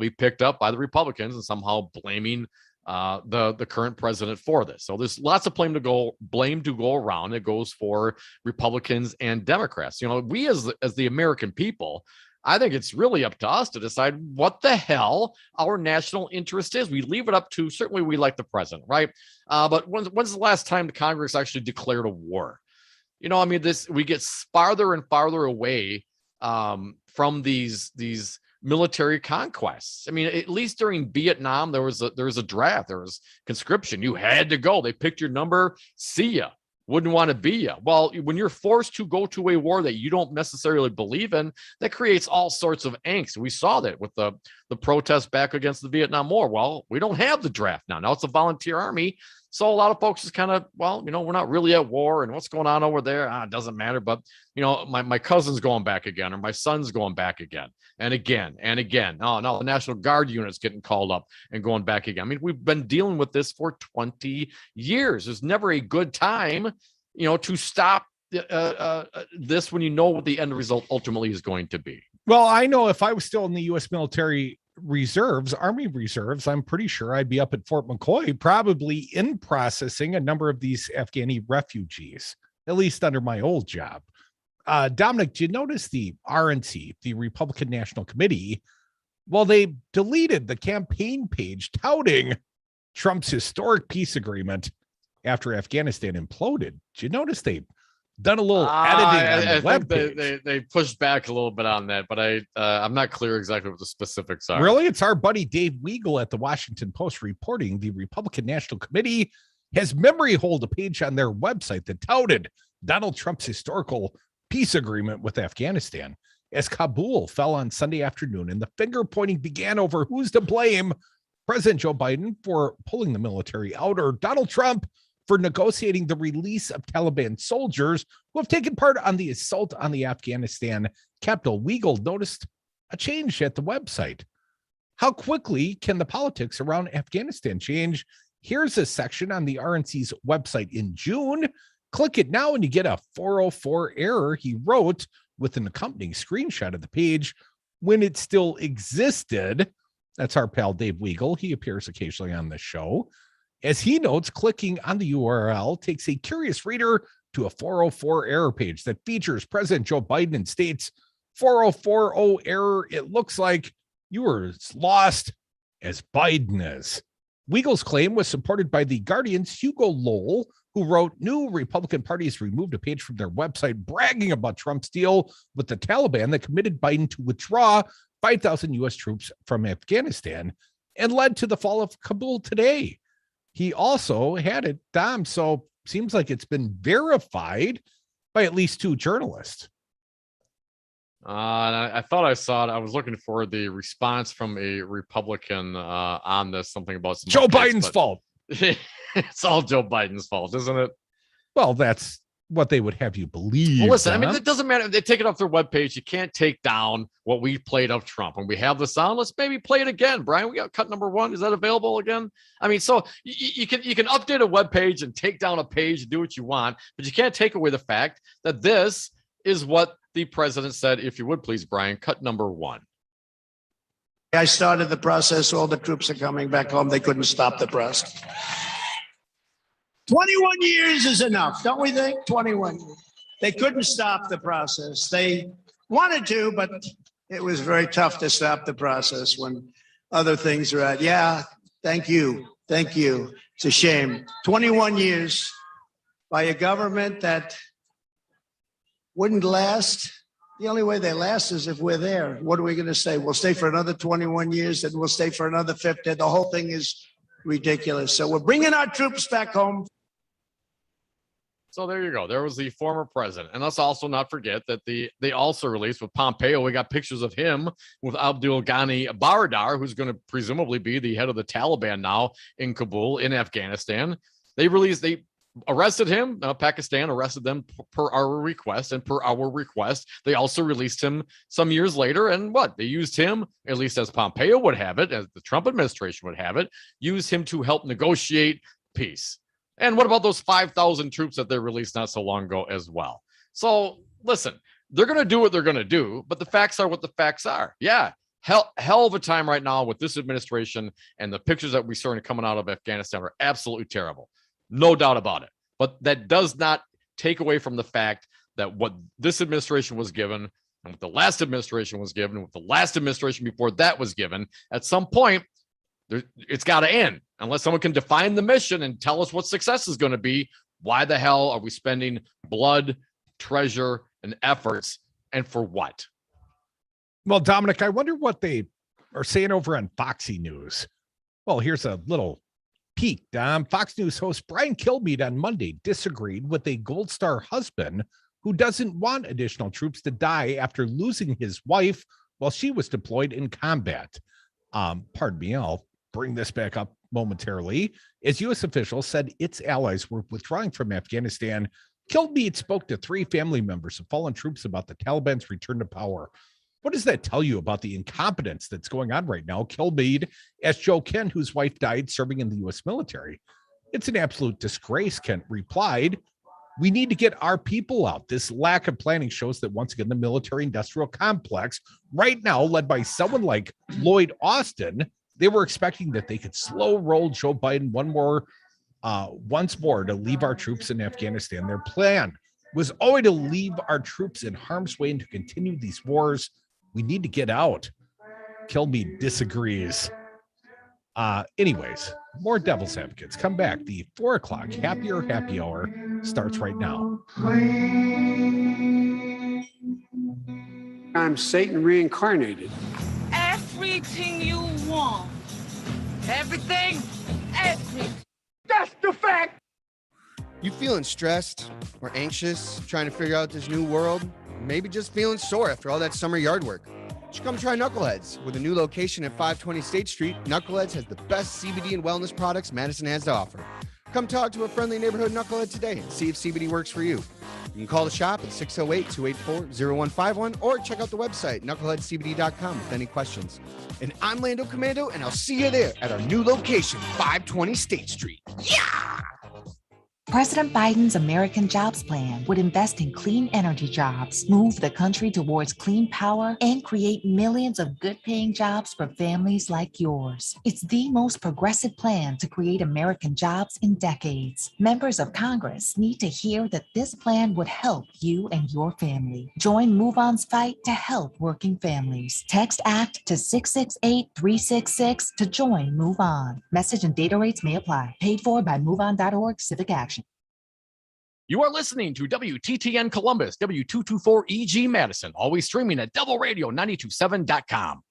be picked up by the Republicans and somehow blaming the current president for this. So there's lots of blame to go around. It goes for Republicans and Democrats. We as the American people, I think it's really up to us to decide what the hell our national interest is. We leave it up to, certainly we like the president, right? But when's the last time the Congress actually declared a war? We get farther and farther away from these military conquests. I mean, at least during Vietnam, there was a draft, there was conscription. You had to go. They picked your number. See ya. Wouldn't want to be you. Well, when you're forced to go to a war that you don't necessarily believe in, that creates all sorts of angst. We saw that with the protests back against the Vietnam War. Well, we don't have the draft now. Now it's a volunteer army. So a lot of folks is kind of, we're not really at war, and what's going on over there? It doesn't matter. But, my cousin's going back again, or my son's going back again and again and again. No, the National Guard unit's getting called up and going back again. I mean, we've been dealing with this for 20 years. There's never a good time, to stop this when you know what the end result ultimately is going to be. Well, I know if I was still in the U.S. military reserves, Army reserves, I'm pretty sure I'd be up at Fort McCoy, probably in processing a number of these Afghani refugees, at least under my old job. Dominic, did you notice the RNC, the Republican National Committee? Well, they deleted the campaign page touting Trump's historic peace agreement after Afghanistan imploded. Did you notice they've done a little editing on the webpage? They pushed back a little bit on that, but I'm not clear exactly what the specifics are. Really? It's our buddy Dave Weigel at the Washington Post reporting the Republican National Committee has memory hold a page on their website that touted Donald Trump's historical peace agreement with Afghanistan as Kabul fell on Sunday afternoon, and the finger pointing began over who's to blame: President Joe Biden for pulling the military out, or Donald Trump for negotiating the release of Taliban soldiers who have taken part on the assault on the Afghanistan capital. Weigel noticed a change at the website. How quickly can the politics around Afghanistan change? Here's a section on the RNC's website in June. Click it now and you get a 404 error, he wrote, with an accompanying screenshot of the page when it still existed. That's our pal Dave Weigel. He appears occasionally on the show. As he notes, clicking on the URL takes a curious reader to a 404 error page that features President Joe Biden and states 4040 error. It looks like you were as lost as Biden is. Weigel's claim was supported by the Guardian's Hugo Lowell, who wrote, new Republican parties removed a page from their website bragging about Trump's deal with the Taliban that committed Biden to withdraw 5,000 U.S. troops from Afghanistan and led to the fall of Kabul today. He also had it, Dom, so seems like it's been verified by at least two journalists. I thought I saw it. I was looking for the response from a Republican on this, something about Joe Biden's fault. It's all Joe Biden's fault, isn't it? Well, that's what they would have you believe. Well, listen, I mean, it doesn't matter. They take it off their webpage. You can't take down what we played of Trump. When we have the sound, let's maybe play it again. Brian, we got cut number 1. Is that available again? I mean, so you can update a webpage and take down a page and do what you want, but you can't take away the fact that this is what the president said. If you would please, Brian, cut number 1. I started the process. All the troops are coming back home. They couldn't stop the process. 21 years is enough, don't we think? 21 years. They couldn't stop the process. They wanted to, but it was very tough to stop the process when other things are at. Yeah, thank you. Thank you. It's a shame. 21 years by a government that wouldn't last. The only way they last is if we're there. What are we going to say? We'll stay for another 21 years, and we'll stay for another 50. The whole thing is ridiculous. So we're bringing our troops back home. So there you go. There was the former president. And let's also not forget that they also released with Pompeo. We got pictures of him with Abdul Ghani Baradar, who's going to presumably be the head of the Taliban now in Kabul, in Afghanistan. They arrested him. Pakistan arrested them per our request. And per our request, they also released him some years later. And they used him, at least as Pompeo would have it, as the Trump administration would have it, use him to help negotiate peace. And what about those 5,000 troops that they released not so long ago as well? So listen, they're going to do what they're going to do, but the facts are what the facts are. Yeah. Hell of a time right now with this administration, and the pictures that we're starting coming out of Afghanistan are absolutely terrible. No doubt about it. But that does not take away from the fact that what this administration was given and what the last administration was given, and what the last administration before that was given, at some point, it's got to end. Unless someone can define the mission and tell us what success is going to be, why the hell are we spending blood, treasure, and efforts, and for what? Well, Dominic, I wonder what they are saying over on Foxy News. Well, here's a little peek. Fox News host Brian Kilmeade on Monday disagreed with a Gold Star husband who doesn't want additional troops to die after losing his wife while she was deployed in combat. Pardon me, I'll bring this back up momentarily. As U.S. officials said its allies were withdrawing from Afghanistan, Kilmeade spoke to 3 family members of fallen troops about the Taliban's return to power. What does that tell you about the incompetence that's going on right now? Kilmeade asked Joe Kent, whose wife died serving in the U.S. military. It's an absolute disgrace, Kent replied. We need to get our people out. This lack of planning shows that once again, the military industrial complex right now, led by someone like Lloyd Austin, they were expecting that they could slow roll Joe Biden once more to leave our troops in Afghanistan. Their plan was always to leave our troops in harm's way and to continue these wars. We need to get out. Kilmeade disagrees. Anyways, more Devil's Advocates. Come back. The 4 o'clock happy hour starts right now. I'm Satan reincarnated. Everything you want. Everything. That's the fact. You feeling stressed or anxious, trying to figure out this new world? Maybe just feeling sore after all that summer yard work? You should come try Knuckleheads. With a new location at 520 State Street, Knuckleheads has the best CBD and wellness products Madison has to offer. Come talk to a friendly neighborhood Knucklehead today and see if CBD works for you. You can call the shop at 608-284-0151 or check out the website, knuckleheadcbd.com, with any questions. And I'm Lando Commando, and I'll see you there at our new location, 520 State Street. Yeah! President Biden's American Jobs Plan would invest in clean energy jobs, move the country towards clean power, and create millions of good-paying jobs for families like yours. It's the most progressive plan to create American jobs in decades. Members of Congress need to hear that this plan would help you and your family. Join Move On's fight to help working families. Text ACT to 668-366 to join Move On. Message and data rates may apply. Paid for by MoveOn.org Civic Action. You are listening to WTTN Columbus, W224EG Madison, always streaming at doubleradio927.com.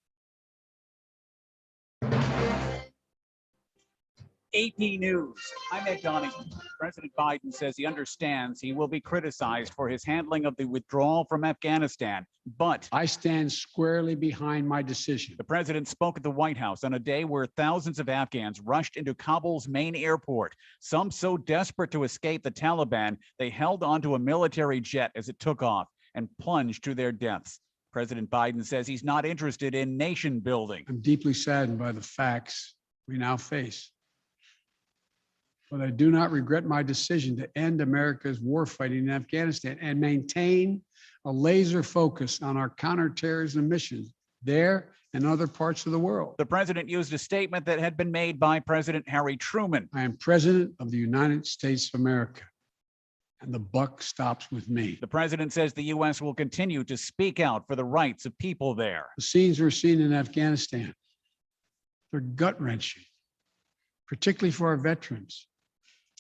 AP News. I'm Ed Donahue. President Biden says he understands he will be criticized for his handling of the withdrawal from Afghanistan, but I stand squarely behind my decision. The president spoke at the White House on a day where thousands of Afghans rushed into Kabul's main airport, some so desperate to escape the Taliban, they held onto a military jet as it took off and plunged to their deaths. President Biden says he's not interested in nation building. I'm deeply saddened by the facts we now face. But I do not regret my decision to end America's war fighting in Afghanistan and maintain a laser focus on our counterterrorism missions there and other parts of the world. The president used a statement that had been made by President Harry Truman. I am president of the United States of America, and the buck stops with me. The president says the U.S. will continue to speak out for the rights of people there. The scenes we're seeing in Afghanistan, they're gut-wrenching, particularly for our veterans,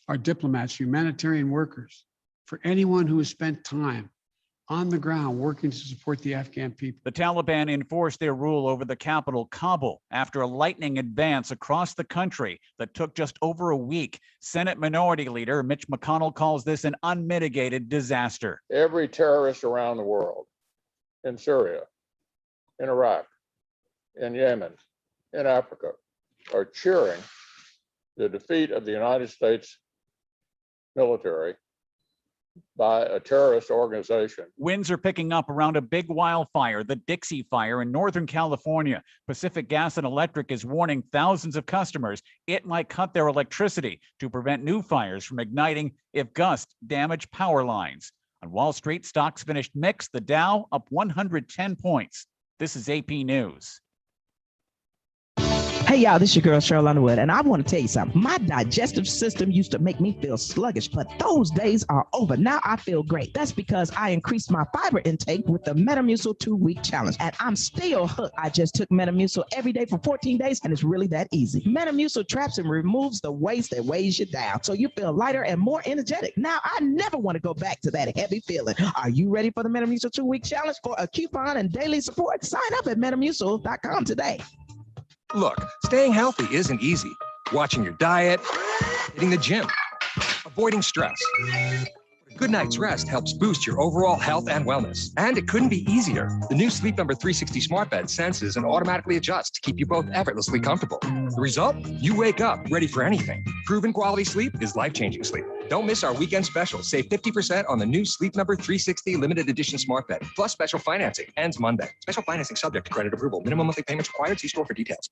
our diplomats, humanitarian workers, for anyone who has spent time on the ground working to support the Afghan people. The Taliban enforced their rule over the capital, Kabul, after a lightning advance across the country that took just over a week. Senate Minority Leader Mitch McConnell calls this an unmitigated disaster. Every terrorist around the world, in Syria, in Iraq, in Yemen, in Africa, are cheering the defeat of the United States military by a terrorist organization. Winds are picking up around a big wildfire, the Dixie Fire in Northern California. Pacific Gas and Electric is warning thousands of customers it might cut their electricity to prevent new fires from igniting if gusts damage power lines. On Wall Street, stocks finished mixed. The Dow up 110 points. This is AP News. Hey y'all, this is your girl Cheryl Underwood, and I want to tell you something. My digestive system used to make me feel sluggish, but those days are over. Now I feel great. That's because I increased my fiber intake with the Metamucil 2-week challenge, and I'm still hooked. I just took Metamucil every day for 14 days, and it's really that easy. Metamucil traps and removes the waste that weighs you down, so you feel lighter and more energetic. Now I never want to go back to that heavy feeling. Are you ready for the Metamucil 2-week challenge? For a coupon and daily support, sign up at Metamucil.com today. Look, staying healthy isn't easy. Watching your diet, hitting the gym, avoiding stress. A good night's rest helps boost your overall health and wellness. And it couldn't be easier. The new Sleep Number 360 smart bed senses and automatically adjusts to keep you both effortlessly comfortable. The result? You wake up ready for anything. Proven quality sleep is life-changing sleep. Don't miss our weekend special. Save 50% on the new Sleep Number 360 limited edition smart bed, plus special financing. Ends Monday. Special financing subject to credit approval. Minimum monthly payments required. See store for details.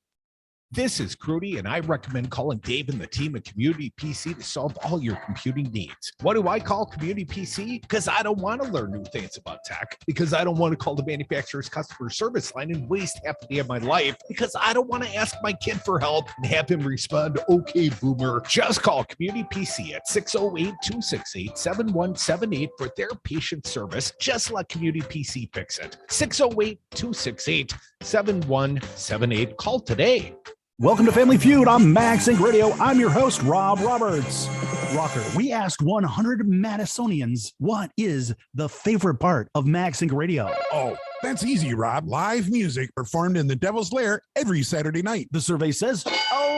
This is Crudy, and I recommend calling Dave and the team at Community PC to solve all your computing needs. What do I call Community PC? Because I don't want to learn new things about tech. Because I don't want to call the manufacturer's customer service line and waste half the day of my life. Because I don't want to ask my kid for help and have him respond, okay, boomer. Just call Community PC at 608-268-7178 for their patient service. Just let Community PC fix it. 608-268-7178. Call today. Welcome to Family Feud on MagSync Radio. I'm your host, Rob Roberts. Rocker, we asked 100 Madisonians, what is the favorite part of MagSync Radio? Oh, that's easy, Rob. Live music performed in the Devil's Lair every Saturday night. The survey says,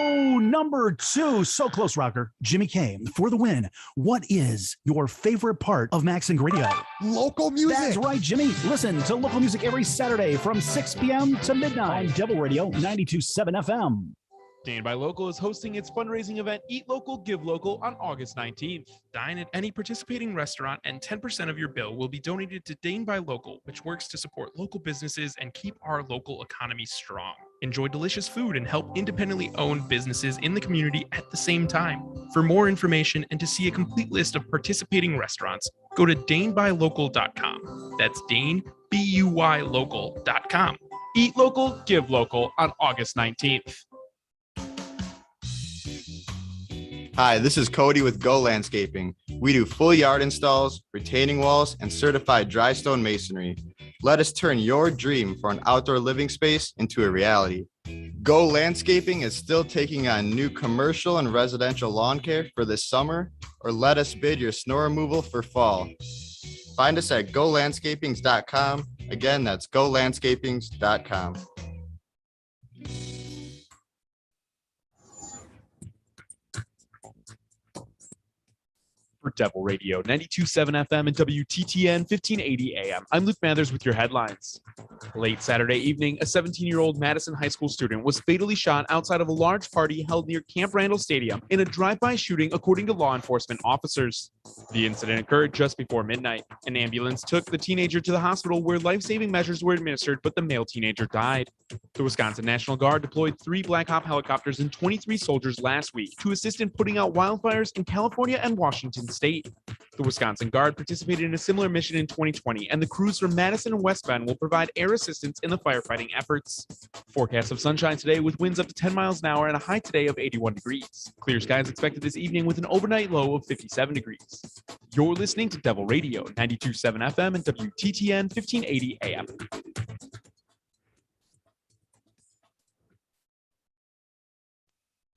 number 2. So close, Rocker. Jimmy Kane for the win. What is your favorite part of MagSync Radio? Local music. That's right, Jimmy. Listen to local music every Saturday from 6 p.m. to midnight on Devil Radio 92.7 FM. Dane by Local is hosting its fundraising event Eat Local, Give Local on August 19th. Dine at any participating restaurant and 10% of your bill will be donated to Dane by Local, which works to support local businesses and keep our local economy strong. Enjoy delicious food and help independently owned businesses in the community at the same time. For more information and to see a complete list of participating restaurants, go to danebylocal.com. That's Dane, B-U-Y local.com. Eat Local, Give Local on August 19th. Hi, this is Cody with Go Landscaping. We do full yard installs, retaining walls, and certified dry stone masonry. Let us turn your dream for an outdoor living space into a reality. Go Landscaping is still taking on new commercial and residential lawn care for this summer, or let us bid your snow removal for fall. Find us at golandscapings.com. Again, that's golandscapings.com. For Devil Radio 92.7 FM and WTTN 1580 AM. I'm Luke Mathers with your headlines. Late Saturday evening, a 17-year-old Madison High School student was fatally shot outside of a large party held near Camp Randall Stadium in a drive-by shooting, according to law enforcement officers. The incident occurred just before midnight. An ambulance took the teenager to the hospital where life-saving measures were administered, but the male teenager died. The Wisconsin National Guard deployed 3 Black Hawk helicopters and 23 soldiers last week to assist in putting out wildfires in California and Washington State. The Wisconsin Guard participated in a similar mission in 2020, and the crews from Madison and West Bend will provide air assistance in the firefighting efforts. Forecast of sunshine today with winds up to 10 miles an hour and a high today of 81 degrees. Clear skies expected this evening with an overnight low of 57 degrees. You're listening to Devil Radio 92.7 FM and WTTN 1580 AM.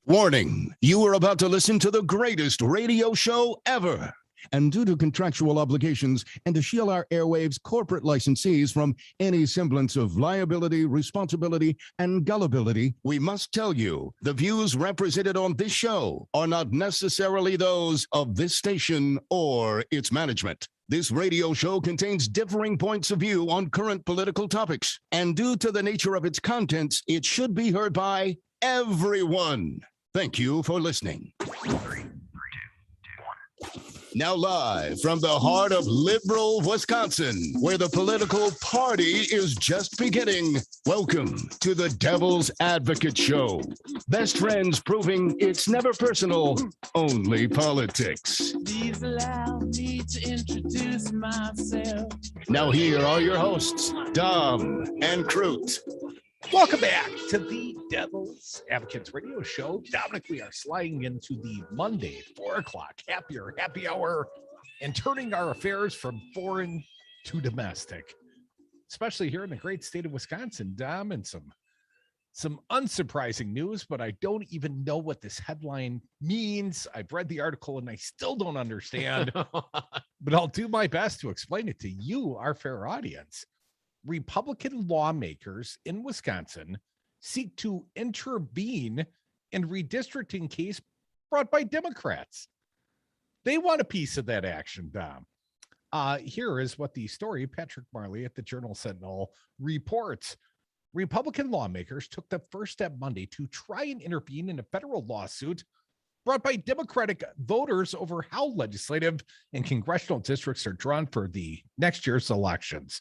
Warning, you are about to listen to the greatest radio show ever. And due to contractual obligations and to shield our airwaves corporate licensees from any semblance of liability, responsibility, and gullibility, we must tell you the views represented on this show are not necessarily those of this station or its management. This radio show contains differing points of view on current political topics, and due to the nature of its contents, it should be heard by everyone. Thank you for listening. 3, 2, 1. Now live from the heart of liberal Wisconsin, where the political party is just beginning. Welcome to the Devil's Advocate Show. Best friends proving it's never personal, only politics. Please allow me to introduce myself. Now here are your hosts, Dom and Crute. Welcome back to the Devil's Advocates Radio Show. Dominic, we are sliding into the Monday 4 o'clock happy hour and turning our affairs from foreign to domestic, especially here in the great state of Wisconsin, Dom, and some unsurprising news, but I don't even know what this headline means. I've read the article and I still don't understand, but I'll do my best to explain it to you, our fair audience. Republican lawmakers in Wisconsin seek to intervene in redistricting case brought by Democrats. They want a piece of that action, Dom. Here is what the story, Patrick Marley at the Journal Sentinel, reports. Republican lawmakers took the first step Monday to try and intervene in a federal lawsuit brought by Democratic voters over how legislative and congressional districts are drawn for the next year's elections.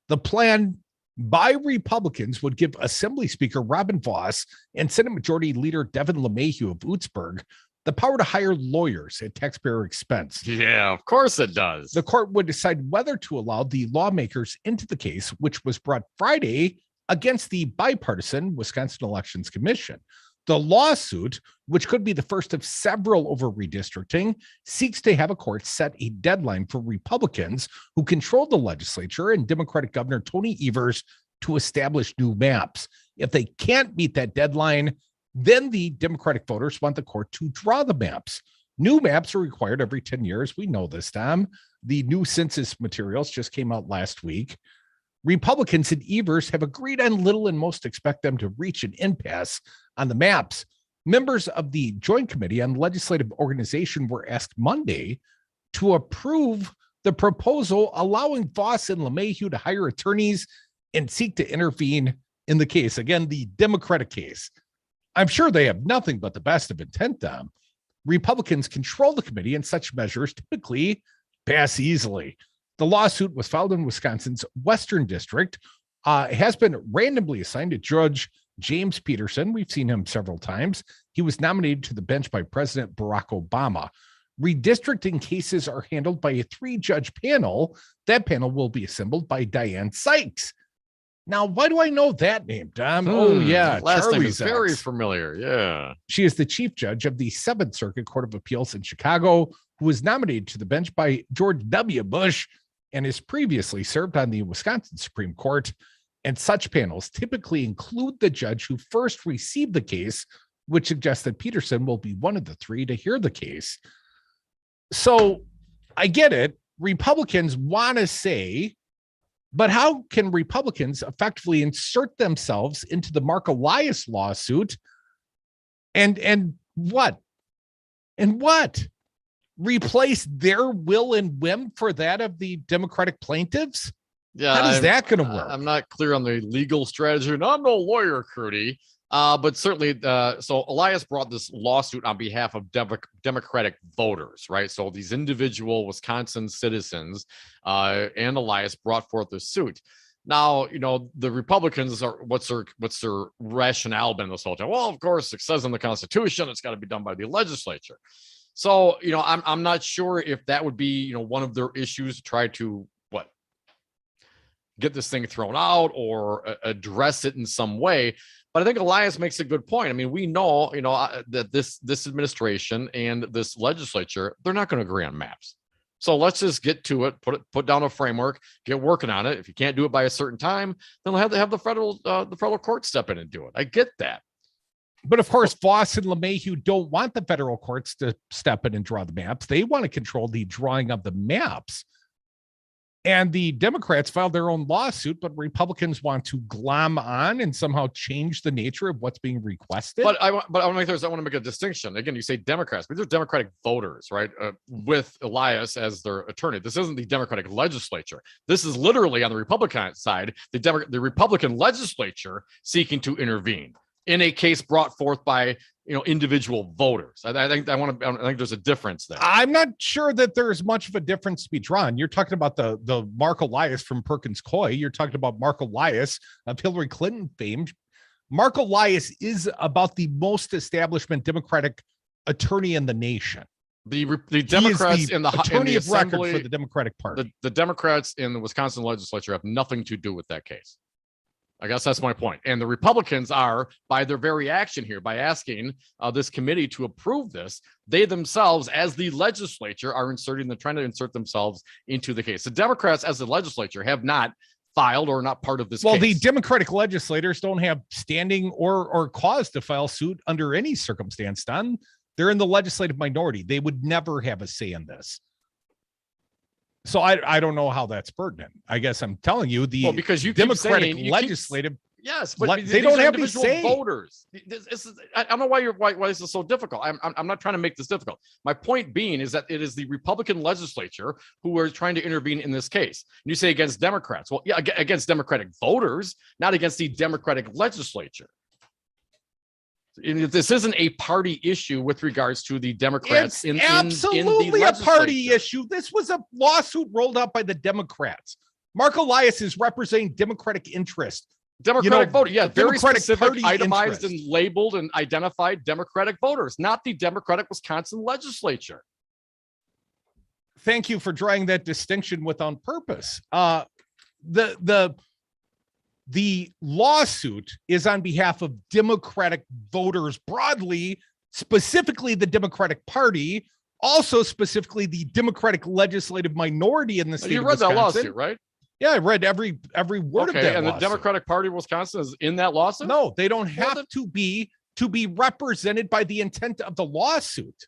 The plan by Republicans would give Assembly Speaker Robin Vos and Senate Majority Leader Devin LeMahieu of Utsburg the power to hire lawyers at taxpayer expense. Yeah, of course it does. The court would decide whether to allow the lawmakers into the case, which was brought Friday against the bipartisan Wisconsin Elections Commission. The lawsuit, which could be the first of several over redistricting, seeks to have a court set a deadline for Republicans who control the legislature and Democratic Governor Tony Evers to establish new maps. If they can't meet that deadline, then the Democratic voters want the court to draw the maps. New maps are required every 10 years. We know this, Tom. The new census materials just came out last week. Republicans and Evers have agreed on little and most expect them to reach an impasse on the maps. Members of the Joint Committee on Legislative Organization were asked Monday to approve the proposal allowing Vos and LeMahieu to hire attorneys and seek to intervene in the case. Again, the Democratic case. I'm sure they have nothing but the best of intent, Dom. Republicans control the committee and such measures typically pass easily. The lawsuit was filed in Wisconsin's Western District, has been randomly assigned to Judge James Peterson. We've seen him several times. He was nominated to the bench by President Barack Obama. Redistricting cases are handled by a 3-judge panel. That panel will be assembled by Diane Sykes. Now, why do I know that name, Dom? Oh, yeah. Last name is very familiar. Yeah. She is the chief judge of the 7th Circuit Court of Appeals in Chicago, who was nominated to the bench by George W. Bush and has previously served on the Wisconsin Supreme Court. And such panels typically include the judge who first received the case, which suggests that Peterson will be one of the 3 to hear the case. So I get it. Republicans want to say, but how can Republicans effectively insert themselves into the Mark Elias lawsuit and what? And what? Replace their will and whim for that of the Democratic plaintiffs? Yeah, how is that going to work? I'm not clear on the legal strategy, and I'm no lawyer, Crudy. But certainly, so Elias brought this lawsuit on behalf of Democratic voters, right? So these individual Wisconsin citizens and Elias brought forth the suit. Now, you know, the Republicans are what's their rationale been this whole time? Well, of course, it says in the Constitution it's got to be done by the legislature. So, you know, I'm not sure if that would be, you know, one of their issues to try to get this thing thrown out or address it in some way. But I think Elias makes a good point. I mean, we know, you know, that this administration and this legislature, they're not going to agree on maps. So let's just get to it, put down a framework, get working on it. If you can't do it by a certain time, then we'll have the federal court step in and do it. I get that. But of course, Vos and LeMahieu don't want the federal courts to step in and draw the maps. They want to control the drawing of the maps. And the Democrats filed their own lawsuit, but Republicans want to glom on and somehow change the nature of what's being requested. But I want to make a distinction. Again, you say Democrats, but they're Democratic voters, right? With Elias as their attorney. This isn't the Democratic legislature. This is literally on the Republican side, the Republican legislature seeking to intervene in a case brought forth by individual voters. I think there's a difference there. I'm not sure that there's much of a difference to be drawn. You're talking about the Mark Elias from Perkins Coie. You're talking about Mark Elias of Hillary Clinton fame. Mark Elias is about the most establishment Democratic attorney in the nation. The Democrats in the attorney in the of record Assembly, for the Democratic Party. The Democrats in the Wisconsin legislature have nothing to do with that case. I guess that's my point. And the Republicans are, by their very action here, by asking this committee to approve this, they themselves, as the legislature, are trying to insert themselves into the case. The Democrats, as the legislature, have not filed or not part of this case. The Democratic legislators don't have standing or cause to file suit under any circumstance, Don. They're in the legislative minority. They would never have a say in this. So I don't know how that's pertinent. I guess I'm telling you because you Democratic legislative. Yes, but they don't have any say. Voters. I don't know why this is so difficult. I'm not trying to make this difficult. My point being is that it is the Republican legislature who are trying to intervene in this case. And you say against Democrats. Well, yeah, against Democratic voters, not against the Democratic legislature. This isn't a party issue with regards to the Democrats. It's absolutely a party issue. This was a lawsuit rolled out by the Democrats. Mark Elias is representing Democratic interest. Democratic voter, yeah, very Democratic specific, Party itemized interest. and labeled and identified Democratic voters, not the Democratic Wisconsin legislature. Thank you for drawing that distinction with on purpose. The lawsuit is on behalf of Democratic voters broadly, specifically the Democratic Party, also specifically the Democratic legislative minority in the state of Wisconsin. You read that lawsuit, right? Yeah, I read every word of that. And lawsuit. The Democratic Party of Wisconsin is in that lawsuit? No, they don't have to be represented by the intent of the lawsuit.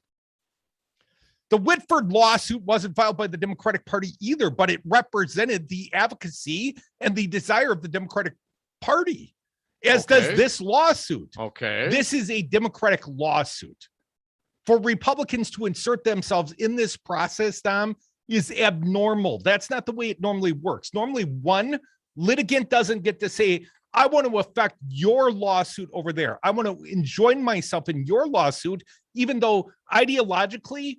The Whitford lawsuit wasn't filed by the Democratic Party either, but it represented the advocacy and the desire of the Democratic Party, as does this lawsuit. Okay. This is a Democratic lawsuit. For Republicans to insert themselves in this process, Dom, is abnormal. That's not the way it normally works. Normally, one litigant doesn't get to say, I want to affect your lawsuit over there. I want to enjoin myself in your lawsuit, even though ideologically,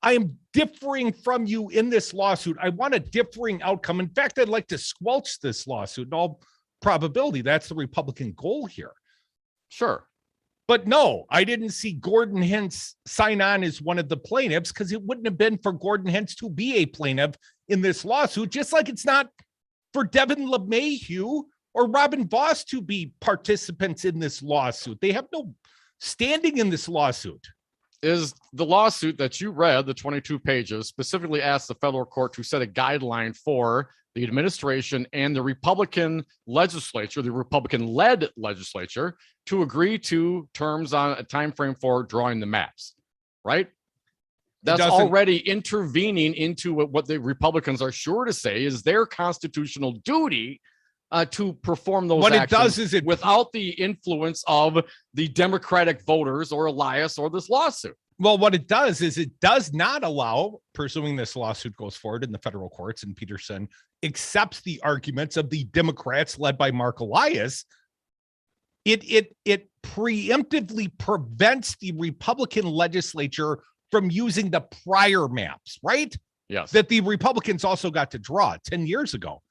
I am differing from you in this lawsuit. I want a differing outcome. In fact, I'd like to squelch this lawsuit in all probability. That's the Republican goal here. Sure. But no, I didn't see Gordon Hentz sign on as one of the plaintiffs because it wouldn't have been for Gordon Hentz to be a plaintiff in this lawsuit, just like it's not for Devin LeMahieu or Robin Voss to be participants in this lawsuit. They have no standing in this lawsuit. Is the lawsuit that you read, the 22 pages, specifically asked the federal court to set a guideline for the administration and the Republican legislature, the Republican-led legislature, to agree to terms on a time frame for drawing the maps, right? That's already intervening into what the Republicans are sure to say is their constitutional duty to perform those actions. What it does is without the influence of the Democratic voters or Elias or this lawsuit. Well, what it does is it does not allow, presuming this lawsuit goes forward in the federal courts and Peterson accepts the arguments of the Democrats led by Mark Elias, it preemptively prevents the Republican legislature from using the prior maps, right? Yes. That the Republicans also got to draw 10 years ago.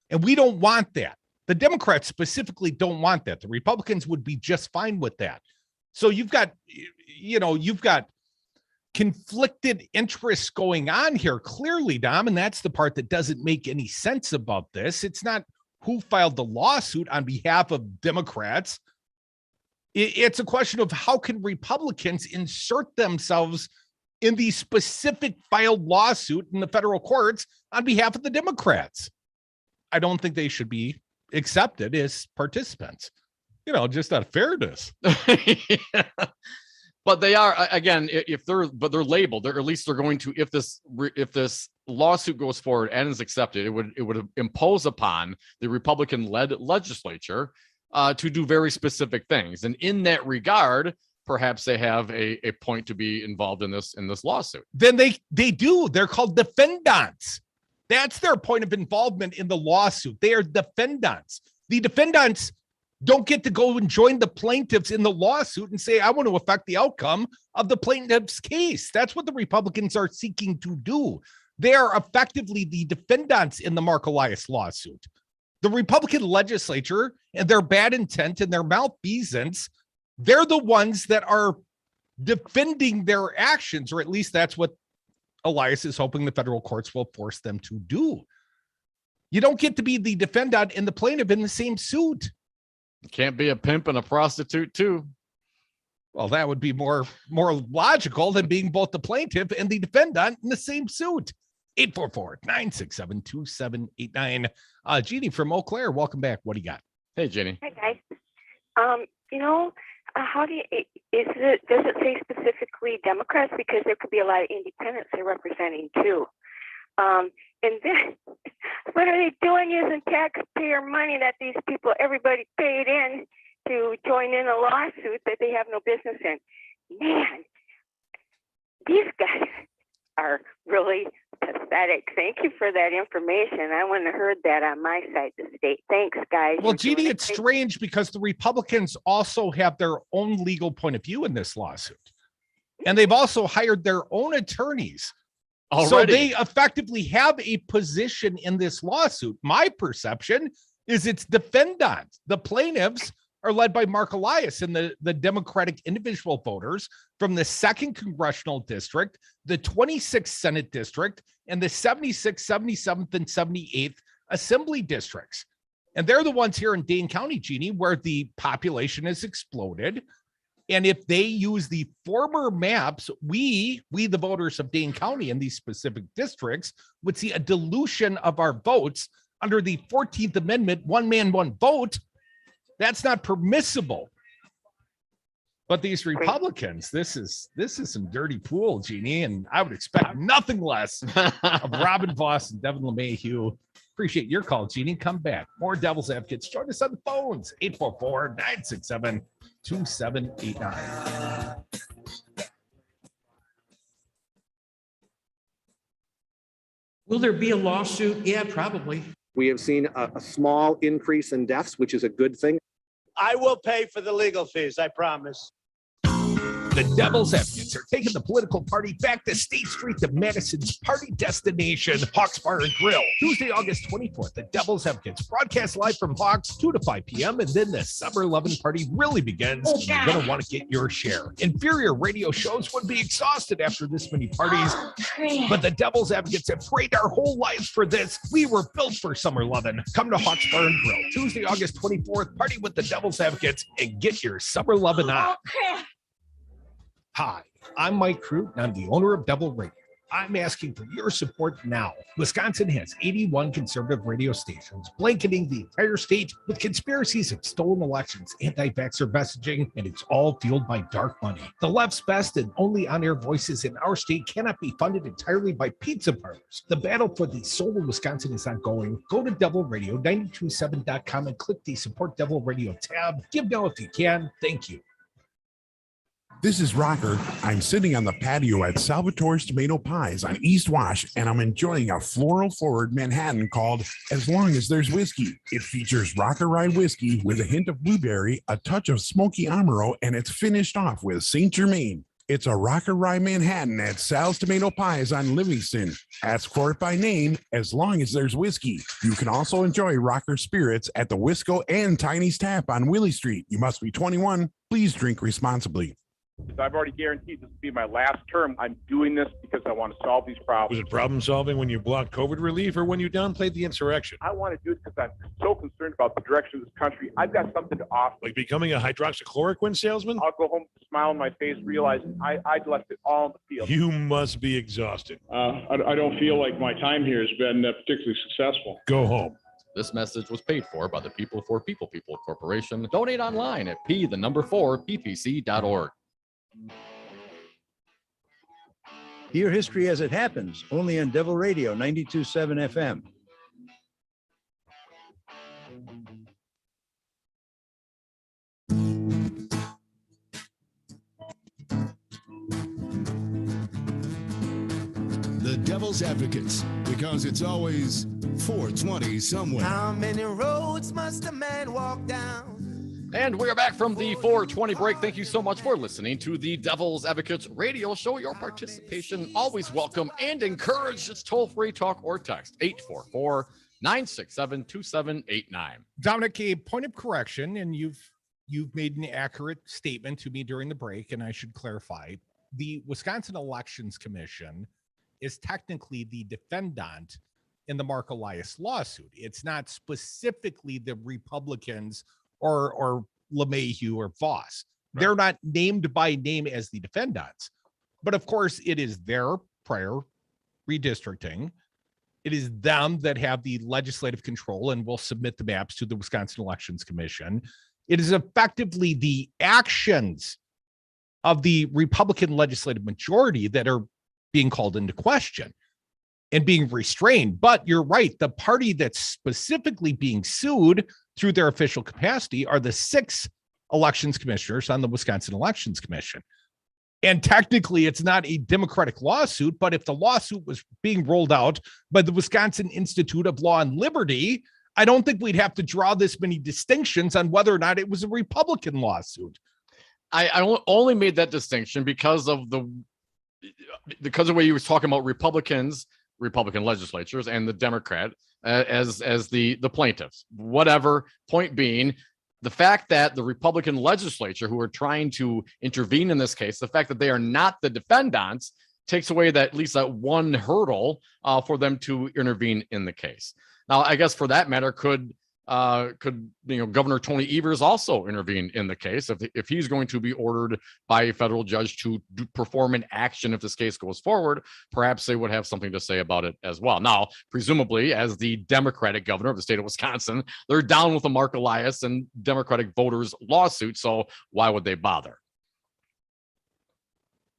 And we don't want that. The Democrats specifically don't want that. The Republicans would be just fine with that. So you've got conflicted interests going on here, clearly, Dom, and that's the part that doesn't make any sense about this. It's not who filed the lawsuit on behalf of Democrats. It's a question of how can Republicans insert themselves in the specific filed lawsuit in the federal courts on behalf of the Democrats. I don't think they should be accepted as participants. Just out of fairness. Yeah. But they are, again, they're labeled. They're, at least they're going to, if this lawsuit goes forward and is accepted, it would impose upon the Republican-led legislature to do very specific things. And in that regard, perhaps they have a point to be involved in this lawsuit. Then they do. They're called defendants. That's their point of involvement in the lawsuit. They are defendants. The defendants don't get to go and join the plaintiffs in the lawsuit and say, I want to affect the outcome of the plaintiff's case. That's what the Republicans are seeking to do. They are effectively the defendants in the Mark Elias lawsuit. The Republican legislature and their bad intent and their malfeasance, they're the ones that are defending their actions, or at least that's what Elias is hoping the federal courts will force them to do. You don't get to be the defendant and the plaintiff in the same suit. Can't be a pimp and a prostitute too. Well, that would be more logical than being both the plaintiff and the defendant in the same suit. 844-967-2789. Jeannie from Eau Claire, welcome back. What do you got? Hey, Jeannie. Hi, guys. How do you, does it say specifically Democrats? Because there could be a lot of independents they're representing too. And then what are they doing using taxpayer money that these people, everybody paid in to join in a lawsuit that they have no business in? Man, these guys are really pathetic. Thank you for that information. I wouldn't have heard that on my side of the state. Thanks, guys. Well, Jeannie, it's strange because the Republicans also have their own legal point of view in this lawsuit. And they've also hired their own attorneys. Already. So they effectively have a position in this lawsuit. My perception is it's defendants. The plaintiffs are led by Mark Elias and the Democratic individual voters from the 2nd Congressional District, the 26th Senate District, and the 76th, 77th, and 78th Assembly Districts. And they're the ones here in Dane County, Jeannie, where the population has exploded. And if they use the former maps, we the voters of Dane County in these specific districts would see a dilution of our votes under the 14th Amendment, one man, one vote. That's not permissible. But these Republicans, this is some dirty pool, Jeannie, and I would expect nothing less of Robin Voss and Devin LeMahieu. Appreciate your call, Jeannie. Come back. More Devil's Advocates. Join us on the phones. 844-967-2789. Will there be a lawsuit? Yeah, probably. We have seen a small increase in deaths, which is a good thing. I will pay for the legal fees, I promise. The Devil's Advocates are taking the political party back to State Street, to Madison's party destination, Hawks Bar and Grill. Tuesday, August 24th, the Devil's Advocates broadcast live from Hawks 2 to 5 p.m. And then the Summer Lovin' Party really begins. You're going to want to get your share. Inferior radio shows would be exhausted after this many parties. But the Devil's Advocates have prayed our whole lives for this. We were built for Summer Lovin'. Come to Hawks Bar and Grill. Tuesday, August 24th, party with the Devil's Advocates and get your Summer Lovin' on. Hi, I'm Mike Crute, and I'm the owner of Devil Radio. I'm asking for your support now. Wisconsin has 81 conservative radio stations, blanketing the entire state with conspiracies of stolen elections, anti-vaxxer messaging, and it's all fueled by dark money. The left's best and only on-air voices in our state cannot be funded entirely by pizza parlors. The battle for the soul of Wisconsin is ongoing. Go to devilradio927.com and click the Support Devil Radio tab. Give now if you can. Thank you. This is Rocker. I'm sitting on the patio at Salvatore's Tomato Pies on East Wash, and I'm enjoying a floral-forward Manhattan called As Long as There's Whiskey. It features Rocker Rye whiskey with a hint of blueberry, a touch of smoky Amaro, and it's finished off with St. Germain. It's a Rocker Rye Manhattan at Sal's Tomato Pies on Livingston. Ask for it by name, As Long as There's Whiskey. You can also enjoy Rocker Spirits at the Wisco and Tiny's Tap on Willie Street. You must be 21. Please drink responsibly. I've already guaranteed this will be my last term. I'm doing this because I want to solve these problems. Was it problem solving when you blocked COVID relief or when you downplayed the insurrection? I want to do it because I'm so concerned about the direction of this country. I've got something to offer. Like becoming a hydroxychloroquine salesman? I'll go home, smile on my face, realizing I'd left it all on the field. You must be exhausted. I don't feel like my time here has been particularly successful. Go home. This message was paid for by the People for People Corporation. Donate online at p4ppc.org. Hear history as it happens, only on Devil Radio 92.7 FM. The Devil's Advocates, because it's always 420 somewhere. How many roads must a man walk down And we are back from the 420 break. Thank you so much for listening to the Devil's Advocates radio show. Your participation always welcome and encouraged. It's toll-free talk or text 844-967-2789. Dominic, a point of correction, and you've made an accurate statement to me during the break, and I should clarify. The Wisconsin Elections Commission is technically the defendant in the Mark Elias lawsuit. It's not specifically the Republicans or LeMahieu or Voss. Right. They're not named by name as the defendants. But of course, it is their prior redistricting. It is them that have the legislative control and will submit the maps to the Wisconsin Elections Commission. It is effectively the actions of the Republican legislative majority that are being called into question and being restrained. But you're right, the party that's specifically being sued through their official capacity are the 6 elections commissioners on the Wisconsin Elections Commission. And technically, it's not a Democratic lawsuit, but if the lawsuit was being rolled out by the Wisconsin Institute of Law and Liberty, I don't think we'd have to draw this many distinctions on whether or not it was a Republican lawsuit. I only made that distinction because of the way you were talking about Republican legislatures and the Democrat as the plaintiffs. Whatever. Point being, the fact that the Republican legislature who are trying to intervene in this case, the fact that they are not the defendants takes away that at least that one hurdle for them to intervene in the case. Now, I guess for that matter, could Governor Tony Evers also intervene in the case if he's going to be ordered by a federal judge to perform an action if this case goes forward? Perhaps they would have something to say about it as well. Now, presumably, as the Democratic governor of the state of Wisconsin, they're down with the Mark Elias and Democratic voters lawsuit. So why would they bother?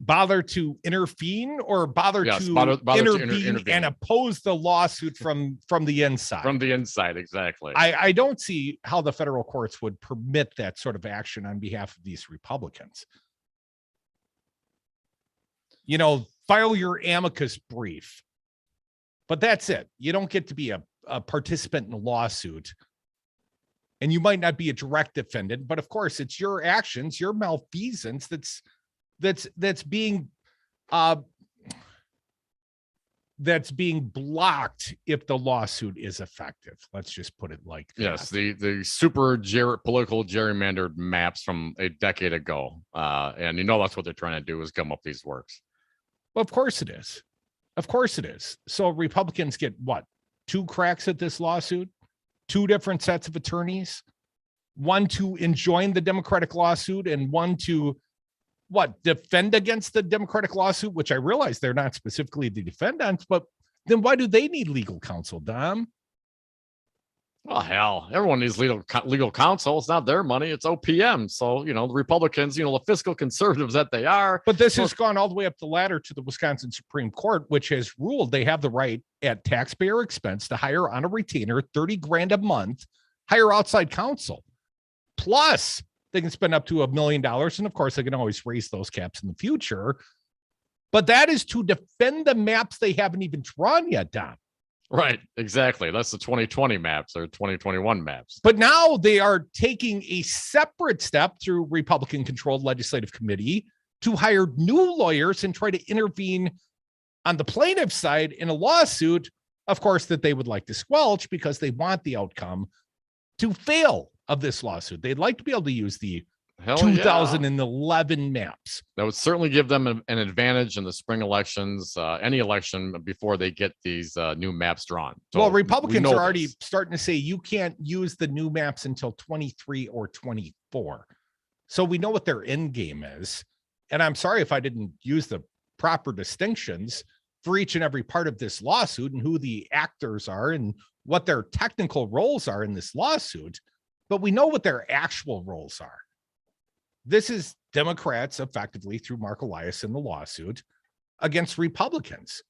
Bother to intervene or bother to intervene and oppose the lawsuit from the inside? From the inside, exactly. I don't see how the federal courts would permit that sort of action on behalf of these Republicans. File your amicus brief, but that's it. You don't get to be a participant in a lawsuit, and you might not be a direct defendant, but of course it's your actions, your malfeasance that's being blocked if the lawsuit is effective. Let's just put it like that. Yes, the super political gerrymandered maps from a decade ago, and that's what they're trying to do is gum up these works. Well, of course it is. So Republicans get 2 cracks at this lawsuit, 2 different sets of attorneys, one to enjoin the Democratic lawsuit and one to defend against the Democratic lawsuit, which I realize they're not specifically the defendants, but then why do they need legal counsel, Dom? Well, hell, everyone needs legal counsel. It's not their money. It's OPM. So, the Republicans, the fiscal conservatives that they are. But this has gone all the way up the ladder to the Wisconsin Supreme Court, which has ruled they have the right at taxpayer expense to hire on a retainer $30,000 a month, hire outside counsel. Plus, they can spend up to $1 million. And of course, they can always raise those caps in the future. But that is to defend the maps they haven't even drawn yet, Don. Right, exactly. That's the 2020 maps or 2021 maps. But now they are taking a separate step through Republican-controlled legislative committee to hire new lawyers and try to intervene on the plaintiff's side in a lawsuit, of course, that they would like to squelch because they want the outcome to fail of this lawsuit. They'd like to be able to use the 2011 maps. That would certainly give them an advantage in the spring elections, any election before they get these new maps drawn. So well, Republicans are already starting to say you can't use the new maps until 23 or 24. So we know what their end game is. And I'm sorry if I didn't use the proper distinctions for each and every part of this lawsuit and who the actors are and what their technical roles are in this lawsuit. But we know what their actual roles are. This is Democrats effectively through Mark Elias in the lawsuit against Republicans.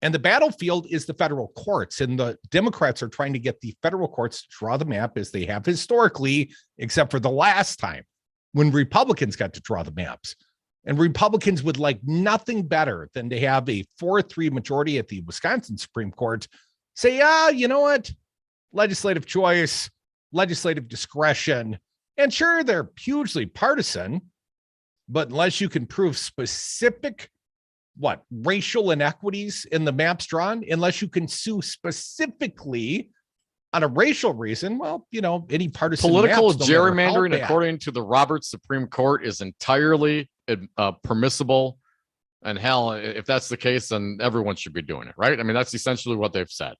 And the battlefield is the federal courts. And the Democrats are trying to get the federal courts to draw the map as they have historically, except for the last time when Republicans got to draw the maps. And Republicans would like nothing better than to have a 4-3 majority at the Wisconsin Supreme Court say, you know what? Legislative choice, legislative discretion. And sure, they're hugely partisan, but unless you can prove specific, racial inequities in the maps drawn, unless you can sue specifically on a racial reason, well, any partisan Political maps, no matter how gerrymandering, bad. according to the Roberts Supreme Court, is entirely permissible. And hell, if that's the case, then everyone should be doing it, right? I mean, that's essentially what they've said,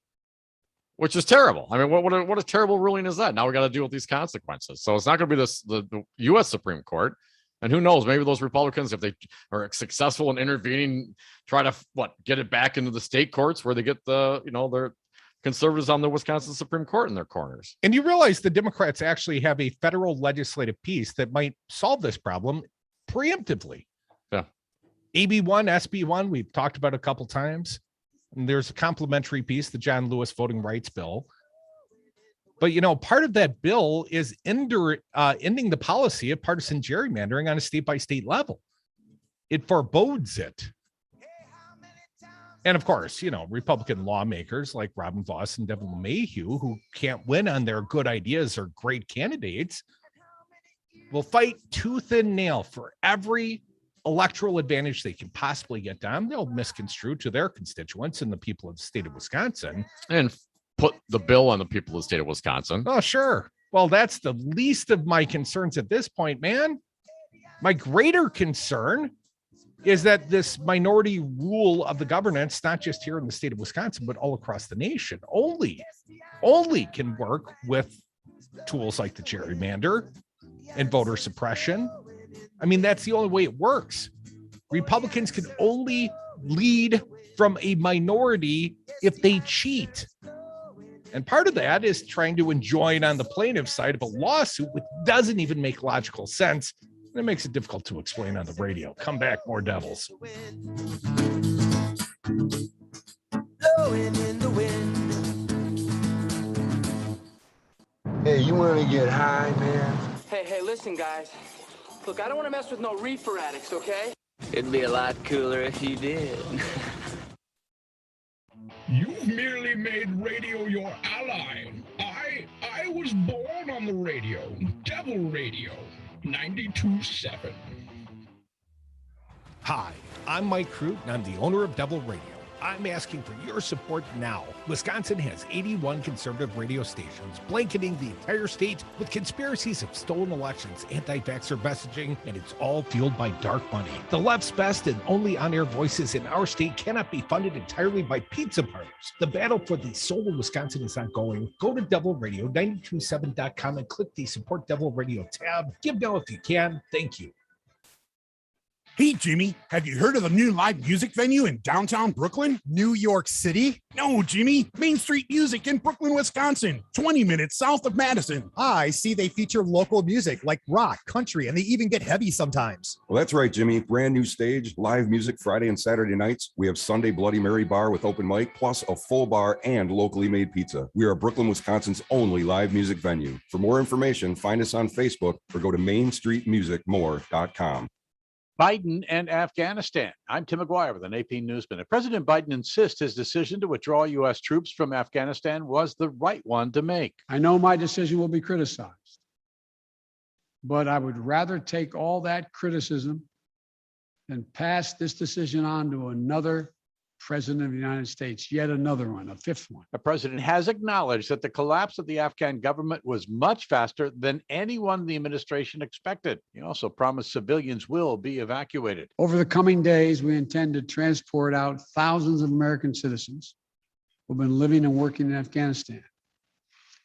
which is terrible. I mean, what a terrible ruling is that? Now we got to deal with these consequences. So it's not going to be the U.S. Supreme Court. And who knows, maybe those Republicans, if they are successful in intervening, try to get it back into the state courts where they get their conservatives on the Wisconsin Supreme Court in their corners. And you realize the Democrats actually have a federal legislative piece that might solve this problem preemptively. Yeah. AB1, SB1, we've talked about a couple times. And there's a complementary piece, the John Lewis voting rights bill. But, part of that bill is ending the policy of partisan gerrymandering on a state-by-state level. It forebodes it. And of course, Republican lawmakers like Robin Voss and Devin LeMahieu, who can't win on their good ideas or great candidates, will fight tooth and nail for every electoral advantage they can possibly get down. They'll misconstrue to their constituents and the people of the state of Wisconsin. And put the bill on the people of the state of Wisconsin. Oh, sure. Well, that's the least of my concerns at this point, man. My greater concern is that this minority rule of the governance, not just here in the state of Wisconsin, but all across the nation, only can work with tools like the gerrymander and voter suppression. I mean, that's the only way it works. Republicans can only lead from a minority if they cheat. And part of that is trying to enjoin on the plaintiff's side of a lawsuit, which doesn't even make logical sense. And it makes it difficult to explain on the radio. Come back, more devils. Blowing in the wind. Hey, you want to get high, man? Hey, listen, guys. Look, I don't want to mess with no reefer addicts, okay? It'd be a lot cooler if you did. You've merely made radio your ally. I was born on the radio. Devil Radio 92.7. Hi, I'm Mike Crute, and I'm the owner of Devil Radio. I'm asking for your support now. Wisconsin has 81 conservative radio stations, blanketing the entire state with conspiracies of stolen elections, anti-vaxxer messaging, and it's all fueled by dark money. The left's best and only on-air voices in our state cannot be funded entirely by pizza parlors. The battle for the soul of Wisconsin is ongoing. Go to devilradio927.com and click the Support Devil Radio tab. Give now if you can. Thank you. Hey, Jimmy, have you heard of the new live music venue in downtown Brooklyn? New York City? No, Jimmy. Main Street Music in Brooklyn, Wisconsin, 20 minutes south of Madison. I see they feature local music like rock, country, and they even get heavy sometimes. Well, that's right, Jimmy. Brand new stage, live music Friday and Saturday nights. We have Sunday Bloody Mary bar with open mic, plus a full bar and locally made pizza. We are Brooklyn, Wisconsin's only live music venue. For more information, find us on Facebook or go to mainstreetmusicmore.com. Biden and Afghanistan. I'm Tim McGuire with an AP News Minute. President Biden insists his decision to withdraw U.S. troops from Afghanistan was the right one to make. I know my decision will be criticized, but I would rather take all that criticism and pass this decision on to another president of the United States, yet another one, a fifth one. The president has acknowledged that the collapse of the Afghan government was much faster than anyone in the administration expected. He also promised civilians will be evacuated. Over the coming days, we intend to transport out thousands of American citizens who've been living and working in Afghanistan.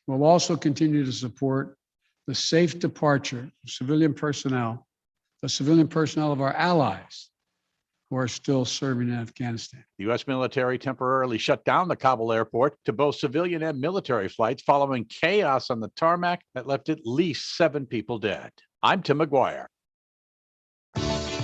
We'll also continue to support the safe departure of civilian personnel, the civilian personnel of our allies who are still serving in Afghanistan. The U.S. military temporarily shut down the Kabul airport to both civilian and military flights following chaos on the tarmac that left at least 7 people dead. I'm Tim McGuire.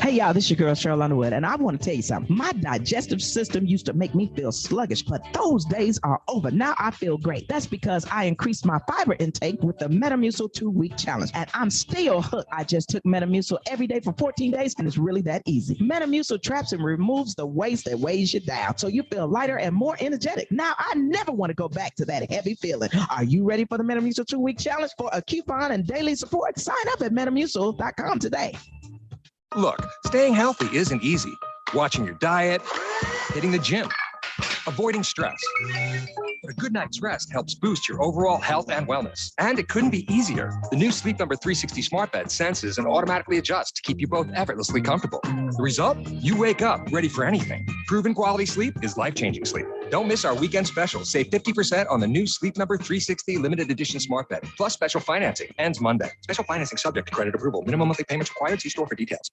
Hey y'all, this is your girl Cheryl Underwood, and I want to tell you something. My digestive system used to make me feel sluggish, but those days are over. Now I feel great. That's because I increased my fiber intake with the Metamucil 2-week challenge, and I'm still hooked. I just took Metamucil every day for 14 days, and it's really that easy. Metamucil traps and removes the waste that weighs you down, so you feel lighter and more energetic. Now I never want to go back to that heavy feeling. Are you ready for the Metamucil 2-week challenge? For a coupon and daily support, sign up at Metamucil.com today. Look, staying healthy isn't easy. Watching your diet, hitting the gym, avoiding stress. But a good night's rest helps boost your overall health and wellness. And it couldn't be easier. The new Sleep Number 360 smart bed senses and automatically adjusts to keep you both effortlessly comfortable. The result? You wake up ready for anything. Proven quality sleep is life-changing sleep. Don't miss our weekend special. Save 50% on the new Sleep Number 360 limited edition smart bed, plus special financing. Ends Monday. Special financing subject to credit approval. Minimum monthly payments required. See store for details.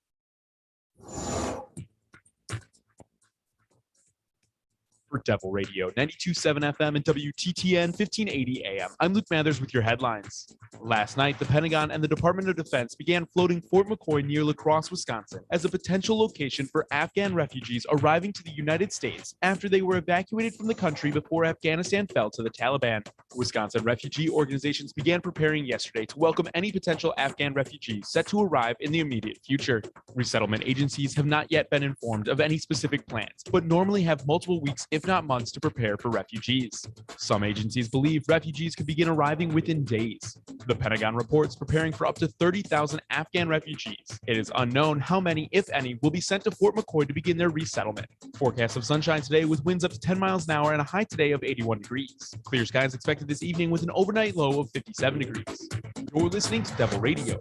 For Devil Radio, 92.7 FM and WTTN 1580 AM. I'm Luke Mathers with your headlines. Last night, the Pentagon and the Department of Defense began floating Fort McCoy near La Crosse, Wisconsin, as a potential location for Afghan refugees arriving to the United States after they were evacuated from the country before Afghanistan fell to the Taliban. Wisconsin refugee organizations began preparing yesterday to welcome any potential Afghan refugees set to arrive in the immediate future. Resettlement agencies have not yet been informed of any specific plans, but normally have multiple weeks, if not months, to prepare for refugees. Some agencies believe refugees could begin arriving within days. The Pentagon reports preparing for up to 30,000 Afghan refugees. It is unknown how many, if any, will be sent to Fort McCoy to begin their resettlement. Forecast of sunshine today with winds up to 10 miles an hour and a high today of 81 degrees. Clear skies expected this evening with an overnight low of 57 degrees. You're listening to Devil Radio.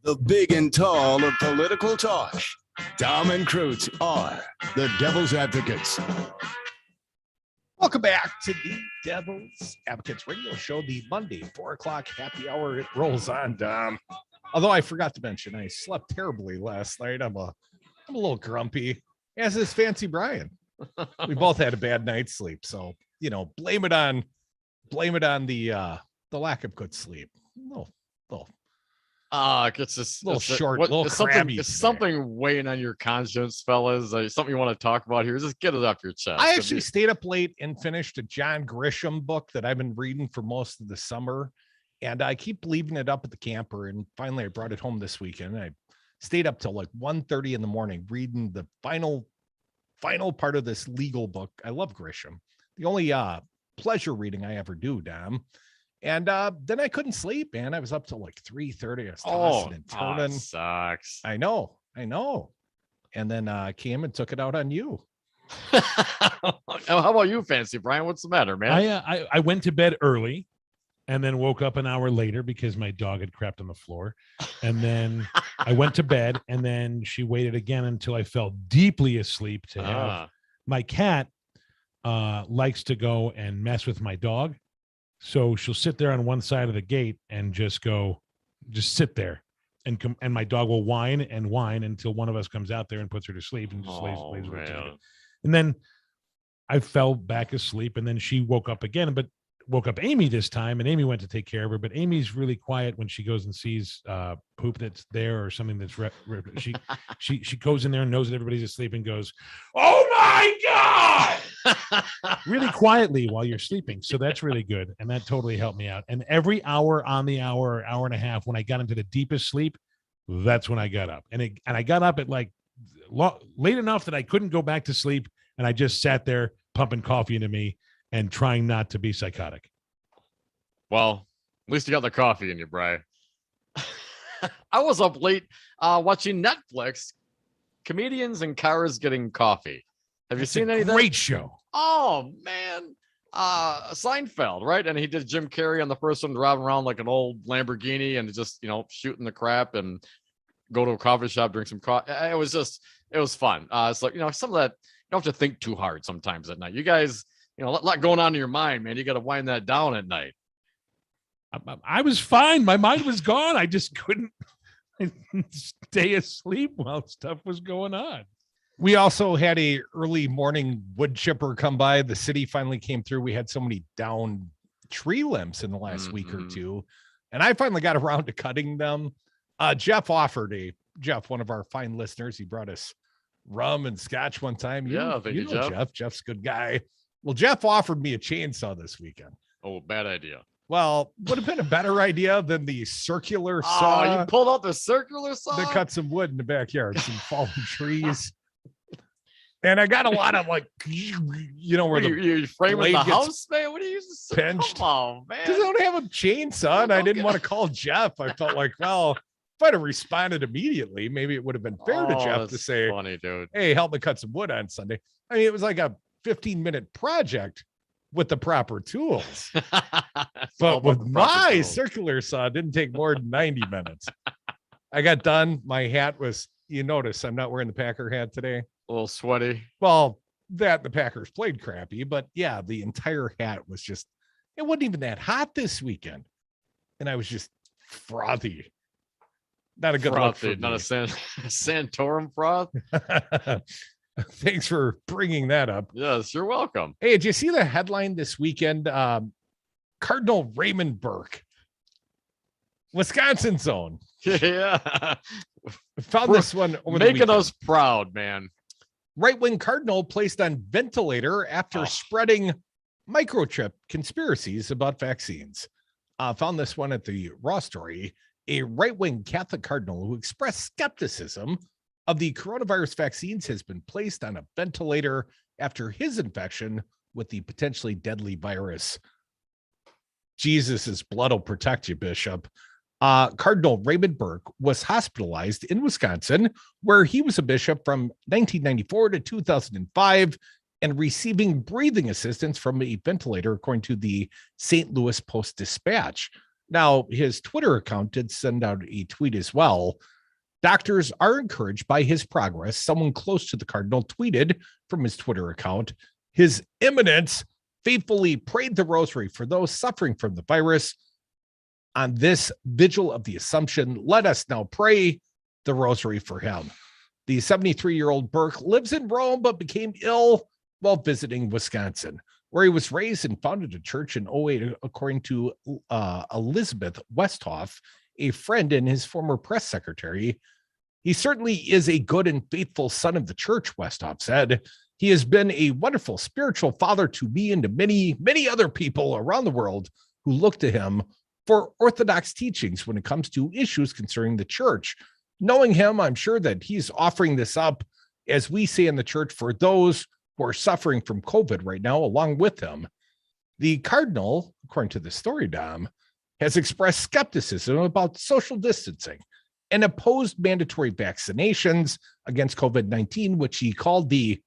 The big and tall of political talk. Dom and Krutz are the Devil's Advocates. Welcome back to the Devil's Advocates Radio Show, the Monday 4 o'clock happy hour. It rolls on, Dom. Although I forgot to mention, I slept terribly last night. I'm a little grumpy, as is Fancy Brian. We both had a bad night's sleep, so blame it on the lack of good sleep. No. It's just little short, little crabby. It's something weighing on your conscience, fellas. Something you want to talk about here. Just get it off your chest. I actually stayed up late and finished a John Grisham book that I've been reading for most of the summer, and I keep leaving it up at the camper. And finally, I brought it home this weekend. I stayed up till like 1:30 in the morning reading the final part of this legal book. I love Grisham. The only pleasure reading I ever do, Dom. And then I couldn't sleep, man. I was up till like 3:30. I was tossing and turning. Sucks. I know. And then I came and took it out on you. How about you, Fancy Brian? What's the matter, man? I went to bed early and then woke up an hour later because my dog had crapped on the floor. And then I went to bed, and then she waited again until I fell deeply asleep to have my cat likes to go and mess with my dog. So she'll sit there on one side of the gate and just sit there, and my dog will whine until one of us comes out there and puts her to sleep and just lays with her. And then I fell back asleep, and then she woke up again, but woke up Amy this time, and Amy went to take care of her. But Amy's really quiet when she goes and sees poop that's there or something that's she goes in there and knows that everybody's asleep and goes, "Oh my God!" really quietly while you're sleeping. So that's really good. And that totally helped me out. And every hour on the hour and a half, when I got into the deepest sleep, that's when I got up. And I got up at like late enough that I couldn't go back to sleep. And I just sat there pumping coffee into me and trying not to be psychotic. Well, at least you got the coffee in you, Brian. I was up late watching Netflix, comedians in cars getting coffee. Have you seen anything? Great show. Oh man, Seinfeld, right? And he did Jim Carrey on the first one, driving around like an old Lamborghini and just shooting the crap and go to a coffee shop, drink some coffee. It was fun. It's like some of that you don't have to think too hard sometimes at night. You guys, a lot going on in your mind, man. You got to wind that down at night. I was fine. My mind was gone. I just couldn't stay asleep while stuff was going on. We also had a early morning wood chipper come by. The city finally came through. We had so many down tree limbs in the last week or two, and I finally got around to cutting them. Jeff, one of our fine listeners, he brought us rum and scotch one time. You know Jeff. Jeff's a good guy. Well, Jeff offered me a chainsaw this weekend. Oh, bad idea. Well, would have been a better idea than the circular saw. Oh, you pulled out the circular saw? To cut some wood in the backyard, some fallen trees. And I got a lot of where you're framing the house, man. What are you using? Pinched. Come on, man. Because I don't have a chainsaw, and I didn't want to call Jeff. I felt like, well, if I'd have responded immediately, maybe it would have been fair to Jeff to say, funny, dude. Hey, help me cut some wood on Sunday. I mean, it was like a 15-minute project with the proper tools. But with my circular saw, it didn't take more than 90 minutes. I got done. My hat was, you notice I'm not wearing the Packer hat today. A little sweaty. Well, the Packers played crappy, but yeah, the entire hat was just, it wasn't even that hot this weekend. And I was just frothy. Not a good look for me. Not a Santorum froth. Thanks for bringing that up. Yes, you're welcome. Hey, did you see the headline this weekend? Cardinal Raymond Burke, Wisconsin zone. Yeah. Found this one over the making weekend. us proud, man. Right-wing cardinal placed on ventilator after spreading microchip conspiracies about vaccines. Found this one at the Raw Story. A right-wing Catholic cardinal who expressed skepticism of the coronavirus vaccines has been placed on a ventilator after his infection with the potentially deadly virus. Jesus's blood will protect you, Bishop. Cardinal Raymond Burke was hospitalized in Wisconsin, where he was a bishop from 1994 to 2005 and receiving breathing assistance from a ventilator, according to the St. Louis Post-Dispatch. Now, his Twitter account did send out a tweet as well. Doctors are encouraged by his progress. Someone close to the cardinal tweeted from his Twitter account, His Eminence faithfully prayed the rosary for those suffering from the virus. On this vigil of the Assumption, let us now pray the rosary for him. The 73-year-old Burke lives in Rome, but became ill while visiting Wisconsin, where he was raised and founded a church in 2008, according to Elizabeth Westhoff, a friend and his former press secretary. He certainly is a good and faithful son of the church, Westhoff said. He has been a wonderful spiritual father to me and to many, many other people around the world who look to him for orthodox teachings when it comes to issues concerning the church. Knowing him, I'm sure that he's offering this up, as we say in the church, for those who are suffering from COVID right now, along with him. The cardinal, according to the story, Dom, has expressed skepticism about social distancing and opposed mandatory vaccinations against COVID-19, which he called the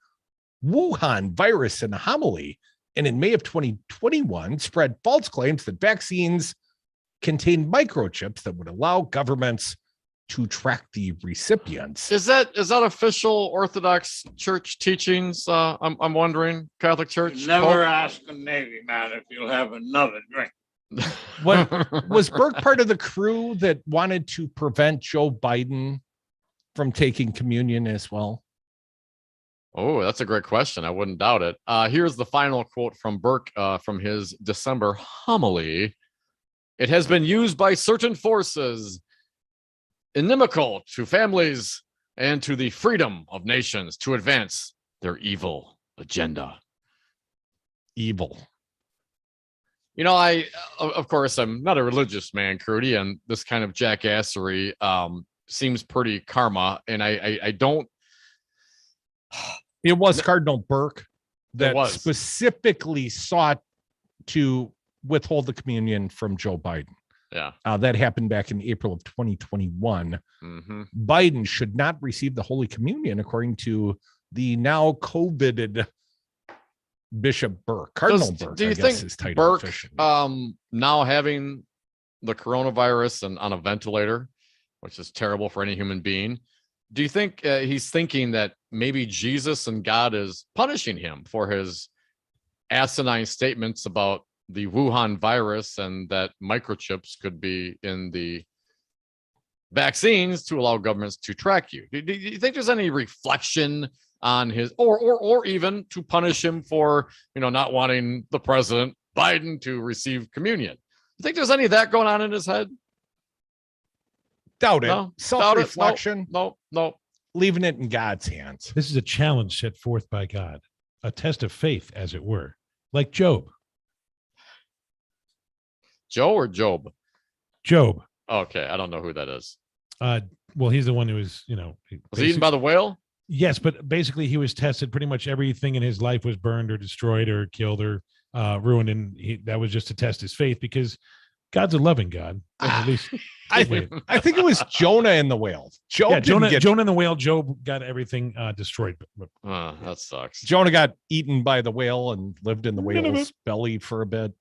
Wuhan virus in a homily. And in May of 2021, spread false claims that vaccines contain microchips that would allow governments to track the recipients. Is that official Orthodox Church teachings? I'm wondering, Catholic Church. Never ask a Navy man if you'll have another drink. What was Burke part of the crew that wanted to prevent Joe Biden from taking communion as well? Oh, that's a great question. I wouldn't doubt it. Here's the final quote from Burke from his December homily. It has been used by certain forces inimical to families and to the freedom of nations to advance their evil agenda. Evil. You know, of course, I'm not a religious man, Crudy, and this kind of jackassery seems pretty karma, and I don't. It was Cardinal Burke that specifically sought to withhold the communion from Joe Biden. Yeah. That happened back in April of 2021. Mm-hmm. Biden should not receive the Holy Communion, according to the now COVIDed Bishop Burke. Cardinal Burke, do you I guess think his title Burke, officially. now having the coronavirus and on a ventilator, which is terrible for any human being, do you think he's thinking that maybe Jesus and God is punishing him for his asinine statements about the Wuhan virus and that microchips could be in the vaccines to allow governments to track you? Do you think there's any reflection on his, or even to punish him for, not wanting the president Biden to receive communion. You think there's any of that going on in his head? Doubt it. No, Self-reflection. No. Leaving it in God's hands. This is a challenge set forth by God, a test of faith, as it were, like Job. Joe or Job? Job. Okay, I don't know who that is. Well, he's the one who was, was he eaten by the whale? Yes, but basically he was tested. Pretty much everything in his life was burned or destroyed or killed or ruined, and that was just to test his faith, because God's a loving God. At least I think it was Jonah and the whale. Jonah and the whale. Job got everything destroyed. That sucks. Jonah got eaten by the whale and lived in the whale's belly for a bit.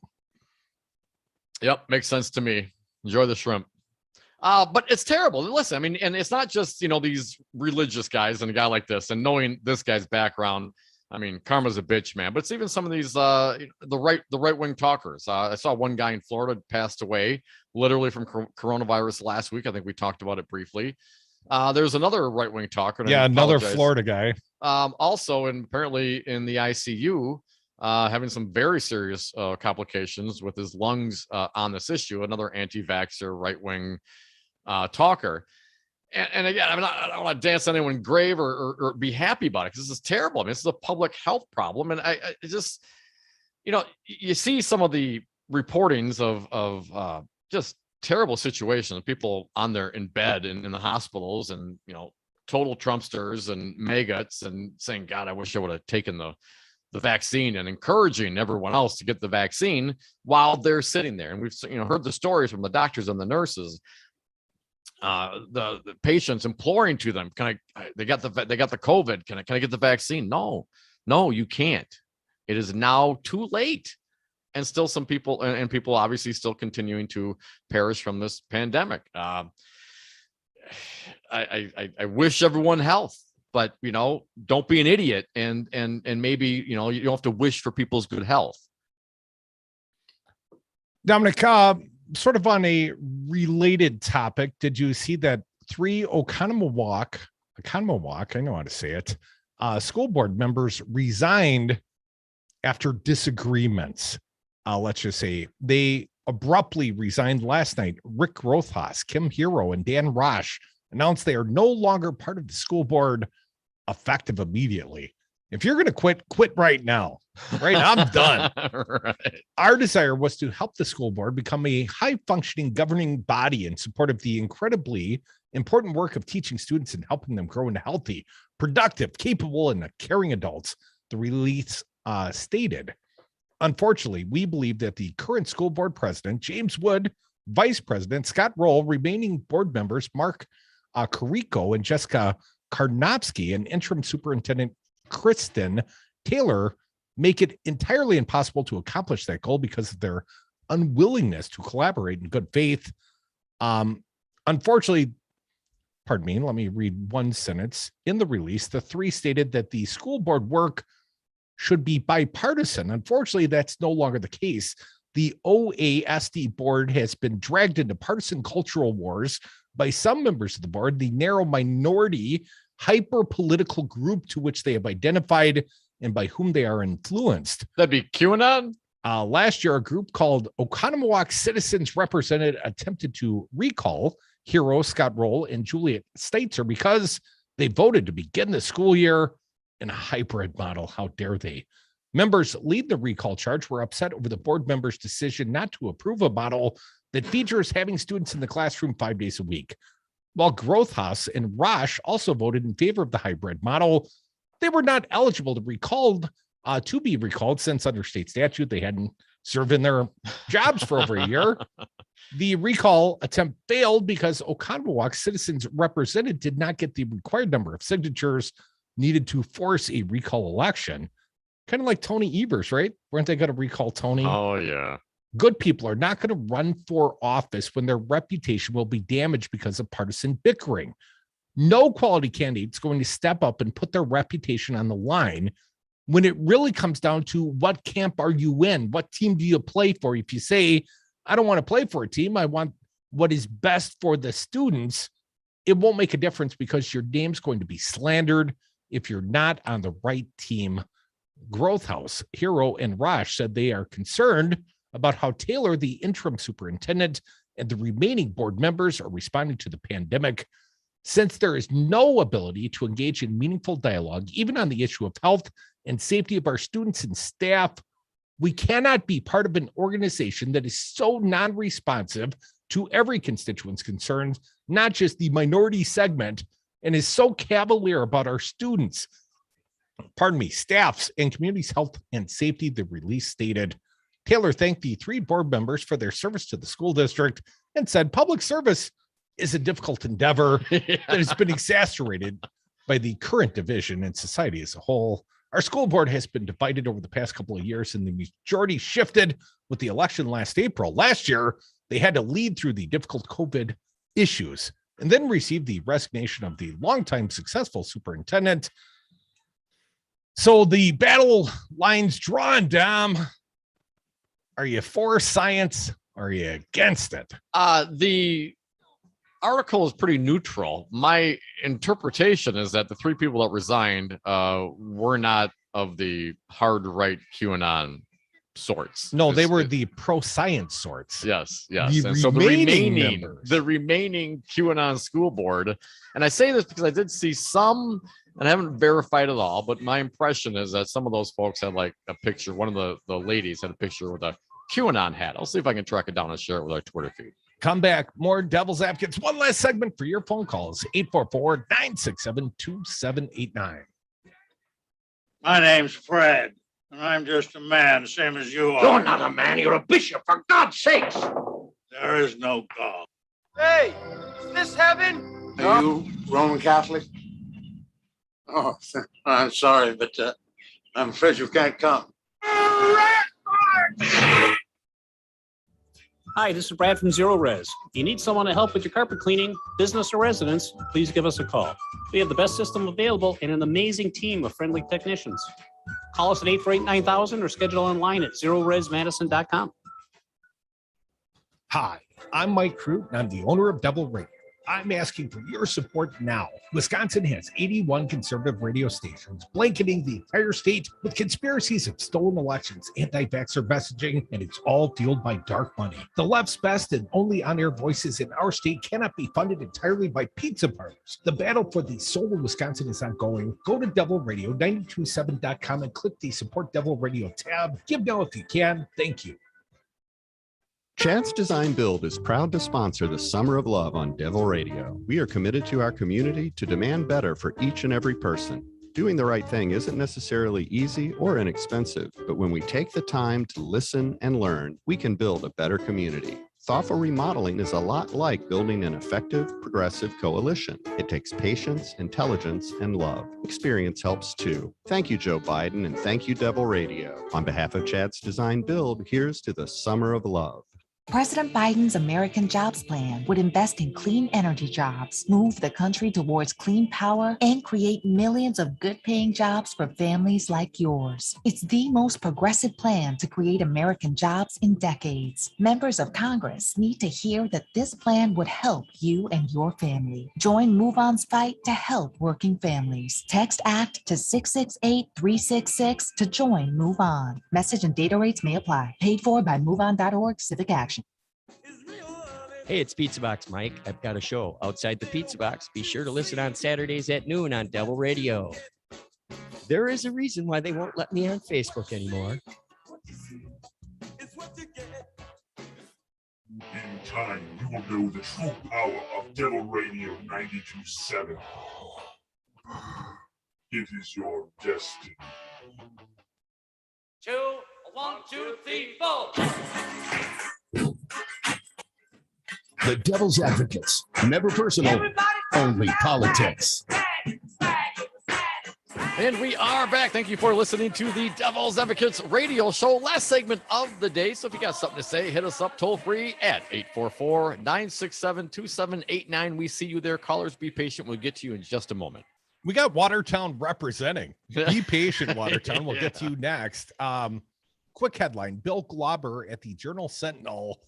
Yep, makes sense to me. Enjoy the shrimp. But it's terrible. Listen, I mean, and it's not just, these religious guys and a guy like this, and knowing this guy's background, I mean, karma's a bitch, man. But it's even some of these the right-wing talkers. I saw one guy in Florida passed away literally from coronavirus last week. I think we talked about it briefly. There's another right-wing talker. Yeah, another Florida guy. Also, and apparently in the ICU, having some very serious complications with his lungs on this issue. Another anti-vaxxer, right-wing talker. And again, I don't want to dance on anyone's grave or be happy about it, because this is terrible. I mean, this is a public health problem. And I just, you see some of the reportings of just terrible situations, people in bed in the hospitals, and, total Trumpsters and maggots, and saying, God, I wish I would have taken the vaccine, and encouraging everyone else to get the vaccine while they're sitting there. And we've, heard the stories from the doctors and the nurses, the patients imploring to them, they got the COVID. Can I get the vaccine? No, you can't. It is now too late. And still some people and people obviously still continuing to perish from this pandemic. I wish everyone health, but don't be an idiot. And maybe, you don't have to wish for people's good health. Dominic, sort of on a related topic, did you see that 3 Oconomowoc, I know how to say it, school board members resigned after disagreements? Let's just say they abruptly resigned last night. Rick Rothhaus, Kim Hero, and Dan Rosh announced they are no longer part of the school board, effective immediately. If you're going to quit right now. Right, I'm done. Right. Our desire was to help the school board become a high-functioning governing body in support of the incredibly important work of teaching students and helping them grow into healthy, productive, capable, and caring adults, the release stated. Unfortunately, we believe that the current school board president, James Wood, vice president Scott Roll, remaining board members Mark Carrico and Jessica Karnofsky, and interim superintendent Kristen Taylor make it entirely impossible to accomplish that goal because of their unwillingness to collaborate in good faith. Unfortunately, let me read one sentence. In the release, the 3 stated that the school board work should be bipartisan. Unfortunately, that's no longer the case. The OASD board has been dragged into partisan cultural wars by some members of the board, the narrow minority, hyper-political group to which they have identified and by whom they are influenced. That'd be QAnon? Last year, a group called Oconomowoc Citizens Represented attempted to recall Hero, Scott Roll, and Juliet Steitzer because they voted to begin the school year in a hybrid model. How dare they? Members lead the recall charge were upset over the board members' decision not to approve a model that features having students in the classroom 5 days a week. While Grothhaus and Rosh also voted in favor of the hybrid model, they were not eligible to be recalled since under state statute they hadn't served in their jobs for over a year. The recall attempt failed because Oconomowoc Citizens Represented did not get the required number of signatures needed to force a recall election. Kind of like Tony Evers, right? Weren't they going to recall Tony? Oh, yeah. Good people are not going to run for office when their reputation will be damaged because of partisan bickering. No quality candidate is going to step up and put their reputation on the line when it really comes down to what camp are you in? What team do you play for? If you say, I don't want to play for a team, I want what is best for the students, it won't make a difference because your name's going to be slandered if you're not on the right team. Growth House, Hero, and Rosh said they are concerned about how Taylor, the interim superintendent, and the remaining board members are responding to the pandemic. Since there is no ability to engage in meaningful dialogue, even on the issue of health and safety of our students and staff, we cannot be part of an organization that is so non-responsive to every constituent's concerns, not just the minority segment, and is so cavalier about our students, staffs, and community's health and safety, the release stated. Taylor thanked the 3 board members for their service to the school district and said public service is a difficult endeavor that has been exacerbated by the current division in society as a whole. Our school board has been divided over the past couple of years, and the majority shifted with the election last April. Last year, they had to lead through the difficult COVID issues and then receive the resignation of the longtime successful superintendent. So the battle lines drawn, Dom. Are you for science? Or are you against it? The article is pretty neutral. My interpretation is that the 3 people that resigned were not of the hard right QAnon sorts. No, they were the pro-science sorts. Yes, yes. The And so members. the remaining QAnon school board, and I say this because I did see some, and I haven't verified it all, but my impression is that some of those folks had like a picture. One of the ladies had a picture with a QAnon hat. I'll see if I can track it down and share it with our Twitter feed. Come back. More Devil's Advocates. One last segment for your phone calls. 844-967-2789. My name's Fred, and I'm just a man, same as you are. You're not a man, you're a bishop, for God's sakes. There is no God. Hey, is this heaven? Are you Roman Catholic? Oh, I'm sorry, but I'm afraid you can't come. Hi, this is Brad from Zero Res. If you need someone to help with your carpet cleaning, business or residence, please give us a call. We have the best system available and an amazing team of friendly technicians. Call us at 848-9000 or schedule online at zeroresmadison.com. Hi, I'm Mike Crute, and I'm the owner of Devil Radio. I'm asking for your support now. Wisconsin has 81 conservative radio stations blanketing the entire state with conspiracies of stolen elections, anti-vaxxer messaging, and it's all fueled by dark money. The left's best and only on-air voices in our state cannot be funded entirely by pizza parlors. The battle for the soul of Wisconsin is ongoing. Go to devilradio927.com and click the Support Devil Radio tab. Give now if you can. Thank you. Chad's Design Build is proud to sponsor the Summer of Love on Devil Radio. We are committed to our community to demand better for each and every person. Doing the right thing isn't necessarily easy or inexpensive, but when we take the time to listen and learn, we can build a better community. Thoughtful remodeling is a lot like building an effective, progressive coalition. It takes patience, intelligence, and love. Experience helps too. Thank you, Joe Biden, and thank you, Devil Radio. On behalf of Chad's Design Build, here's to the Summer of Love. President Biden's American Jobs Plan would invest in clean energy jobs, move the country towards clean power, and create millions of good-paying jobs for families like yours. It's the most progressive plan to create American jobs in decades. Members of Congress need to hear that this plan would help you and your family. Join Move On's fight to help working families. Text ACT to 668-366 to join Move On. Message and data rates may apply. Paid for by MoveOn.org Civic Action. Hey, it's Pizza Box Mike. I've got a show outside the Pizza Box. Be sure to listen on Saturdays at noon on Devil Radio. There is a reason why they won't let me on Facebook anymore. In time, you will know the true power of Devil Radio 92.7. It is your destiny. 2, 1, 2, 3, 4. The Devil's Advocates. Never personal, only politics. And we are back. Thank you for listening to the Devil's Advocates radio show. Last segment of the day. So if you got something to say, hit us up toll free at 844-967-2789. We see you there. Callers, be patient. We'll get to you in just a moment. We got Watertown representing. Be patient, Watertown. We'll get to you next. Quick headline. Bill Glauber at the Journal Sentinel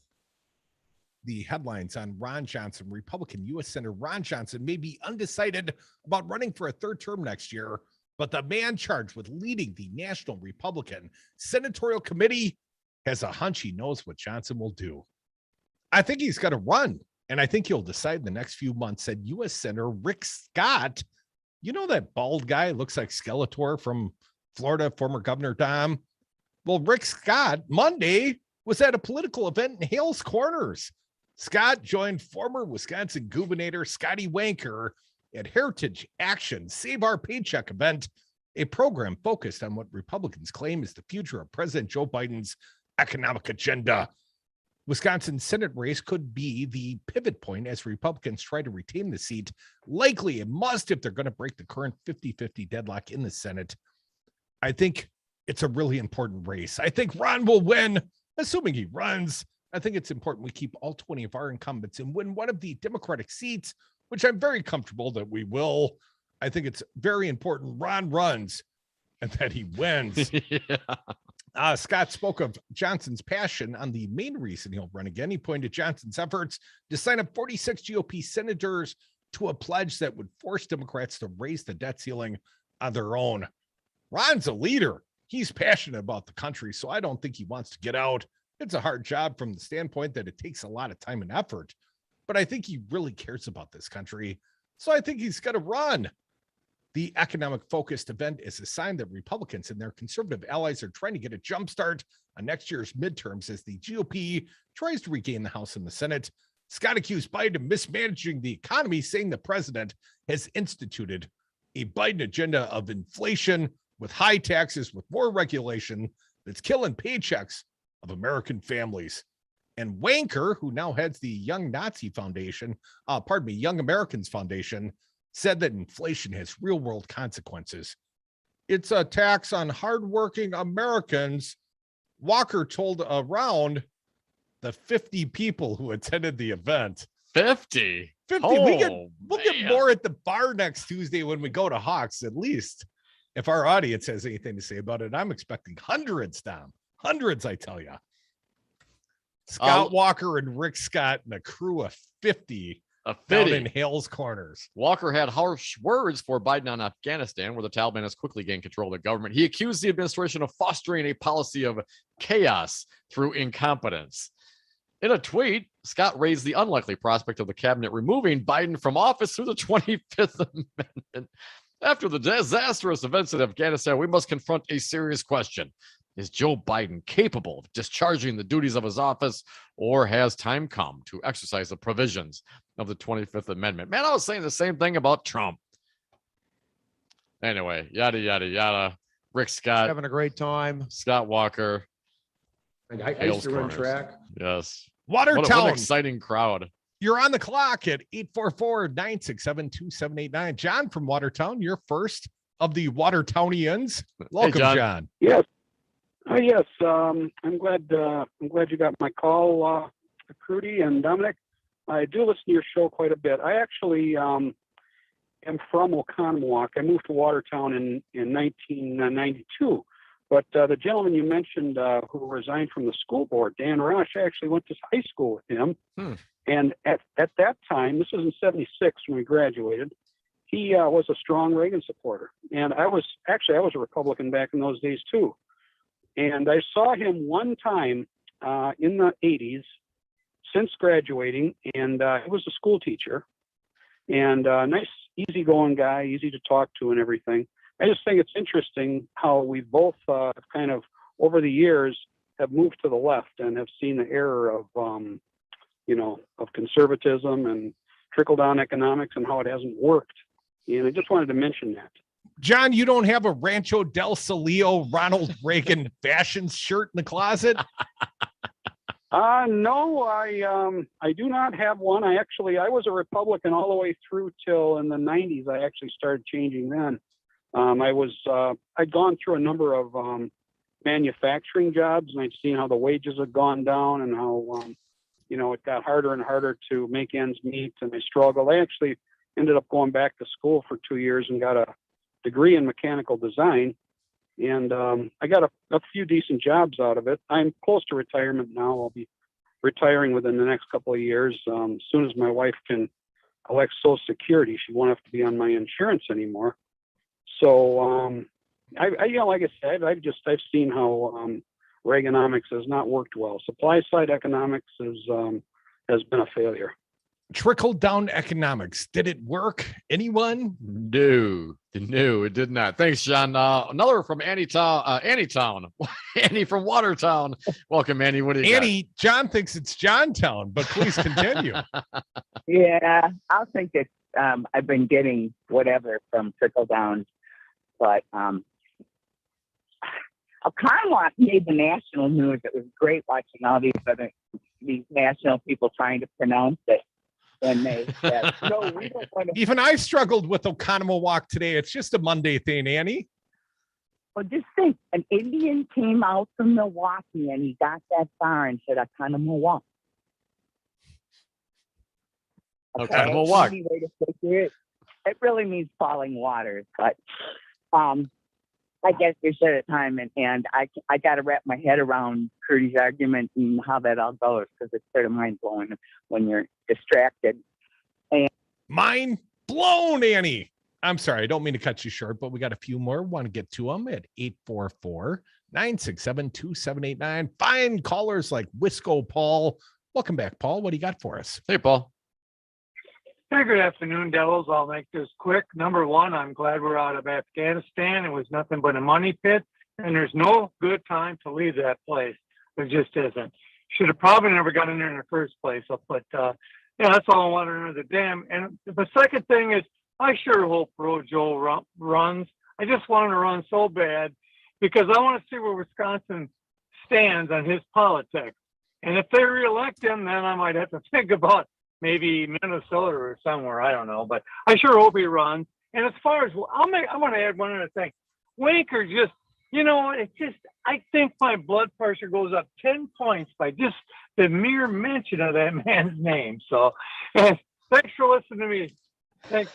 the headlines on Ron Johnson, Republican U.S. Senator Ron Johnson may be undecided about running for a third term next year, but the man charged with leading the National Republican Senatorial Committee has a hunch he knows what Johnson will do. I think he's got to run, and I think he'll decide in the next few months, said U.S. Senator Rick Scott. You know that bald guy looks like Skeletor from Florida, former Governor Dom? Well, Rick Scott, Monday, was at a political event in Hales Corners. Scott joined former Wisconsin Gubernator Scotty Wanker at Heritage Action Save Our Paycheck event, a program focused on what Republicans claim is the future of President Joe Biden's economic agenda. Wisconsin Senate race could be the pivot point as Republicans try to retain the seat. Likely it must if they're going to break the current 50-50 deadlock in the Senate. I think it's a really important race. I think Ron will win, assuming he runs. I think it's important we keep all 20 of our incumbents and win one of the Democratic seats, which I'm very comfortable that we will. I think it's very important Ron runs and that he wins. Yeah. Scott spoke of Johnson's passion on the main reason he'll run again. He pointed to Johnson's efforts to sign up 46 GOP senators to a pledge that would force Democrats to raise the debt ceiling on their own. Ron's a leader. He's passionate about the country, so I don't think he wants to get out. It's a hard job from the standpoint that it takes a lot of time and effort, but I think he really cares about this country, so I think he's going to run. The economic-focused event is a sign that Republicans and their conservative allies are trying to get a jump start on next year's midterms as the GOP tries to regain the House and the Senate. Scott accused Biden of mismanaging the economy, saying the president has instituted a Biden agenda of inflation with high taxes, with more regulation that's killing paychecks of American families. And Wanker, who now heads the Young Americans Foundation, said that inflation has real-world consequences. It's a tax on hardworking Americans. Walker told around the 50 people who attended the event. 50? 50. Oh, we'll get more at the bar next Tuesday when we go to Hawks, at least. If our audience has anything to say about it, I'm expecting hundreds, Tom. Hundreds, I tell you. Scott Walker and Rick Scott and a crew of 50 down in Hales Corners. Walker had harsh words for Biden on Afghanistan, where the Taliban has quickly gained control of the government. He accused the administration of fostering a policy of chaos through incompetence. In a tweet, Scott raised the unlikely prospect of the cabinet removing Biden from office through the 25th Amendment. After the disastrous events in Afghanistan, we must confront a serious question. Is Joe Biden capable of discharging the duties of his office, or has time come to exercise the provisions of the 25th Amendment? Man, I was saying the same thing about Trump. Anyway, yada, yada, yada. Rick Scott. Having a great time. Scott Walker. I used to run track. Yes. Watertown. What an exciting crowd. You're on the clock at 844-967-2789. John from Watertown, you're first of the Watertownians. Welcome, John. John. Yes. Yes. I'm glad you got my call, Crudy and Dominic. I do listen to your show quite a bit. I actually am from Oconomowoc. I moved to Watertown in 1992. But the gentleman you mentioned who resigned from the school board, Dan Rosh, I actually went to high school with him. And at that time, this was in 76 when we graduated, he was a strong Reagan supporter. And I was a Republican back in those days too. And I saw him one time in the 80s since graduating, and he was a school teacher and a nice, easygoing guy, easy to talk to and everything. I just think it's interesting how we both kind of over the years have moved to the left and have seen the error of, of conservatism and trickle-down economics and how it hasn't worked. And I just wanted to mention that. John, you don't have a Rancho del Solio Ronald Reagan fashion shirt in the closet? No, I do not have one. I was a Republican all the way through till in the 90s. I actually started changing then. I'd gone through a number of manufacturing jobs, and I'd seen how the wages had gone down and how, it got harder and harder to make ends meet, and I struggled. I actually ended up going back to school for 2 years and got a degree in mechanical design, and I got a few decent jobs out of it. I'm close to retirement now. I'll be retiring within the next couple of years. As soon as my wife can elect Social Security, she won't have to be on my insurance anymore. So, like I said, I've seen how Reaganomics has not worked well. Supply side economics has been a failure. Trickle down economics. Did it work? Anyone? No, it did not. Thanks, John. Another from Annie-town. Annie from Watertown. Welcome, Annie. What do you Annie, John thinks it's Johntown, but please continue. Yeah, I'll think it's, I've been getting whatever from trickle down, but Oconomowoc made the national news. It was great watching all these national people trying to pronounce it. And they said, no, we don't want to. Even I struggled with Oconomowoc today. It's just a Monday thing, Annie. Well, just think, an Indian came out from Milwaukee and he got that far and said Oconomowoc. Oconomowoc. Easy way to figure it. It really means falling waters, but I guess there's at a time, and I got to wrap my head around Curdy's argument and how that all goes, because it's sort of mind blowing when you're distracted. And mind blown, Annie. I'm sorry, I don't mean to cut you short, but we got a few more. Want to get to them at 844-967-2789. Fine callers like Wisco Paul. Welcome back, Paul. What do you got for us? Hey, Paul. Hey, good afternoon, Devils. I'll make this quick. Number one, I'm glad we're out of Afghanistan. It was nothing but a money pit, and there's no good time to leave that place. There just isn't. Should have probably never got in there in the first place. But that's all I want to know. The damn. And the second thing is, I sure hope Rojo runs. I just want him to run so bad because I want to see where Wisconsin stands on his politics. And if they reelect him, then I might have to think about maybe Minnesota or somewhere, I don't know, but I sure hope he runs. And as far as I want to add one other thing. Winker just, I think my blood pressure goes up 10 points by just the mere mention of that man's name. So thanks for listening to me. Thanks.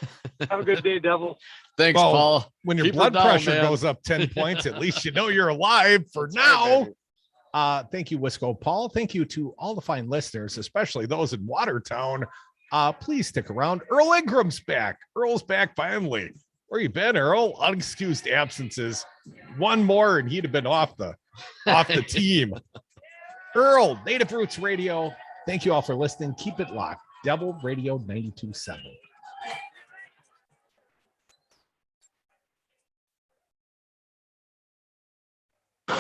Have a good day, Devil. Thanks, Paul. When your Keep blood her down, pressure man. goes up 10 points, at least you know you're alive for now. Thank you, Wisco Paul. Thank you to all the fine listeners, especially those in Watertown. Please stick around. Earl Ingram's back. Earl's back finally. Where you been, Earl? Unexcused absences. One more and he'd have been off the team. Earl, Native Roots Radio. Thank you all for listening. Keep it locked. Devil Radio 92.7.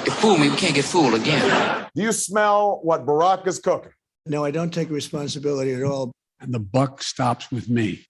You fool me, we can't get fooled again. Do you smell what Barack is cooking? No, I don't take responsibility at all. And the buck stops with me.